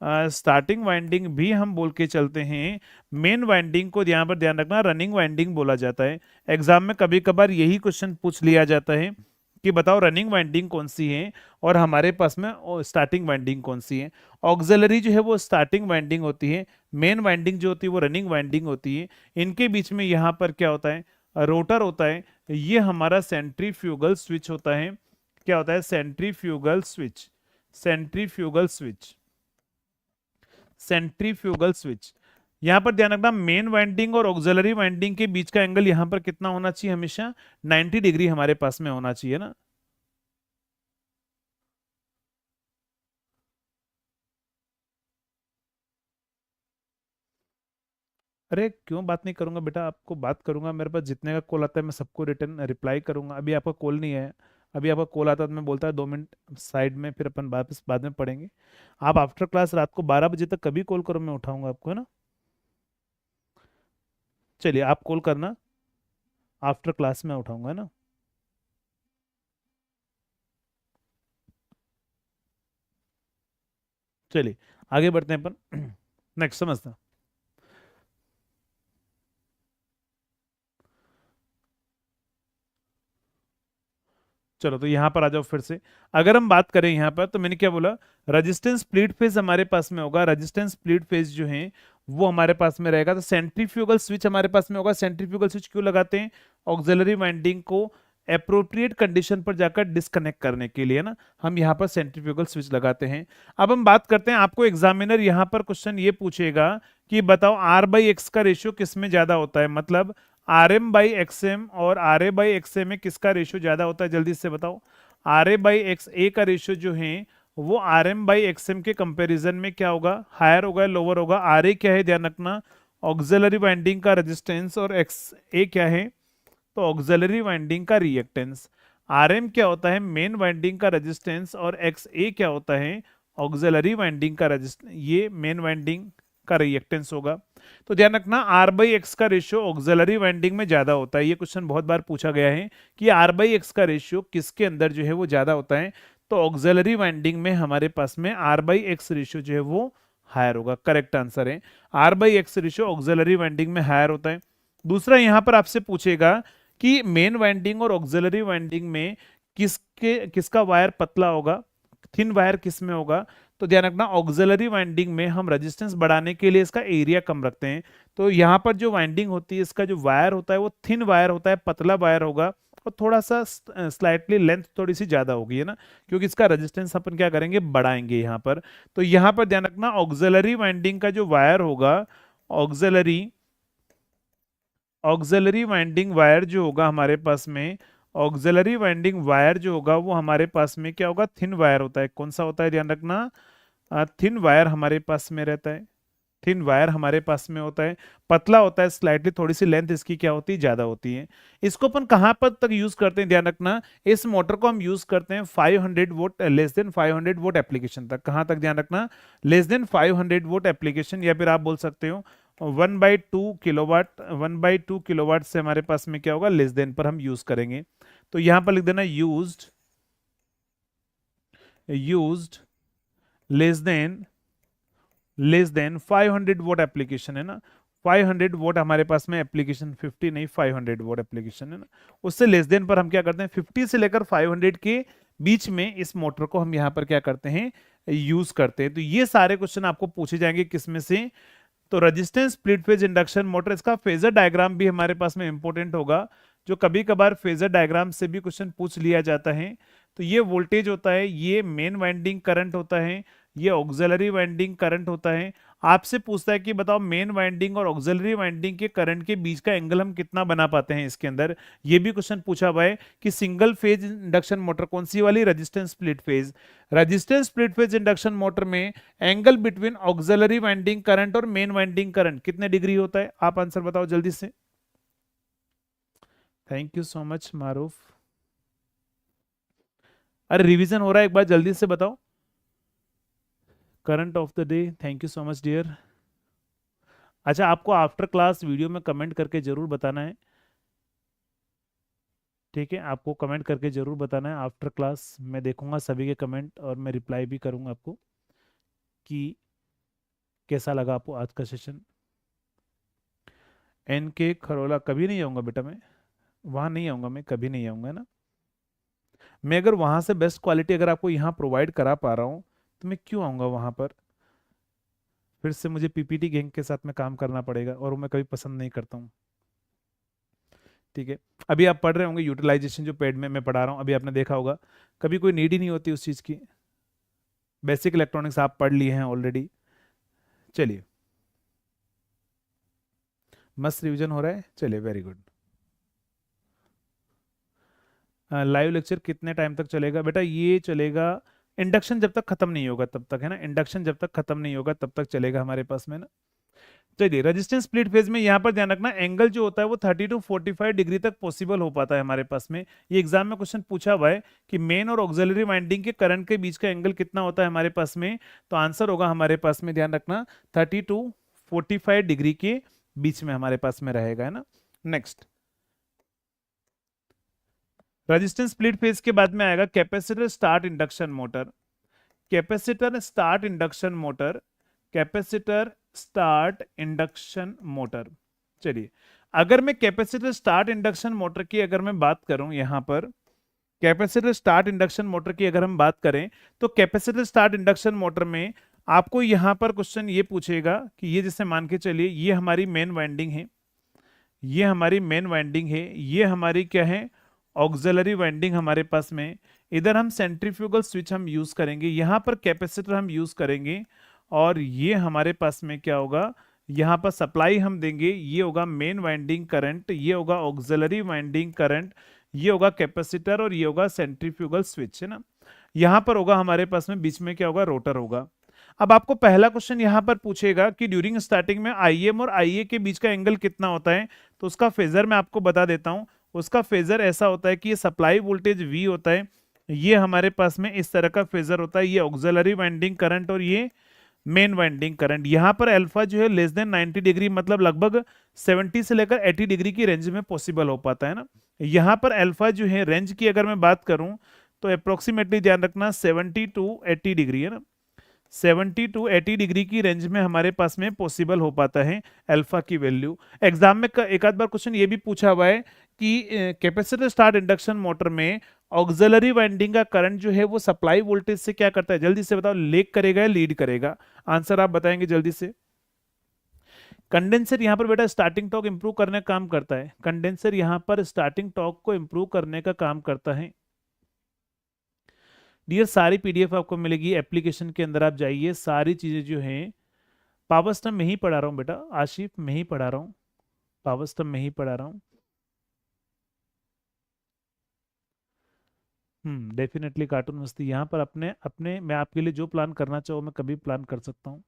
स्टार्टिंग वाइंडिंग भी हम बोल के चलते हैं। मेन वाइंडिंग को यहाँ पर ध्यान रखना रनिंग वाइंडिंग बोला जाता है। एग्जाम में कभी कभार यही क्वेश्चन पूछ लिया जाता है कि बताओ रनिंग वाइंडिंग कौन सी है और हमारे पास में स्टार्टिंग वाइंडिंग कौन सी है। ऑक्सिलरी जो है वो स्टार्टिंग वाइंडिंग होती है, मेन वाइंडिंग जो होती है वो रनिंग वाइंडिंग होती है। इनके बीच में यहाँ पर क्या होता है, रोटर होता है, ये हमारा सेंट्रीफ्यूगल स्विच होता है। क्या होता है, centrifugal switch, centrifugal switch, centrifugal switch. यहां पर ध्यान रखना मेन वाइंडिंग और ऑक्सिलरी वाइंडिंग के बीच का एंगल यहां पर कितना होना चाहिए, हमेशा 90 डिग्री हमारे पास में होना चाहिए ना। अरे क्यों बात नहीं करूंगा बेटा, आपको बात करूंगा, मेरे पास जितने का कॉल आता है मैं सबको रिटर्न रिप्लाई करूंगा। अभी आपका कॉल नहीं है, अभी आपका कॉल आता है तो मैं बोलता है 2 मिनट साइड में, फिर अपन वापस बाद में पढ़ेंगे। आप आफ्टर क्लास रात को 12 बजे तक कभी कॉल करो, मैं उठाऊंगा आपको, है ना। चलिए आप कॉल करना, आफ्टर क्लास में उठाऊंगा, है ना। चलिए आगे बढ़ते हैं अपन नेक्स्ट समझते। चलो तो यहां पर आ जाओ फिर से। अगर हम बात करें यहां पर, तो मैंने क्या बोला, रेजिस्टेंस स्प्लिट फेज हमारे पास में होगा, रेजिस्टेंस स्प्लिट फेज जो है वो हमारे पास में रहेगा। तो सेंट्रीफ्यूगल स्विच हमारे पास में होगा। सेंट्रीफ्यूगल स्विच क्यों लगाते हैं, ऑक्सिलरी वाइंडिंग को अप्रोप्रिएट कंडीशन पर जाकर डिस्कनेक्ट करने के लिए ना, हम यहाँ पर सेंट्रीफ्यूगल स्विच लगाते हैं। अब हम बात करते हैं, आपको एग्जामिनर यहाँ पर क्वेश्चन ये पूछेगा कि बताओ आर बाई एक्स का रेशियो किस में ज्यादा होता है, मतलब R M by X M और R A by X A में किसका रेशियो ज्यादा होता है, जल्दी से बताओ। R A by X A का रेशियो जो है वो R M by X M के कंपेरिजन में क्या होगा, हायर होगा, लोअर होगा। आर ए क्या है, ध्यान रखना, ऑक्सिलरी वाइंडिंग का रेजिस्टेंस, और एक्स ए क्या है, तो ऑक्सिलरी वाइंडिंग का रिएक्टेंस। आर एम क्या होता है, मेन वाइंडिंग का रेजिस्टेंस, और एक्स ए क्या होता है, ऑक्सिलरी वाइंडिंग का रेजिस्टेंस, ये मेन वाइंडिंग का रिएक्टेंस होगा। तो ध्यान रखना आर बाई एक्स का रेशियो ऑक्सिलरी वाइंडिंग में ज्यादा होता है। ये क्वेश्चन बहुत बार पूछा गया है कि आर बाई एक्स का रेशियो किसके अंदर जो है वो ज्यादा होता है, तो ऑक्सिलरी वाइंडिंग में हमारे पास में आर बाई एक्स रेशियो जो है वो हायर होगा। करेक्ट आंसर है, R by X ratio auxiliary winding में हायर होता है। दूसरा यहां पर आपसे पूछेगा कि मेन वाइंडिंग और ऑक्सिलरी वाइंडिंग में किसका वायर पतला होगा, थिन वायर किस में होगा। तो ध्यान रखना ऑक्सिलरी वाइंडिंग में हम रेजिस्टेंस बढ़ाने के लिए इसका एरिया कम रखते हैं। तो यहाँ पर जो वाइंडिंग होती है, इसका जो वायर होता है वो थिन वायर होता है, पतला वायर होगा, और थोड़ा सा स्लाइटली लेंथ थोड़ी सी ज्यादा होगी, है ना, क्योंकि इसका रेजिस्टेंस अपन क्या करेंगे, बढ़ाएंगे यहाँ पर। तो यहाँ पर ध्यान रखना ऑक्सिलरी वाइंडिंग का जो वायर होगा, ऑक्सिलरी ऑक्सिलरी वाइंडिंग वायर जो होगा हमारे पास में, ऑक्सिलरी वाइंडिंग वायर जो होगा वो हमारे पास में क्या होगा, थिन वायर होता है। कौन सा होता है, ध्यान रखना, थिन वायर हमारे पास में रहता है, थिन वायर हमारे पास में होता है, पतला होता है स्लाइटली, थोड़ी सी लेंथ इसकी क्या होती है, ज्यादा होती है। इसको अपन कहां पर तक यूज करते हैं, ध्यान रखना, इस मोटर को हम यूज करते हैं 500 volt, less than 500 volt application तक। कहां तक, ध्यान रखना, लेस देन 500 वोल्ट एप्लीकेशन, या फिर आप बोल सकते हो 1/2 किलोवाट, 1/2 किलोवाट से हमारे पास में क्या होगा, लेस देन पर हम यूज करेंगे। तो यहां पर लिख देना used, used less than 500 vote application, है ना। 500 वोट हमारे पास में एप्लीकेशन, 50 नहीं, 500 वोट एप्लीकेशन, है ना। उससे लेस देन पर हम क्या करते हैं, 50 से लेकर 500 के बीच में इस मोटर को हम यहाँ पर क्या करते हैं, यूज करते हैं। तो ये सारे क्वेश्चन आपको पूछे जाएंगे किसमें से, तो resistance split phase induction motor, इसका फेजर डायग्राम भी हमारे पास में इंपॉर्टेंट होगा, जो कभी कभार फेजर डायग्राम से भी क्वेश्चन पूछ लिया जाता है। तो ये वोल्टेज होता है, ये मेन वाइंडिंग करंट होता है, ये ऑक्सिलरी वाइंडिंग करंट होता है। आपसे पूछता है कि बताओ मेन वाइंडिंग और ऑक्सिलरी वाइंडिंग के करंट के बीच का एंगल हम कितना बना पाते हैं इसके अंदर। ये भी क्वेश्चन पूछा हुआ है कि सिंगल फेज इंडक्शन मोटर कौन सी वाली, resistance split phase. Resistance split phase induction motor में angle between auxiliary winding current और मेन वाइंडिंग करंट कितने डिग्री होता है? आप आंसर बताओ जल्दी से। Thank you so much Maroof. अरे रिवीजन हो रहा है, एक बार जल्दी से बताओ। Current of the day, thank you so much dear. अच्छा, आपको आफ्टर क्लास वीडियो में कमेंट करके जरूर बताना है, ठीक है? आपको कमेंट करके जरूर बताना है आफ्टर क्लास। मैं देखूंगा सभी के कमेंट और मैं रिप्लाई भी करूंगा आपको कि कैसा लगा आपको आज का सेशन। एन के खरोला कभी नहीं आऊँगा बेटा, मैं वहाँ नहीं आऊँगा, मैं कभी नहीं आऊँगा, है ना। मैं अगर वहाँ से बेस्ट क्वालिटी अगर आपको यहाँ प्रोवाइड करा पा रहा हूँ तो मैं क्यों आऊँगा वहाँ पर? फिर से मुझे पीपीटी गैंग के साथ में काम करना पड़ेगा और वो मैं कभी पसंद नहीं करता हूँ, ठीक है। अभी आप पढ़ रहे होंगे यूटिलाइजेशन, जो पेड में मैं पढ़ा रहा हूँ, अभी आपने देखा होगा, कभी कोई नीड ही नहीं होती उस चीज़ की। बेसिक इलेक्ट्रॉनिक्स आप पढ़ लिए हैं ऑलरेडी। चलिए, मस्त रिवीजन हो रहा है, चलिए वेरी गुड। लाइव लेक्चर कितने टाइम तक चलेगा बेटा? ये चलेगा इंडक्शन जब तक खत्म नहीं होगा तब तक, है ना। इंडक्शन जब तक खत्म नहीं होगा तब तक चलेगा हमारे पास में ना। चलिए, रेजिस्टेंस स्प्लिट फेज में यहाँ पर ध्यान रखना, एंगल जो होता है वो 30 टू 45 डिग्री तक पॉसिबल हो पाता है हमारे पास में। ये एग्जाम में क्वेश्चन पूछा हुआ है कि मेन और ऑक्सिलरी वाइंडिंग के करंट के बीच का एंगल कितना होता है हमारे पास में। तो आंसर होगा हमारे पास में, ध्यान रखना, 30 टू 45 डिग्री के बीच में हमारे पास में रहेगा, है ना। नेक्स्ट, रेजिस्टेंस स्प्लिट फेज के बाद में आएगा capacitor start induction motor. Capacitor start induction motor, capacitor start induction motor. चलिए, अगर मैं कैपेसिटर स्टार्ट इंडक्शन मोटर की अगर मैं बात करूं, यहां पर कैपेसिटर स्टार्ट इंडक्शन मोटर की अगर हम बात करें, तो कैपेसिटर स्टार्ट इंडक्शन मोटर में आपको यहां पर क्वेश्चन ये पूछेगा कि ये जैसे मान के चलिए ये हमारी मेन वाइंडिंग है, ये हमारी मेन वाइंडिंग है, ये हमारी क्या है, ऑक्सिलरी वाइंडिंग हमारे पास में। इधर हम सेंट्रीफ्यूगल स्विच हम यूज करेंगे, यहाँ पर कैपेसिटर हम यूज करेंगे, और ये हमारे पास में क्या होगा, यहाँ पर सप्लाई हम देंगे, ये होगा मेन वाइंडिंग करंट, ये होगा ऑक्सिलरी वाइंडिंग करंट, ये होगा कैपेसिटर, और ये होगा सेंट्रीफ्यूगल स्विच, है ना। यहाँ पर होगा हमारे पास में बीच में क्या होगा, रोटर होगा। अब आपको पहला क्वेश्चन यहाँ पर पूछेगा कि ड्यूरिंग स्टार्टिंग में आईएम और आईए के बीच का एंगल कितना होता है। तो उसका फेजर मैं आपको बता देता हूँ। उसका फेजर ऐसा होता है कि ये सप्लाई वोल्टेज V होता है, ये हमारे पास में इस तरह का फेजर होता है, ये ऑक्सिलरी वाइंडिंग करंट और ये मेन वाइंडिंग करंट। यहाँ पर अल्फा जो है लेस देन 90 डिग्री, मतलब लगभग 70 से लेकर 80 डिग्री की रेंज में पॉसिबल हो पाता है ना। यहाँ पर अल्फा जो है रेंज की अगर मैं बात करूं तो अप्रोक्सीमेटली ध्यान रखना 70 टू 80 डिग्री, है ना। 70 टू 80 डिग्री की रेंज में हमारे पास में पॉसिबल हो पाता है अल्फा की वैल्यू। एग्जाम में एक आध बार क्वेश्चन ये भी पूछा हुआ है कि कैपेसिटर स्टार्ट इंडक्शन मोटर में ऑक्सिलरी वाइंडिंग का करंट जो है वो सप्लाई वोल्टेज से क्या करता है, जल्दी से बताओ, लेग करेगा या लीड करेगा? आंसर आप बताएंगे जल्दी से। कंडेंसर यहाँ पर बेटा स्टार्टिंग टॉर्क इंप्रूव करने का काम करता है, कंडेंसर यहाँ पर स्टार्टिंग टॉर्क को इंप्रूव करने का काम करता है। डियर, सारी पीडीएफ आपको मिलेगी एप्लीकेशन के अंदर, आप जाइए, सारी चीजें जो हैं पावर स्टम में ही पढ़ा रहा हूँ बेटा, आशिफ में ही पढ़ा रहा हूँ, पावर स्टम में ही पढ़ा रहा हूँ। डेफिनेटली कार्टून मस्ती यहाँ पर अपने अपने मैं आपके लिए जो प्लान करना चाहूँ मैं कभी प्लान कर सकता हूँ।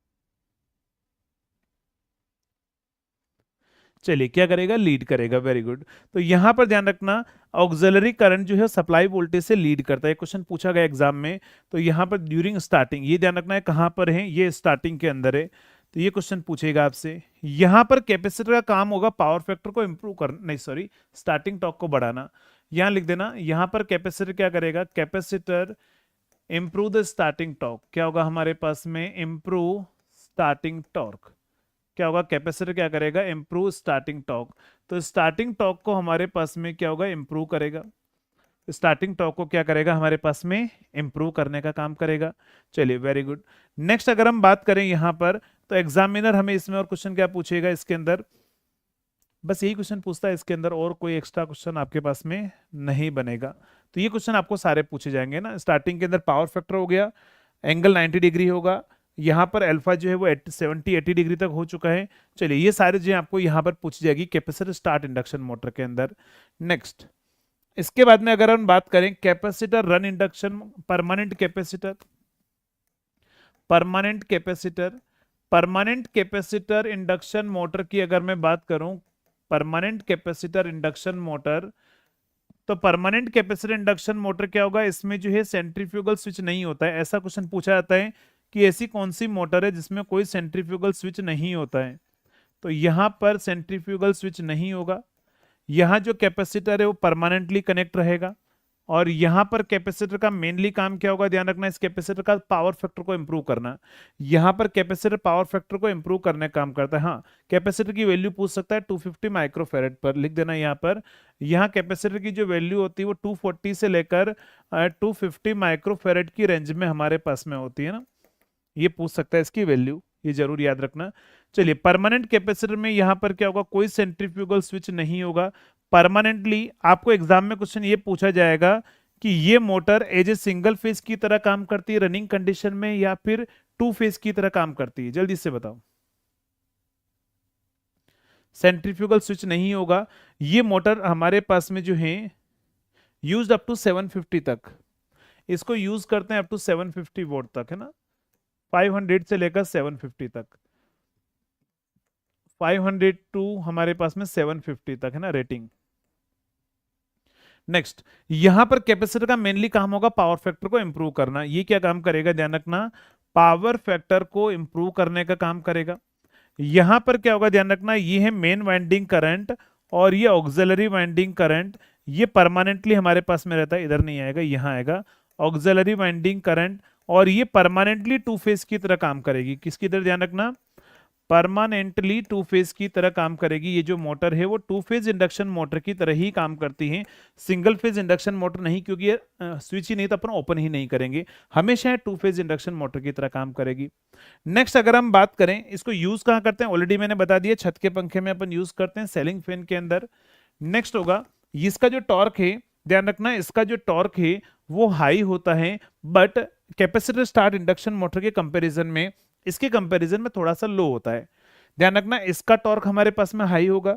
चलिए, क्या करेगा, लीड करेगा, वेरी गुड। तो यहां पर ध्यान रखना, ऑक्सिलरी करंट जो है सप्लाई वोल्टेज से लीड करता है, क्वेश्चन पूछा गया एग्जाम में। तो यहां पर ड्यूरिंग स्टार्टिंग, ये ध्यान रखना है कहां पर है, ये स्टार्टिंग के अंदर है, तो ये क्वेश्चन पूछेगा आपसे। यहां पर कैपेसिटर का काम होगा पावर फैक्टर को इंप्रूव कर, नहीं सॉरी, स्टार्टिंग टॉर्क को बढ़ाना। यहां लिख देना, यहां पर कैपेसिटर क्या करेगा, capacitor improve the starting torque, क्या होगा हमारे पास में, इंप्रूव स्टार्टिंग टॉर्क। क्या होगा, कैपेसिटर क्या करेगा, इंप्रूव स्टार्टिंग टॉर्क। तो स्टार्टिंग टॉर्क को हमारे पास में क्या होगा, इंप्रूव करेगा। स्टार्टिंग टॉर्क को क्या करेगा, हमारे पास में इंप्रूव करने का काम करेगा। चलिए वेरी गुड। नेक्स्ट अगर हम बात करें यहां पर, तो एग्जामिनर हमें इसमें और क्वेश्चन क्या पूछेगा इसके अंदर, बस यही क्वेश्चन पूछता है इसके अंदर, और कोई एक्स्ट्रा क्वेश्चन आपके पास में नहीं बनेगा। तो ये क्वेश्चन आपको सारे पूछे जाएंगे ना। स्टार्टिंग के अंदर पावर फैक्टर हो गया, एंगल 90 डिग्री होगा, यहाँ पर अल्फा जो है वो 70-80 डिग्री तक हो चुका है। चलिए ये सारे चीजें आपको यहाँ पर पूछी जाएगी कैपेसिटर स्टार्ट इंडक्शन मोटर के अंदर। नेक्स्ट इसके बाद में अगर हम बात करें capacitor run induction, permanent capacitor, permanent capacitor, permanent capacitor induction motor की अगर मैं बात करूं, परमानेंट कैपेसिटर इंडक्शन मोटर, तो परमानेंट कैपेसिटर इंडक्शन मोटर क्या होगा, इसमें जो है सेंट्रीफ्यूगल स्विच नहीं होता है। ऐसा क्वेश्चन पूछा जाता है कि ऐसी कौन सी मोटर है जिसमें कोई सेंट्रीफ्यूगल स्विच नहीं होता है, तो यहां पर सेंट्रीफ्यूगल स्विच नहीं होगा। यहां जो कैपेसिटर है वो परमानेंटली कनेक्ट रहेगा, और यहां पर कैपेसिटर का मेनली काम क्या होगा, ध्यान रखना, इस कैपेसिटर का पावर फैक्टर को इंप्रूव करना। यहां पर कैपेसिटर पावर फैक्टर को इंप्रूव करने का काम करता है। हाँ, कैपेसिटर की वैल्यू पूछ सकता है 250 माइक्रोफेरेड पर, लिख देना यहां पर। यहां कैपेसिटर की जो वैल्यू होती है वो 240 से लेकर 250 माइक्रोफेरेड की रेंज में हमारे पास में होती है ना, ये पूछ सकता है इसकी वैल्यू, ये जरूर याद रखना। चलिए परमानेंट कैपेसिटर में यहां पर क्या होगा, कोई सेंट्रीफ्यूगल स्विच नहीं होगा। परमानेंटली आपको एग्जाम में क्वेश्चन ये पूछा जाएगा कि ये motor as a single phase की तरह काम करती है रनिंग कंडीशन में, या फिर टू फेज की तरह काम करती है, जल्दी से बताओ। सेंट्रीफ्यूगल स्विच नहीं होगा। ये मोटर हमारे पास में जो है यूज्ड अप टू 750 तक, इसको यूज करते हैं अप टू 750 वोल्ट तक, है ना, 500 से लेकर 750 तक, 500 टू हमारे पास में 750 तक है ना रेटिंग। नेक्स्ट यहां पर कैपेसिटर का मेनली काम होगा पावर फैक्टर को इंप्रूव करना। ये क्या काम करेगा, ध्यान रखना, पावर फैक्टर को इंप्रूव करने का काम करेगा। यहां पर क्या होगा, ध्यान रखना, ये है मेन वाइंडिंग करंट और ये ऑक्सिलरी वाइंडिंग करंट, ये परमानेंटली हमारे पास में रहता है, इधर नहीं आएगा, यहां आएगा ऑक्सिलरी वाइंडिंग करंट, और ये परमानेंटली टू फेज की तरह काम करेगी। किसकी तरह, ध्यान रखना, परमानेंटली टू फेज की तरह काम करेगी। ये जो मोटर है वो टू फेज इंडक्शन मोटर की तरह ही काम करती है, सिंगल फेज इंडक्शन मोटर नहीं, क्योंकि ये स्विच ही नहीं तो अपन ओपन ही नहीं करेंगे, हमेशा टू फेज इंडक्शन मोटर की तरह काम करेगी। नेक्स्ट अगर हम बात करें इसको यूज कहां करते हैं, ऑलरेडी मैंने बता दिया, छत के पंखे में अपन यूज करते हैं, सेलिंग फैन के अंदर। नेक्स्ट होगा इसका जो टॉर्क है, ध्यान रखना, इसका जो टॉर्क है वो हाई होता है, but capacitor start induction motor के कंपैरिजन में, इसके कंपैरिजन में थोड़ा सा लो होता है। ध्यान रखना, इसका टॉर्क हमारे पास में हाई होगा,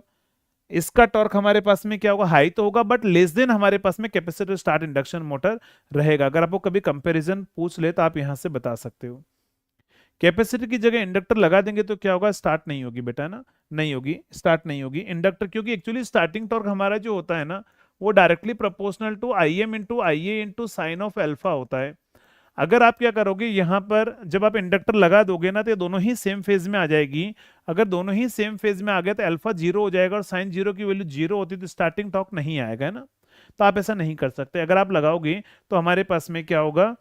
इसका टॉर्क हमारे पास में क्या होगा, हाई तो होगा, बट लेस देन हमारे पास में कैपेसिटर स्टार्ट इंडक्शन मोटर रहेगा। अगर आपको कभी कंपैरिजन पूछ ले तो आप यहां से बता सकते हो। कैपेसिटर की जगह इंडक्टर लगा देंगे तो क्या होगा, स्टार्ट नहीं होगी बेटा ना, नहीं होगी, स्टार्ट नहीं होगी इंडक्टर, क्योंकि एक्चुअली स्टार्टिंग टॉर्क हमारा जो होता है ना वो directly proportional to Im into IA into sine of alpha होता है। अगर आप क्या करोगे, यहां पर जब आप इंडक्टर लगा दोगे ना तो ये दोनों ही सेम फेज में आ जाएगी। अगर दोनों ही सेम फेज में आ गया तो अल्फा जीरो हो जाएगा, और साइन जीरो की वैल्यू जीरो होती तो स्टार्टिंग टॉर्क नहीं आएगा, है ना। तो आप ऐसा नहीं कर सकते, अगर आप लगाओगे तो हमारे पास में क्या होगा,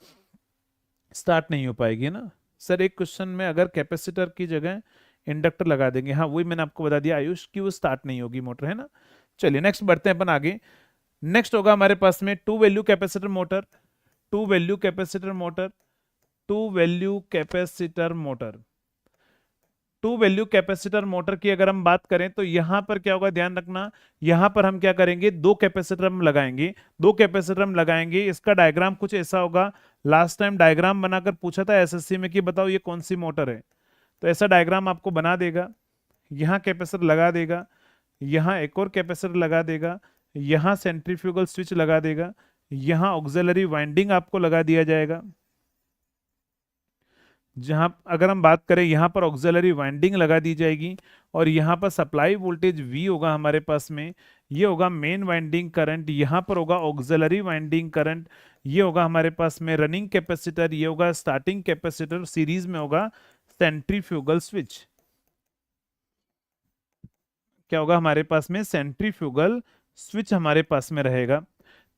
स्टार्ट नहीं हो पाएगी ना। सर एक क्वेश्चन में अगर कैपेसिटर की जगह इंडक्टर लगा देंगे, हाँ वही मैंने आपको बता दिया आयुष की वो स्टार्ट नहीं होगी मोटर, है ना। चलिए नेक्स्ट बढ़ते हैं अपन आगे। नेक्स्ट होगा हमारे पास में two value capacitor motor, two value capacitor motor, two value capacitor motor, two value capacitor motor की अगर हम बात करें तो यहां पर क्या होगा, ध्यान रखना, यहां पर हम क्या करेंगे, दो कैपेसिटर हम लगाएंगे, दो कैपेसिटर हम लगाएंगे। इसका डायग्राम कुछ ऐसा होगा, लास्ट टाइम डायग्राम बनाकर पूछा था एसएससी में कि बताओ ये कौन सी मोटर है, तो ऐसा डायग्राम आपको बना देगा, यहां कैपेसिटर लगा देगा, यहां एक और कैपेसिटर लगा देगा, यहां सेंट्रीफ्यूगल स्विच लगा देगा, यहां ऑक्सिलरी वाइंडिंग आपको लगा दिया जाएगा। जहां अगर हम बात करें यहां पर ऑक्सिलरी वाइंडिंग लगा दी जाएगी, और यहां पर सप्लाई वोल्टेज V होगा हमारे पास में, ये होगा मेन वाइंडिंग करंट, यहां पर होगा ऑक्सिलरी वाइंडिंग करंट, ये होगा हमारे पास में रनिंग कैपेसिटर, ये होगा स्टार्टिंग कैपेसिटर, सीरीज में होगा सेंट्रीफ्यूगल स्विच। क्या होगा हमारे पास में, सेंट्रीफ्यूगल स्विच हमारे पास में रहेगा।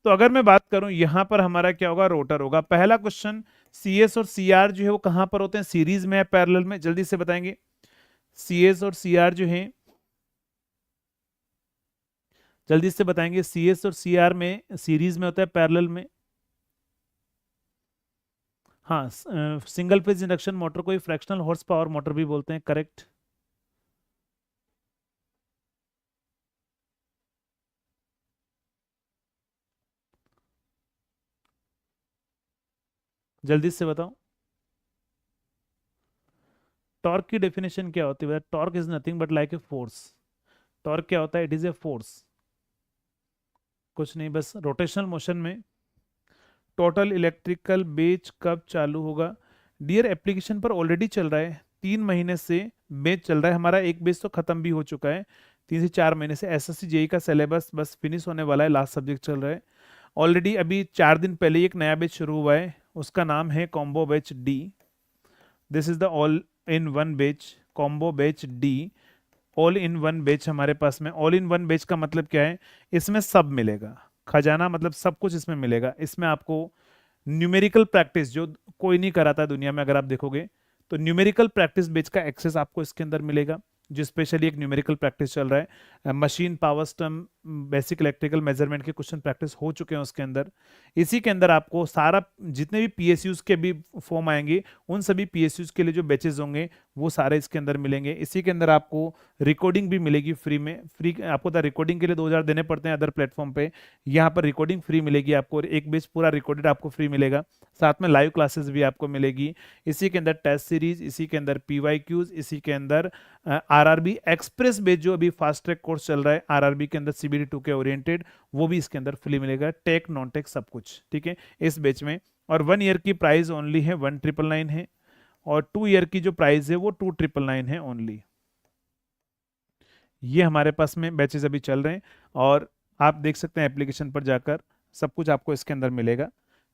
तो अगर मैं बात करूं यहां पर हमारा क्या होगा, रोटर होगा। पहला क्वेश्चन, CS और CR जो है वो कहां पर होते हैं, सीरीज में या पैरेलल में, जल्दी से बताएंगे। CS और CR जो है जल्दी से बताएंगे, CS और CR में सीरीज में होता है, पैरेलल में? हाँ, सिंगल फेज इंडक्शन मोटर को फ्रैक्शनल हॉर्स पावर मोटर भी बोलते हैं, करेक्ट। जल्दी से बताओ। टॉर्क की डेफिनेशन क्या होती है? Torque is nothing but like a force. Torque क्या होता है? इट इज ए फोर्स, कुछ नहीं, बस रोटेशनल मोशन में। टोटल इलेक्ट्रिकल बेच कब चालू होगा? डियर एप्लीकेशन पर ऑलरेडी चल रहा है, 3 महीने से बेच चल रहा है हमारा। एक बेच तो खत्म भी हो चुका है, 3 से 4 महीने से। SSC जेई का सिलेबस बस फिनिश होने वाला है, लास्ट सब्जेक्ट चल रहा है ऑलरेडी। अभी 4 दिन पहले एक नया बैच शुरू हुआ है, उसका नाम है combo batch D. This is the all in one batch, combo batch D. All in one batch हमारे पास में। ऑल इन वन बैच का मतलब क्या है? इसमें सब मिलेगा, खजाना मतलब सब कुछ इसमें मिलेगा। इसमें आपको न्यूमेरिकल प्रैक्टिस जो कोई नहीं कराता दुनिया में, अगर आप देखोगे तो न्यूमेरिकल प्रैक्टिस बेच का एक्सेस आपको इसके अंदर मिलेगा, जो स्पेशली एक न्यूमेरिकल प्रैक्टिस चल रहा है। Machine power system, basic electrical measurement के क्वेश्चन प्रैक्टिस हो चुके हैं उसके अंदर। इसी के अंदर आपको सारा जितने भी PSUs के भी फॉर्म आएंगे, उन सभी PSUs के लिए जो बैचेज होंगे वो सारे इसके अंदर मिलेंगे। इसी के अंदर आपको रिकॉर्डिंग भी मिलेगी फ्री में। फ्री आपको तो रिकॉर्डिंग के लिए 2000 देने पड़ते हैं अदर प्लेटफॉर्म पे, यहाँ पर रिकॉर्डिंग फ्री मिलेगी आपको। एक बैच पूरा रिकॉर्डेड आपको फ्री मिलेगा, साथ में लाइव क्लासेस भी आपको मिलेगी। इसी के अंदर टेस्ट सीरीज, इसी के अंदर PYQs, इसी के अंदर RRB एक्सप्रेस बेच जो अभी फास्ट ट्रैक कोर्स चल रहा है RRB के अंदर CBD2 के ओरिएंटेड, वो भी इसके अंदर फ्री मिलेगा। टेक नॉन टेक सब कुछ, ठीक है, इस बेच में। और 1 ईयर की प्राइस ओनली है 1999 है, और 2 ईयर की जो प्राइस है वो 2999 है ओनली। ये हमारे पास में बैचेस अभी चल रहे हैं, और आप देख सकते हैं एप्लीकेशन पर जाकर, सब कुछ आपको इसके अंदर मिलेगा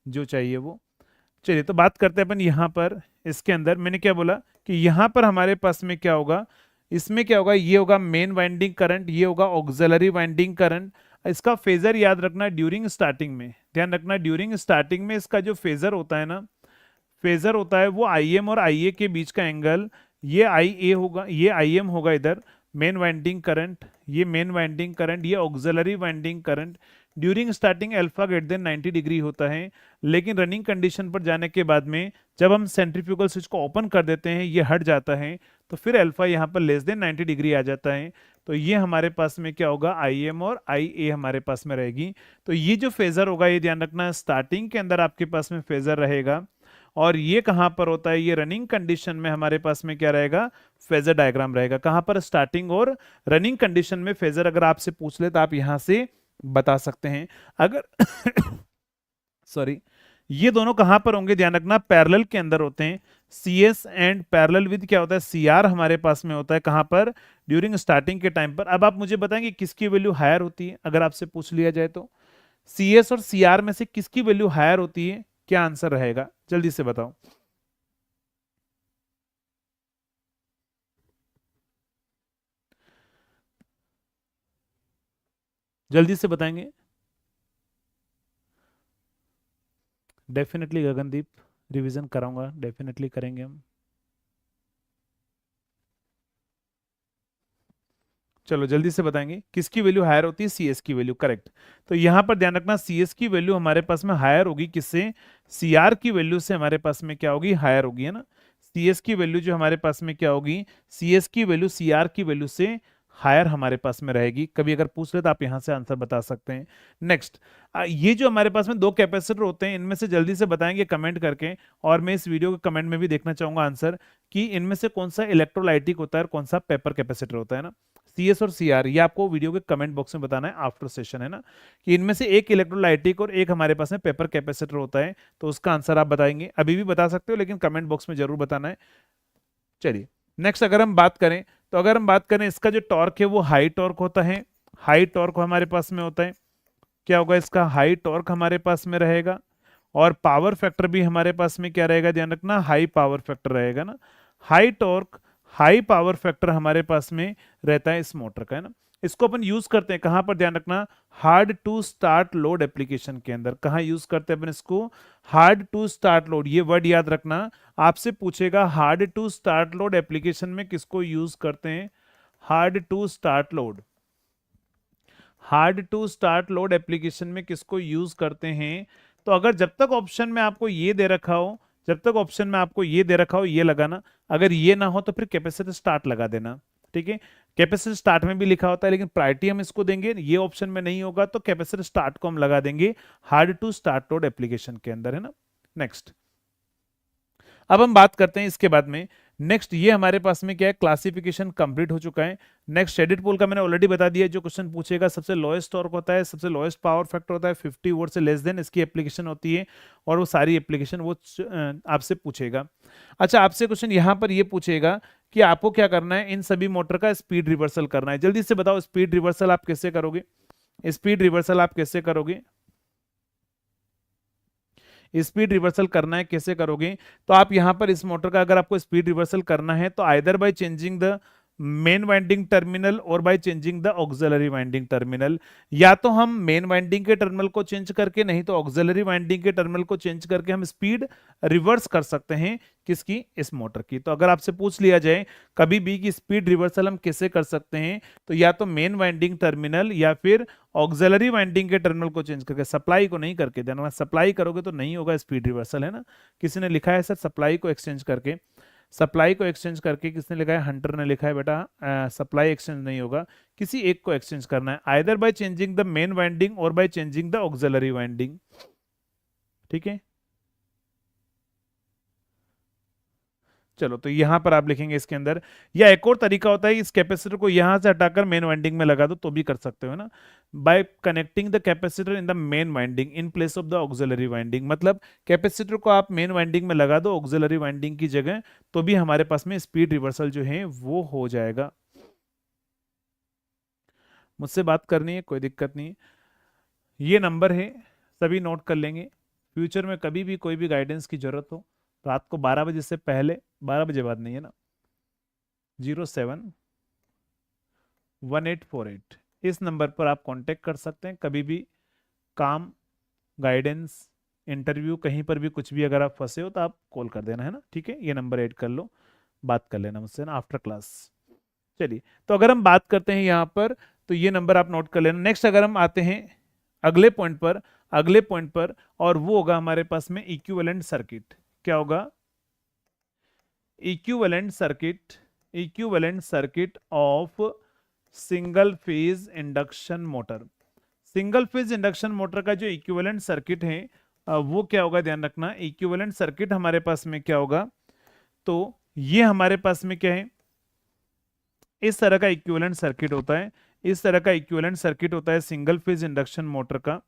जो चाहिए वो। चलिए तो बात करते हैं अपन यहाँ पर। इसके अंदर मैंने क्या बोला कि यहाँ पर हमारे पास में क्या होगा, इसमें क्या होगा, ये होगा मेन वाइंडिंग करंट, ये होगा ऑक्सिलरी वाइंडिंग करंट। इसका फेजर याद रखना ड्यूरिंग स्टार्टिंग में, ध्यान रखना ड्यूरिंग स्टार्टिंग में इसका जो फेजर होता है ना, फेजर होता है वो IM और IA के बीच का एंगल, ये IA होगा, ये IM होगा इधर मेन वाइंडिंग करंट, ये मेन वाइंडिंग करंट, ये auxiliary winding current. During starting alpha greater than 90 degree होता है, लेकिन रनिंग कंडीशन पर जाने के बाद में जब हम सेंट्रीफ्यूगल स्विच को ओपन कर देते हैं, ये हट जाता है, तो फिर अल्फा यहाँ पर लेस देन 90 डिग्री आ जाता है। तो ये हमारे पास में क्या होगा, IM और IA हमारे पास में रहेगी। तो ये जो फेजर होगा, ये ध्यान रखना, स्टार्टिंग के अंदर आपके पास में फेजर रहेगा। और ये कहां पर होता है, ये रनिंग कंडीशन में हमारे पास में क्या रहेगा, फेजर डायग्राम रहेगा। कहां पर? स्टार्टिंग और रनिंग कंडीशन में फेजर अगर आपसे पूछ ले तो आप यहां से बता सकते हैं। अगर सॉरी, ये दोनों कहां पर होंगे, ध्यान रखना, पैरेलल के अंदर होते हैं। CS एंड पैरेलल विद क्या होता है, CR हमारे पास में होता है कहां पर, ड्यूरिंग स्टार्टिंग के टाइम पर। अब आप मुझे बताएंगे किसकी वैल्यू हायर होती है, अगर आपसे पूछ लिया जाए तो CS और CR में से किसकी वैल्यू हायर होती है, क्या आंसर रहेगा, जल्दी से बताओ। जल्दी से बताएंगे। डेफिनेटली गगनदीप, रिवीजन कराऊंगा, डेफिनेटली करेंगे हम। चलो जल्दी से बताएंगे किसकी वैल्यू हायर होती है, CS की वैल्यू, करेक्ट। तो यहां पर ध्यान रखना, CS की वैल्यू हमारे पास में हायर होगी किससे, CR की वैल्यू से हमारे पास में क्या होगी, हायर होगी, है ना। CS की वैल्यू जो हमारे पास में क्या होगी, CS की वैल्यू CR की वैल्यू से हायर हमारे पास में रहेगी। कभी अगर पूछ ले तो आप यहां से आंसर बता सकते हैं। नेक्स्ट, ये जो हमारे पास में 2 कैपेसिटर होते हैं, इनमें से जल्दी से बताएंगे कमेंट करके, और मैं इस वीडियो के कमेंट में भी देखना चाहूंगा आंसर, कि इनमें से कौन सा इलेक्ट्रोलाइटिक होता है और कौन सा पेपर कैपेसिटर होता है ना। CS और CR, ये आपको वीडियो के कमेंट बॉक्स में बताना है आफ्टर सेशन, है ना, कि इनमें से एक इलेक्ट्रोलाइटिक और एक हमारे पास में पेपर कैपेसिटर होता है। तो उसका आंसर आप बताएंगे, अभी भी बता सकते हो, लेकिन कमेंट बॉक्स में जरूर बताना है। चलिए नेक्स्ट, अगर हम बात करें तो अगर हम बात करें इसका जो टॉर्क है वो हाई टॉर्क होता है। हाई टॉर्क हमारे पास में होता है, क्या होगा इसका, हाई टॉर्क हमारे पास में रहेगा। और पावर फैक्टर भी हमारे पास में क्या रहेगा, ध्यान रखना, हाई पावर फैक्टर रहेगा ना। High torque, high power factor हमारे पास में रहता है इस मोटर का, है ना। इसको अपन यूज करते हैं कहां पर, ध्यान रखना, hard to start load application के अंदर। कहां यूज करते हैं अपन इसको, हार्ड टू स्टार्ट लोड, ये वर्ड याद रखना। आपसे पूछेगा hard to start load application में किसको यूज करते हैं, hard to start load. Hard to start load application में किसको यूज करते हैं? तो अगर जब तक ऑप्शन में आपको ये दे रखा हो, जब तक ऑप्शन में आपको ये दे रखा हो ये लगाना, अगर ये ना हो तो फिर कैपेसिटर स्टार्ट लगा देना। ठीक है, कैपेसिटर स्टार्ट में भी लिखा होता है, लेकिन प्रायोरिटी हम इसको देंगे, ये ऑप्शन में नहीं होगा तो कैपेसिटर स्टार्ट को हम लगा देंगे hard to start load application के अंदर, है ना। नेक्स्ट, अब हम बात करते हैं इसके बाद में नेक्स्ट, ये हमारे पास में क्या है, क्लासिफिकेशन कंप्लीट हो चुका है। नेक्स्ट शेडेड पोल का मैंने ऑलरेडी बता दिया, जो क्वेश्चन पूछेगा सबसे लोएस्ट टॉर्क होता है, सबसे लोएस्ट पावर फैक्टर होता है, 50 वोल्ट से लेस देन इसकी एप्लीकेशन होती है, और वो सारी एप्लीकेशन वो आपसे पूछेगा। अच्छा, आपसे क्वेश्चन यहाँ पर ये पूछेगा कि आपको क्या करना है, इन सभी मोटर का स्पीड रिवर्सल करना है। जल्दी से बताओ स्पीड रिवर्सल आप कैसे करोगे, स्पीड रिवर्सल आप कैसे करोगे, स्पीड रिवर्सल करना है कैसे करोगे? तो आप यहां पर इस मोटर का अगर आपको स्पीड रिवर्सल करना है तो either by changing the main winding terminal और by changing the auxiliary winding terminal, या तो हम मेन वाइंडिंग के टर्मिनल को चेंज करके, नहीं तो ऑक्सिलरी वाइंडिंग के टर्मिनल को चेंज करके हम स्पीड रिवर्स कर सकते हैं किसकी, इस मोटर की। तो अगर आपसे पूछ लिया जाए कभी भी कि स्पीड रिवर्सल हम कैसे कर सकते हैं, तो या तो मेन वाइंडिंग टर्मिनल या फिर ऑक्सिलरी वाइंडिंग के टर्मिनल को चेंज करके, सप्लाई को नहीं करके देना, सप्लाई करोगे तो नहीं होगा स्पीड रिवर्सल, है ना। किसी ने लिखा है सर सप्लाई को एक्सचेंज करके, सप्लाई को एक्सचेंज करके, किसने लिखा है, हंटर ने लिखा है बेटा, सप्लाई एक्सचेंज नहीं होगा, किसी एक को एक्सचेंज करना है, either by changing the main winding और by changing the auxiliary winding. ठीक है, चलो तो यहां पर आप लिखेंगे इसके अंदर, या एक और तरीका होता है इस कैपेसिटर को यहां से हटाकर मेन वाइंडिंग में लगा दो तो भी कर सकते हो ना, bye connecting the capacitor in the main winding in place of the auxiliary winding. मतलब कैपेसिटर को आप मेन वाइंडिंग में लगा दो ऑक्सिलरी वाइंडिंग की जगह, तो भी हमारे पास में स्पीड रिवर्सल जो है वो हो जाएगा। मुझसे बात करनी है, कोई दिक्कत नहीं, ये नंबर है, सभी नोट कर लेंगे। फ्यूचर में कभी भी कोई भी गाइडेंस की जरूरत हो, रात को 12 बजे से पहले, 12 बजे बाद नहीं है ना, 071848 इस नंबर पर आप कांटेक्ट कर सकते हैं। कभी भी काम, गाइडेंस, इंटरव्यू, कहीं पर भी कुछ भी अगर आप फंसे हो तो आप कॉल कर देना, है ना। ठीक है, ये नंबर ऐड कर लो, बात कर लेना मुझसे ना आफ्टर क्लास। चलिए, तो अगर हम बात करते हैं यहाँ पर, तो ये नंबर आप नोट कर लेना। नेक्स्ट अगर हम आते हैं अगले पॉइंट पर, अगले पॉइंट पर, और वो होगा हमारे पास में इक्विवेलेंट सर्किट। क्या होगा? Equivalent circuit, equivalent circuit of single phase induction motor. Single phase induction motor का जो इक्विवेलेंट सर्किट है वो क्या होगा, ध्यान रखना। इक्विवेलेंट सर्किट हमारे पास में क्या होगा, तो ये हमारे पास में क्या है, इस तरह का इक्विवेलेंट सर्किट होता है, इस तरह का इक्विवेलेंट सर्किट होता है सिंगल फेज इंडक्शन मोटर का।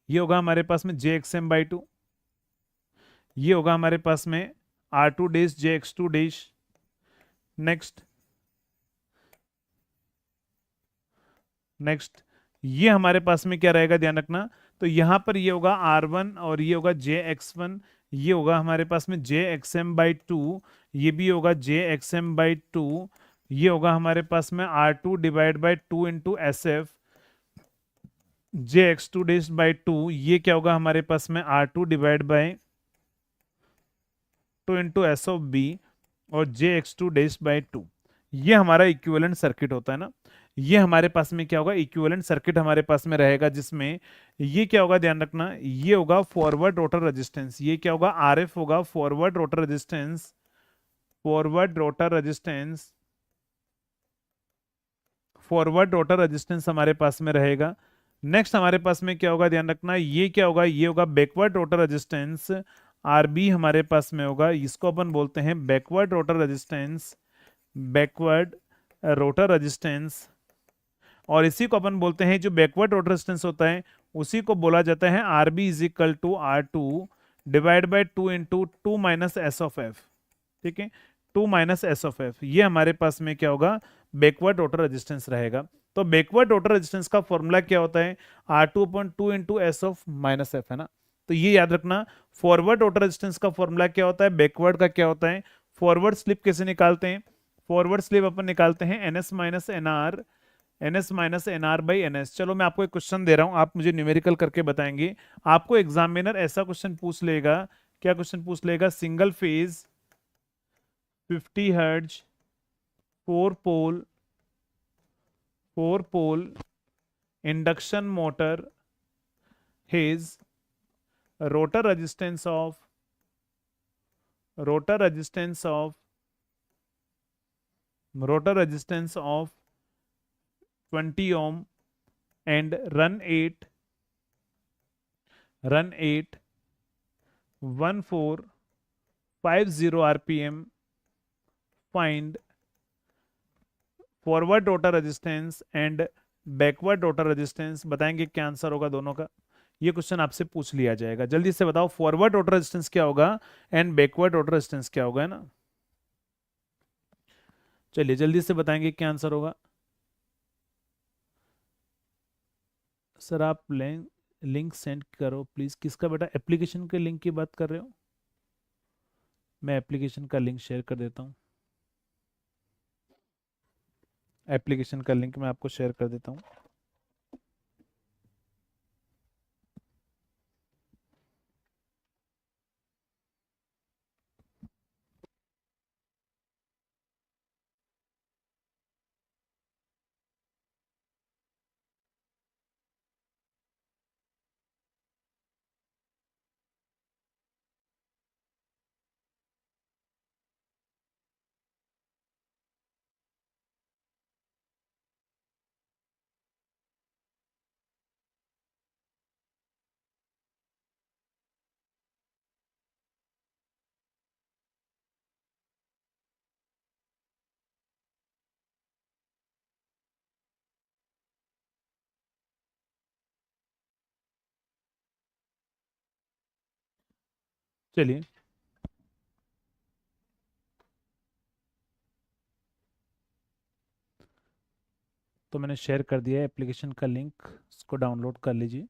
ये होगा हमारे पास में JXM/2, ये होगा हमारे पास में R2 dash JX2 dash. Next, next ये हमारे पास में क्या रहेगा, ध्यान रखना। तो यहां पर ये होगा R1 और ये होगा JX1, ये होगा हमारे पास में JXM/2, ये भी होगा JXM/2, ये होगा हमारे पास में R2 divide by 2 into SF JX2 डैश/2, ये क्या होगा हमारे पास में R2 divide by 2 into S(B) और JX2 डैश/2। ये हमारा इक्विवेलेंट सर्किट होता है ना। ये हमारे पास में क्या होगा, इक्विवेलेंट सर्किट हमारे पास में रहेगा, जिसमें ये क्या होगा, ध्यान रखना, ये होगा फॉरवर्ड रोटर रेजिस्टेंस। ये क्या होगा, RF होगा, forward rotor resistance, forward rotor resistance, forward rotor resistance हमारे पास में रहेगा। नेक्स्ट हमारे पास में क्या होगा, ध्यान रखना, ये क्या होगा, ये होगा बैकवर्ड रोटर रेजिस्टेंस, RB हमारे पास में होगा, इसको अपन बोलते हैं backward rotor resistance, backward rotor resistance. और इसी को अपन बोलते हैं, जो बैकवर्ड रोटर रेजिस्टेंस होता है उसी को बोला जाता है RB is equal to R2 divide by 2 into 2 minus S(F). ठीक है, 2 माइनस S(F), ये हमारे पास में क्या होगा, बैकवर्ड रोटर रेजिस्टेंस रहेगा। तो बैकवर्ड रोटर रेजिस्टेंस का फॉर्मूला क्या होता है, R2/2 इंटू S(-F) है ना। तो ये याद रखना। फॉरवर्ड रोटर रेजिस्टेंस का फॉर्मूला क्या होता है, बैकवर्ड का क्या होता है। फॉरवर्ड स्लिप कैसे निकालते हैं, फॉरवर्ड स्लिप अपन निकालते हैं NS-NR/NS। चलो मैं आपको एक क्वेश्चन दे रहा हूं, आप मुझे न्यूमेरिकल करके बताएंगे। आपको एग्जामिनर ऐसा क्वेश्चन पूछ लेगा, क्या क्वेश्चन पूछ लेगा, single phase 50 hertz 4 pole induction motor has rotor resistance of rotor resistance of rotor resistance of 20 ohm and run 8 1450 rpm. Find forward rotor resistance and backward rotor resistance. बताएंगे क्या आंसर होगा दोनों का। ये क्वेश्चन आपसे पूछ लिया जाएगा, जल्दी से बताओ फॉरवर्ड रोटर रेजिस्टेंस क्या होगा एंड बैकवर्ड रोटर रेजिस्टेंस क्या होगा, है ना। चलिए जल्दी से बताएंगे क्या आंसर होगा। सर आप लिंक सेंड करो प्लीज। किसका बेटा, एप्लीकेशन के लिंक की बात कर रहे हो? मैं एप्लीकेशन का लिंक शेयर कर देता हूँ। एप्लीकेशन का लिंक मैं आपको शेयर कर देता हूँ। चलिए तो मैंने शेयर कर दिया है एप्लीकेशन का लिंक, इसको डाउनलोड कर लीजिए।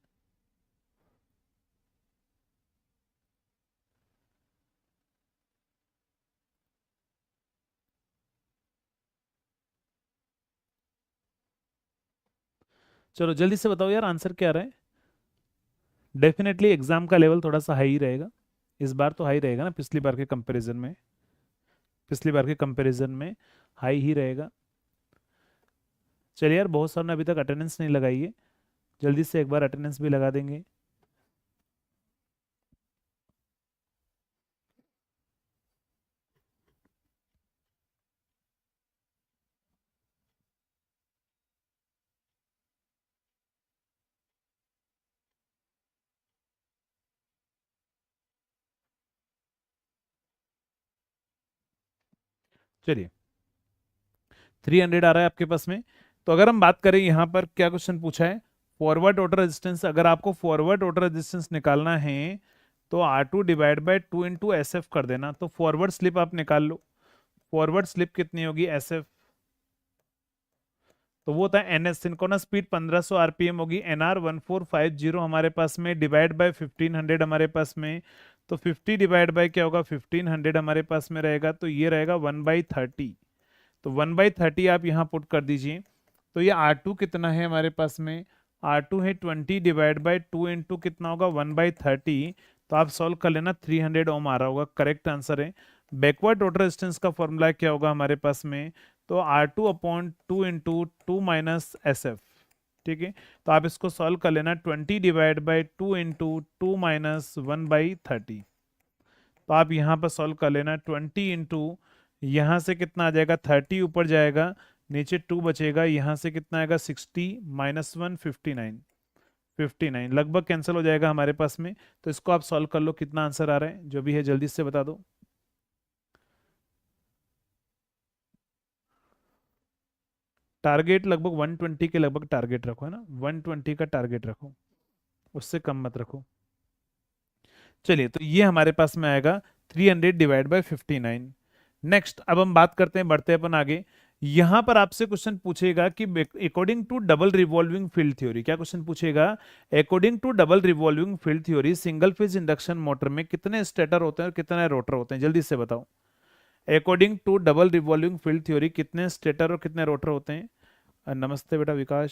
चलो जल्दी से बताओ यार आंसर क्या रहा है। डेफिनेटली एग्जाम का लेवल थोड़ा सा हाई ही रहेगा, इस बार तो हाई रहेगा ना, पिछली बार के कंपैरिजन में हाई ही रहेगा। चलिए यार, बहुत सारे ने अभी तक अटेंडेंस नहीं लगाई है, जल्दी से एक बार अटेंडेंस भी लगा देंगे। चलिए 300 आ रहा है आपके पास में। तो अगर हम बात करें यहाँ पर क्या क्वेश्चन पूछा है, फॉरवर्ड रोटर रेजिस्टेंस। अगर आपको फॉरवर्ड रोटर रेजिस्टेंस निकालना है तो R2 divide by 2 into S F कर देना। तो फॉरवर्ड स्लिप आप निकाल लो। फॉरवर्ड स्लिप कितनी होगी एस एफ, तो वो होता है N S, synchronous speed 1500 RPM होगी। एन आर 1450 हमारे पास में, डिवाइड बाय 1500 हमारे पास में। तो 50 डिवाइड बाय क्या होगा, 1500 हमारे पास में रहेगा, तो ये रहेगा 1/30। तो 1/30 आप यहाँ पुट कर दीजिए। तो ये R2 कितना है हमारे पास में, R2 है 20 डिवाइड बाई 2 इंटू कितना होगा 1/30। तो आप सॉल्व कर लेना, 300 ओम आ रहा होगा, करेक्ट आंसर है। बैकवर्ड रोटर रेजिस्टेंस का फॉर्मूला क्या होगा हमारे पास में, तो R2/2 इंटू 2 - SF। ठीक है, तो आप इसको सॉल्व कर लेना, 20 डिवाइड बाई 2 इंटू 2 - 1/30। तो आप यहाँ पर सॉल्व कर लेना, 20 इंटू यहाँ से कितना आ जाएगा 30 ऊपर जाएगा, नीचे 2 बचेगा, यहाँ से कितना आएगा 60 -1 59। 59 लगभग कैंसिल हो जाएगा हमारे पास में। तो इसको आप सॉल्व कर लो, कितना आंसर आ रहा है जो भी है जल्दी से बता दो। टारगेट लगभग 120 के लगभग टारगेट रखो, है ना, 120 का टारगेट रखो, उससे कम मत रखो। चलिए तो ये हमारे पास में आएगा 300 डिवाइड बाई 59। नेक्स्ट अब हम बात करते हैं, बढ़ते हैं अपन आगे। यहां पर आपसे क्वेश्चन पूछेगा कि according to double revolving field theory, क्या क्वेश्चन पूछेगा, according to double revolving field theory single phase induction motor में कितने स्टेटर होते हैं और कितने रोटर होते हैं, जल्दी से बताओ। According to double revolving field theory कितने स्टेटर और कितने रोटर होते हैं। नमस्ते बेटा विकास।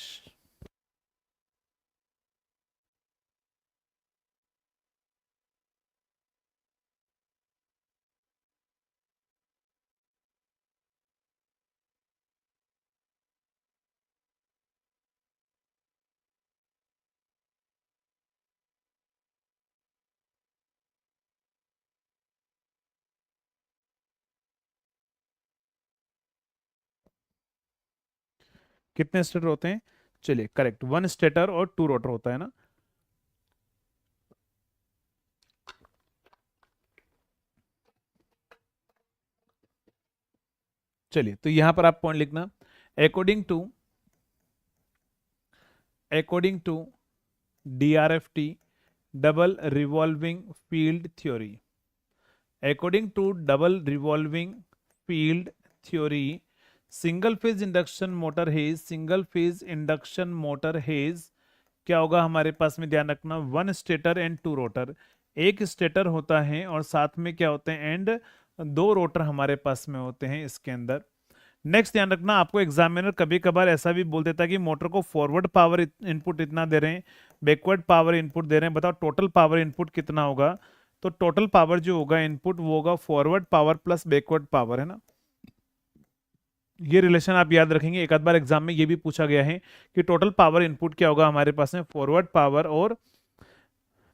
कितने स्टेटर होते हैं? चलिए करेक्ट, 1 स्टेटर और 2 रोटर होता है ना। चलिए तो यहां पर आप पॉइंट लिखना, according to DRFT, double revolving field theory, according to double revolving field theory, single phase induction motor has क्या होगा हमारे पास में, ध्यान रखना, 1 स्टेटर एंड 2 रोटर, एक स्टेटर होता है और साथ में क्या होते हैं, एंड 2 रोटर हमारे पास में होते हैं इसके अंदर। नेक्स्ट ध्यान रखना, आपको एग्जामिनर कभी कभार ऐसा भी बोल देता है कि मोटर को फॉरवर्ड पावर इनपुट इतना दे रहे हैं, बैकवर्ड पावर इनपुट दे रहे हैं, बताओ टोटल पावर इनपुट कितना होगा। तो टोटल पावर जो होगा इनपुट वो होगा forward power plus backward power, है ना। ये रिलेशन आप याद रखेंगे, एक आध बार एग्जाम में ये भी पूछा गया है कि टोटल पावर इनपुट क्या होगा हमारे पास में, फॉरवर्ड पावर और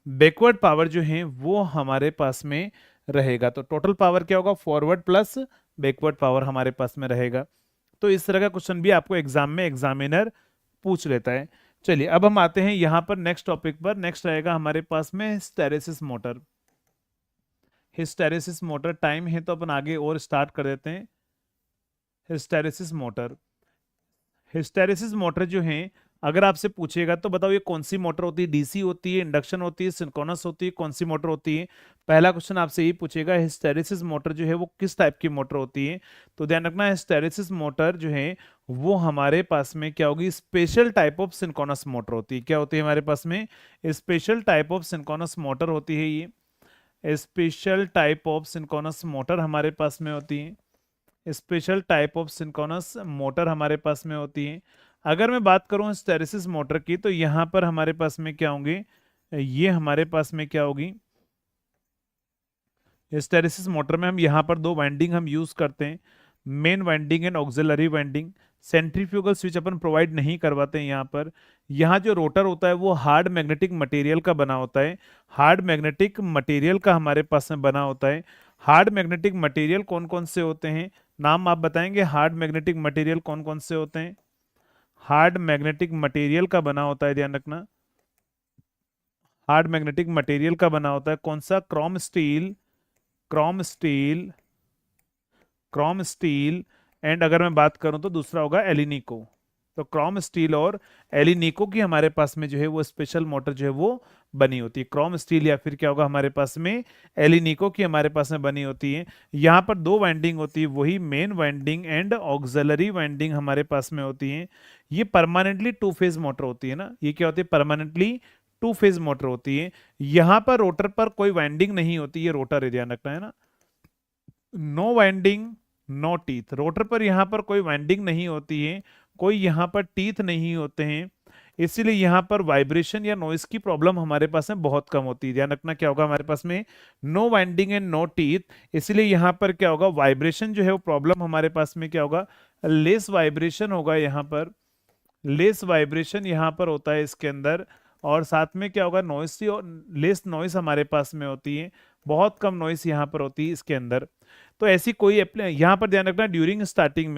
बैकवर्ड पावर जो है वो हमारे पास में रहेगा। तो टोटल पावर क्या होगा, फॉरवर्ड प्लस बैकवर्ड पावर हमारे पास में रहेगा। तो इस तरह का क्वेश्चन भी आपको एग्जाम में एग्जामिनर पूछ लेता है। चलिए अब हम आते हैं यहाँ पर नेक्स्ट टॉपिक पर। नेक्स्ट रहेगा हमारे पास में hysteresis motor. Hysteresis motor time है तो अपन आगे और स्टार्ट कर देते हैं। हिस्टैरिसीस मोटर, हिस्टैरिसीस मोटर जो है, अगर आपसे पूछेगा तो बताओ ये कौन सी मोटर होती है, डीसी होती है, इंडक्शन होती है, सिंक्रोनस होती है, कौन सी मोटर होती है। पहला क्वेश्चन आपसे यही पूछेगा हिस्टैरिसीस मोटर जो है वो किस टाइप की मोटर होती है। तो ध्यान रखना, हिस्टैरिसीस मोटर जो है वो हमारे पास में क्या होगी, special type of synchronous motor होती है। क्या होती है हमारे पास में, special type of synchronous motor होती है। ये special type of synchronous motor हमारे पास में होती है, special type of synchronous motor हमारे पास में होती है। अगर मैं बात करूं हिस्टैरिसीस मोटर की, तो यहाँ पर हमारे पास में क्या होंगे, ये हमारे पास में क्या होगी, हिस्टैरिसीस मोटर में हम यहाँ पर 2 वाइंडिंग हम यूज करते हैं, main winding and auxiliary winding. Centrifugal switch upon provide नहीं करवाते हैं यहाँ पर। यहाँ जो रोटर होता है वो हार्ड मैग्नेटिक मटेरियल का बना होता है, हार्ड मैग्नेटिक मटेरियल का हमारे पास में बना होता है। हार्ड मैग्नेटिक मटेरियल कौन कौन से होते हैं, नाम आप बताएंगे, हार्ड मैग्नेटिक मटेरियल कौन कौन से होते हैं। हार्ड मैग्नेटिक मटेरियल का बना होता है, ध्यान रखना, हार्ड मैग्नेटिक मटेरियल का बना होता है कौन सा, Chrome steel, Chrome steel, Chrome steel. And अगर मैं बात करूं तो दूसरा होगा एलिनिको। तो क्रोम स्टील और एलिनिको की हमारे पास में जो है वो स्पेशल मोटर जो है वो बनी होती है। क्रोम स्टील या फिर क्या होगा हमारे पास में, एलिनिको की हमारे पास में बनी होती है। यहाँ पर 2 वाइंडिंग होती है, वही main winding and auxiliary winding हमारे पास में होती है। ये परमानेंटली 2 फेज मोटर होती है ना, ये क्या होती है, परमानेंटली 2 फेज मोटर होती है। यहाँ पर रोटर पर कोई वाइंडिंग नहीं होती, ये रोटर है, ध्यान रखना है ना, no winding no teeth. Rotor पर यहाँ पर कोई वाइंडिंग नहीं होती है, कोई यहाँ पर टीथ नहीं होते हैं, इसीलिए यहाँ पर वाइब्रेशन या नॉइस की प्रॉब्लम हमारे पास में बहुत कम होती है। ध्यान रखना क्या होगा हमारे पास में, no winding and no teeth, इसलिए यहाँ पर क्या होगा, वाइब्रेशन जो है वो प्रॉब्लम हमारे पास में क्या होगा, लेस वाइब्रेशन होगा यहाँ पर, लेस वाइब्रेशन यहाँ पर होता है इसके अंदर। और साथ में क्या होगा, नॉइस और लेस नॉइस हमारे पास में होती है, बहुत कम नॉइस यहाँ पर होती है इसके अंदर। तो ऐसी कोई यहाँ पर ध्यान रखना, ड्यूरिंग स्टार्टिंग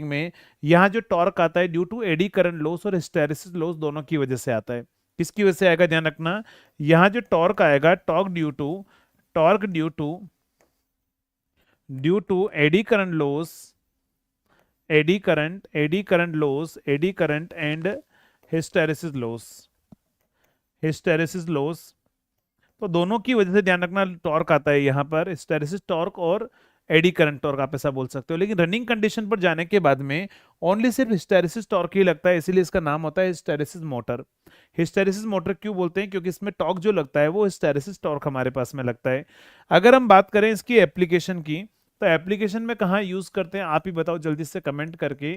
में यहाँ जो टॉर्क आता है due to eddy current loss और हिस्टैरिसीस लॉस दोनों की वजह से आता है। किसकी वजह से आएगा, ध्यान रखना, यहाँ जो टॉर्क आएगा, torque due to eddy current and hysteresis loss, hysteresis loss. तो दोनों की वजह से ध्यान रखना टॉर्क आता है यहाँ पर, हिस्टैरिसीस टॉर्क और एडी करंट टॉर्क आप ऐसा बोल सकते हो। लेकिन रनिंग कंडीशन पर जाने के बाद में ओनली सिर्फ हिस्टैरिसीस टॉर्क ही लगता है, इसीलिए इसका नाम होता है हिस्टैरिसीस मोटर। हिस्टैरिसीस मोटर क्यों बोलते हैं, क्योंकि इसमें टॉर्क जो लगता है वो हिस्टैरिसीस टॉर्क हमारे पास में लगता है। अगर हम बात करें इसकी एप्लीकेशन की, तो एप्लीकेशन में कहाँ यूज करते हैं, आप ही बताओ जल्दी से कमेंट करके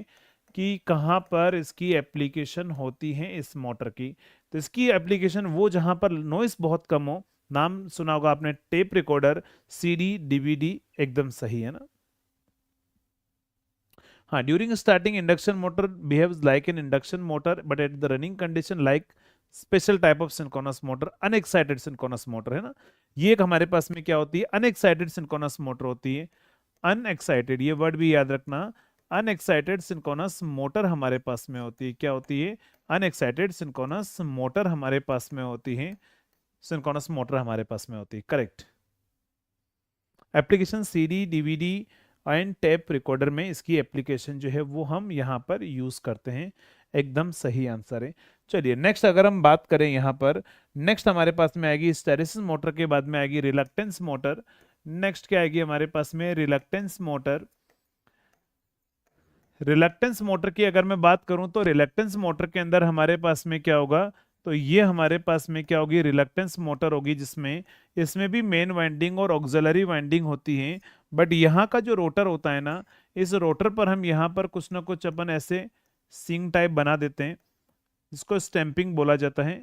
कि कहाँ पर इसकी एप्लीकेशन होती है इस मोटर की। तो इसकी एप्लीकेशन वो जहां पर नॉइस बहुत कम हो, नाम सुना होगा आपने, टेप रिकॉर्डर, सीडी, डीवीडी, एकदम सही है ना। हाँ, during starting induction motor behaves like an induction motor but at the running condition like special type of synchronous motor, unexcited synchronous motor, है ना। ये एक हमारे पास में क्या होती है, अनएक्साइटेड सिंक्रोनस मोटर होती है। अनएक्साइटेड, ये वर्ड भी याद रखना, अनएक्साइटेड सिंक्रोनस मोटर हमारे पास में होती है। क्या होती है? अनएक्साइटेड सिंक्रोनस मोटर हमारे पास में होती है। सिंक्रोनस मोटर हमारे पास में होती है, correct. Application CD DVD and tape recorder में इसकी एप्लीकेशन जो है वो हम यहाँ पर यूज करते हैं। एकदम सही आंसर है। चलिए नेक्स्ट अगर हम बात करें यहाँ पर, नेक्स्ट हमारे पास में आएगी हिस्टैरिसीस मोटर के बाद में आएगी रिलक्टेंस मोटर। नेक्स्ट क्या आएगी हमारे पास में? Reluctance motor. रिलक्टेंस मोटर की अगर मैं बात करूं तो रिलक्टेंस मोटर के अंदर हमारे पास में क्या होगा? तो ये हमारे पास में क्या होगी? रिलक्टेंस मोटर होगी, जिसमें इसमें भी मेन वाइंडिंग और ऑक्सिलरी वाइंडिंग होती है। बट यहाँ का जो रोटर होता है ना, इस रोटर पर हम यहाँ पर कुछ ना कुछ अपन ऐसे सिंग टाइप बना देते हैं, जिसको स्टैंपिंग बोला जाता है।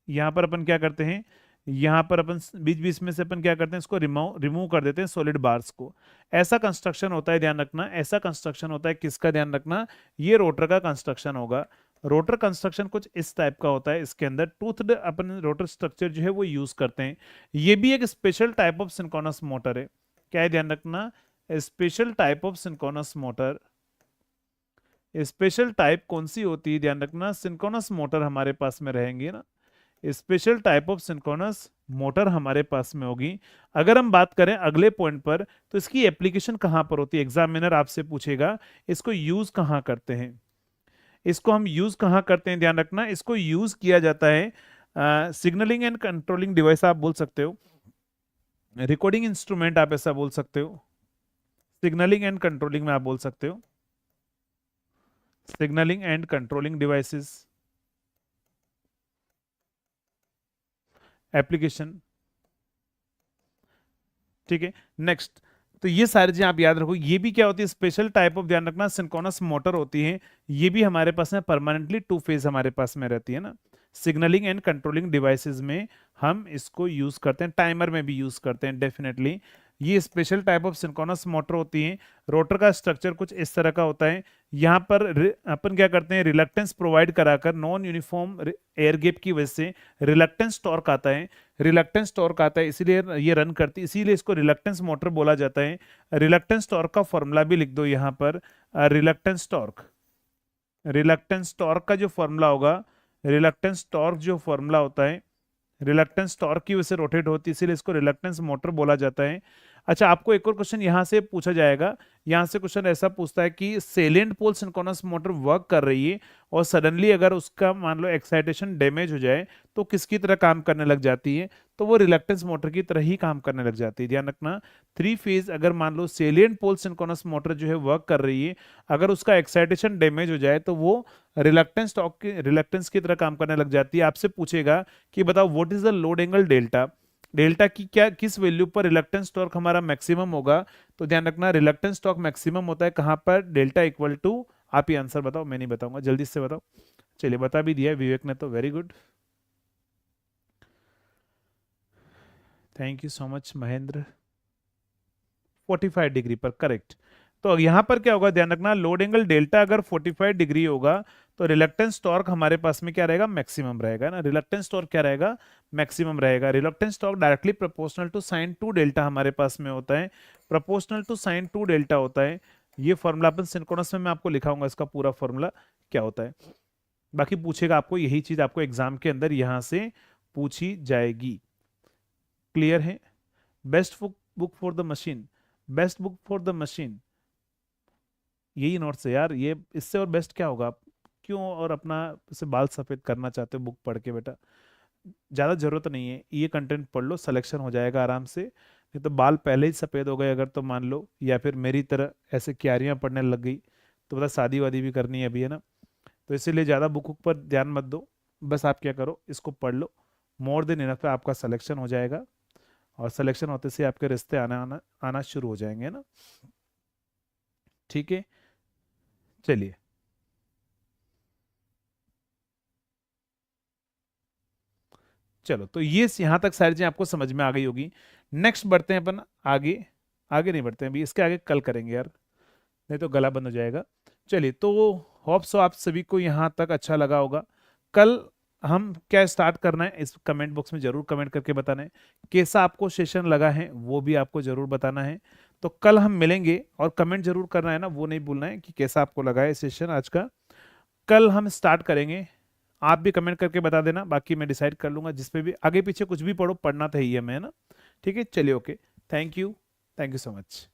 यहाँ पर अपन क्या करते हैं? यहाँ पर अपन बीच बीच में से अपन क्या करते हैं? इसको रिमूव कर देते हैं सॉलिड बार्स को। ऐसा कंस्ट्रक्शन होता है, ध्यान रखना, ऐसा कंस्ट्रक्शन होता है। किसका ध्यान रखना? ये रोटर का कंस्ट्रक्शन होगा। रोटर कंस्ट्रक्शन कुछ इस टाइप का होता है। इसके अंदर टूथड अपन रोटर स्ट्रक्चर जो है वो यूज करते हैं। ये भी एक special type of synchronous motor है। क्या है? ध्यान रखना, special type of synchronous motor. Special type कौन सी होती है? ध्यान रखना, सिंक्रोनस मोटर हमारे पास में रहेंगे ना। Special type of synchronous motor हमारे पास में होगी। अगर हम बात करें अगले पॉइंट पर, तो इसकी एप्लीकेशन कहां पर होती है? एग्जामिनर आपसे पूछेगा इसको यूज कहां करते हैं। इसको हम यूज कहां करते हैं? ध्यान रखना, इसको यूज किया जाता है सिग्नलिंग एंड कंट्रोलिंग डिवाइस आप बोल सकते हो, रिकॉर्डिंग इंस्ट्रूमेंट आप ऐसा बोल सकते हो, सिग्नलिंग एंड कंट्रोलिंग में आप बोल सकते हो, signalling and controlling devices application. ठीक है, नेक्स्ट। तो ये सारी चीजें आप याद रखो। ये भी क्या होती है? स्पेशल टाइप ऑफ, ध्यान रखना, सिंक्रोनस मोटर होती है। ये भी हमारे पास में परमानेंटली टू फेज हमारे पास में रहती है ना। सिग्नलिंग एंड कंट्रोलिंग डिवाइसेस में हम इसको यूज करते हैं, टाइमर में भी यूज करते हैं डेफिनेटली। ये special type of synchronous motor होती है। रोटर का स्ट्रक्चर कुछ इस तरह का होता है। यहाँ पर अपन क्या करते हैं? रिलक्टेंस प्रोवाइड कराकर नॉन यूनिफॉर्म एयर गैप की वजह से रिलक्टेंस टॉर्क आता है। रिलक्टेंस टॉर्क आता है, इसीलिए ये रन करती है, इसीलिए इसको रिलक्टेंस मोटर बोला जाता है। रिलक्टेंस टॉर्क का फॉर्मूला भी लिख दो यहाँ पर। रिलक्टेंस टॉर्क, रिलक्टेंस टॉर्क का जो फॉर्मूला होगा, रिलक्टेंस टॉर्क जो फॉर्मूला होता है, रिलक्टेंस टॉर्क की वजह से रोटेट होती है, इसीलिए इसको रिलक्टेंस मोटर बोला जाता है। अच्छा, आपको एक और क्वेश्चन यहां से पूछा जाएगा। यहां से क्वेश्चन ऐसा पूछता है कि सेलेंट पोल सिंक्रोनस मोटर वर्क कर रही है और सडनली अगर उसका मान लो एक्साइटेशन डैमेज हो जाए तो किसकी तरह काम करने लग जाती है? तो वो रिलक्टेंस मोटर की तरह ही काम करने लग जाती है। ध्यान रखना, थ्री फेज अगर मान लो सेलेंट पोल सिंक्रोनस मोटर जो है वर्क कर रही है, अगर उसका एक्साइटेशन डैमेज हो जाए तो वो रिलक्टेंस की तरह काम करने लग जाती है। आपसे पूछेगा कि बताओ what is the load angle delta, delta की क्या किस वैल्यू पर रिलक्टेंस टॉर्क हमारा मैक्सिमम होगा? तो ध्यान रखना, रिलक्टेंस टॉर्क मैक्सिमम होता है कहां पर? डेल्टा इक्वल टू, आप ही आंसर बताओ, मैं नहीं बताऊंगा, जल्दी से बताओ। चलिए बता भी दिया है विवेक ने, तो very good, thank you so much Mahendra. 45 degree पर, करेक्ट। तो यहां पर क्या होगा? ध्यान रखना, लोड एंगल डेल्टा अगर 45 डिग्री होगा तो रिलक्टेंस टॉर्क हमारे पास में क्या रहेगा? मैक्सिमम रहेगा ना। रिलक्टेंस टॉर्क क्या रहेगा? मैक्सिमम रहेगा। Reluctance torque directly proportional to sine 2 delta हमारे पास में होता है, प्रोपोर्शनल टू साइन 2 डेल्टा होता है। ये फॉर्मूला अपन सिंक्रोनस में मैं आपको लिखाऊंगा, इसका पूरा फॉर्मूला क्या होता है। बाकी पूछेगा आपको, यही चीज आपको एग्जाम के अंदर यहां से पूछी जाएगी। क्लियर है? Best book for the machine, best book for the machine, यही नोट्स है यार। ये इससे और बेस्ट क्या होगा? आप क्यों और अपना से बाल सफेद करना चाहते हो बुक पढ़ के? बेटा ज़्यादा जरूरत नहीं है, ये कंटेंट पढ़ लो, सिलेक्शन हो जाएगा आराम से। नहीं तो बाल पहले ही सफ़ेद हो गए अगर, तो मान लो, या फिर मेरी तरह ऐसे क्यारियाँ पढ़ने लग गई, तो बता शादी वादी भी करनी है अभी, है ना। तो इसीलिए ज़्यादा बुक पर ध्यान मत दो, बस आप क्या करो, इसको पढ़ लो, मोर देन इनफ है, आपका सिलेक्शन हो जाएगा। और सिलेक्शन होते से आपके रिश्ते आना शुरू हो जाएंगे ना। ठीक है, चलिए। चलो, तो ये यहाँ तक सारी चीजें आपको समझ में आ गई होगी। नेक्स्ट बढ़ते हैं अपन आगे। आगे नहीं बढ़ते हैं अभी, इसके आगे कल करेंगे यार, नहीं तो गला बंद हो जाएगा। चलिए, तो होप सो आप सभी को यहाँ तक अच्छा लगा होगा। कल हम क्या स्टार्ट करना है, इस कमेंट बॉक्स में जरूर कमेंट करके बताना है। कैसा आपको सेशन लगा है वो भी आपको जरूर बताना है। तो कल हम मिलेंगे, और कमेंट जरूर करना है ना, वो नहीं भूलना है कि कैसा आपको लगा है सेशन आज का। कल हम स्टार्ट करेंगे, आप भी कमेंट करके बता देना, बाकी मैं डिसाइड कर लूंगा, जिसपे भी आगे पीछे कुछ भी पढ़ो, पढ़ना तो ही है मैं, है ना। ठीक है, चलिए, okay, thank you so much.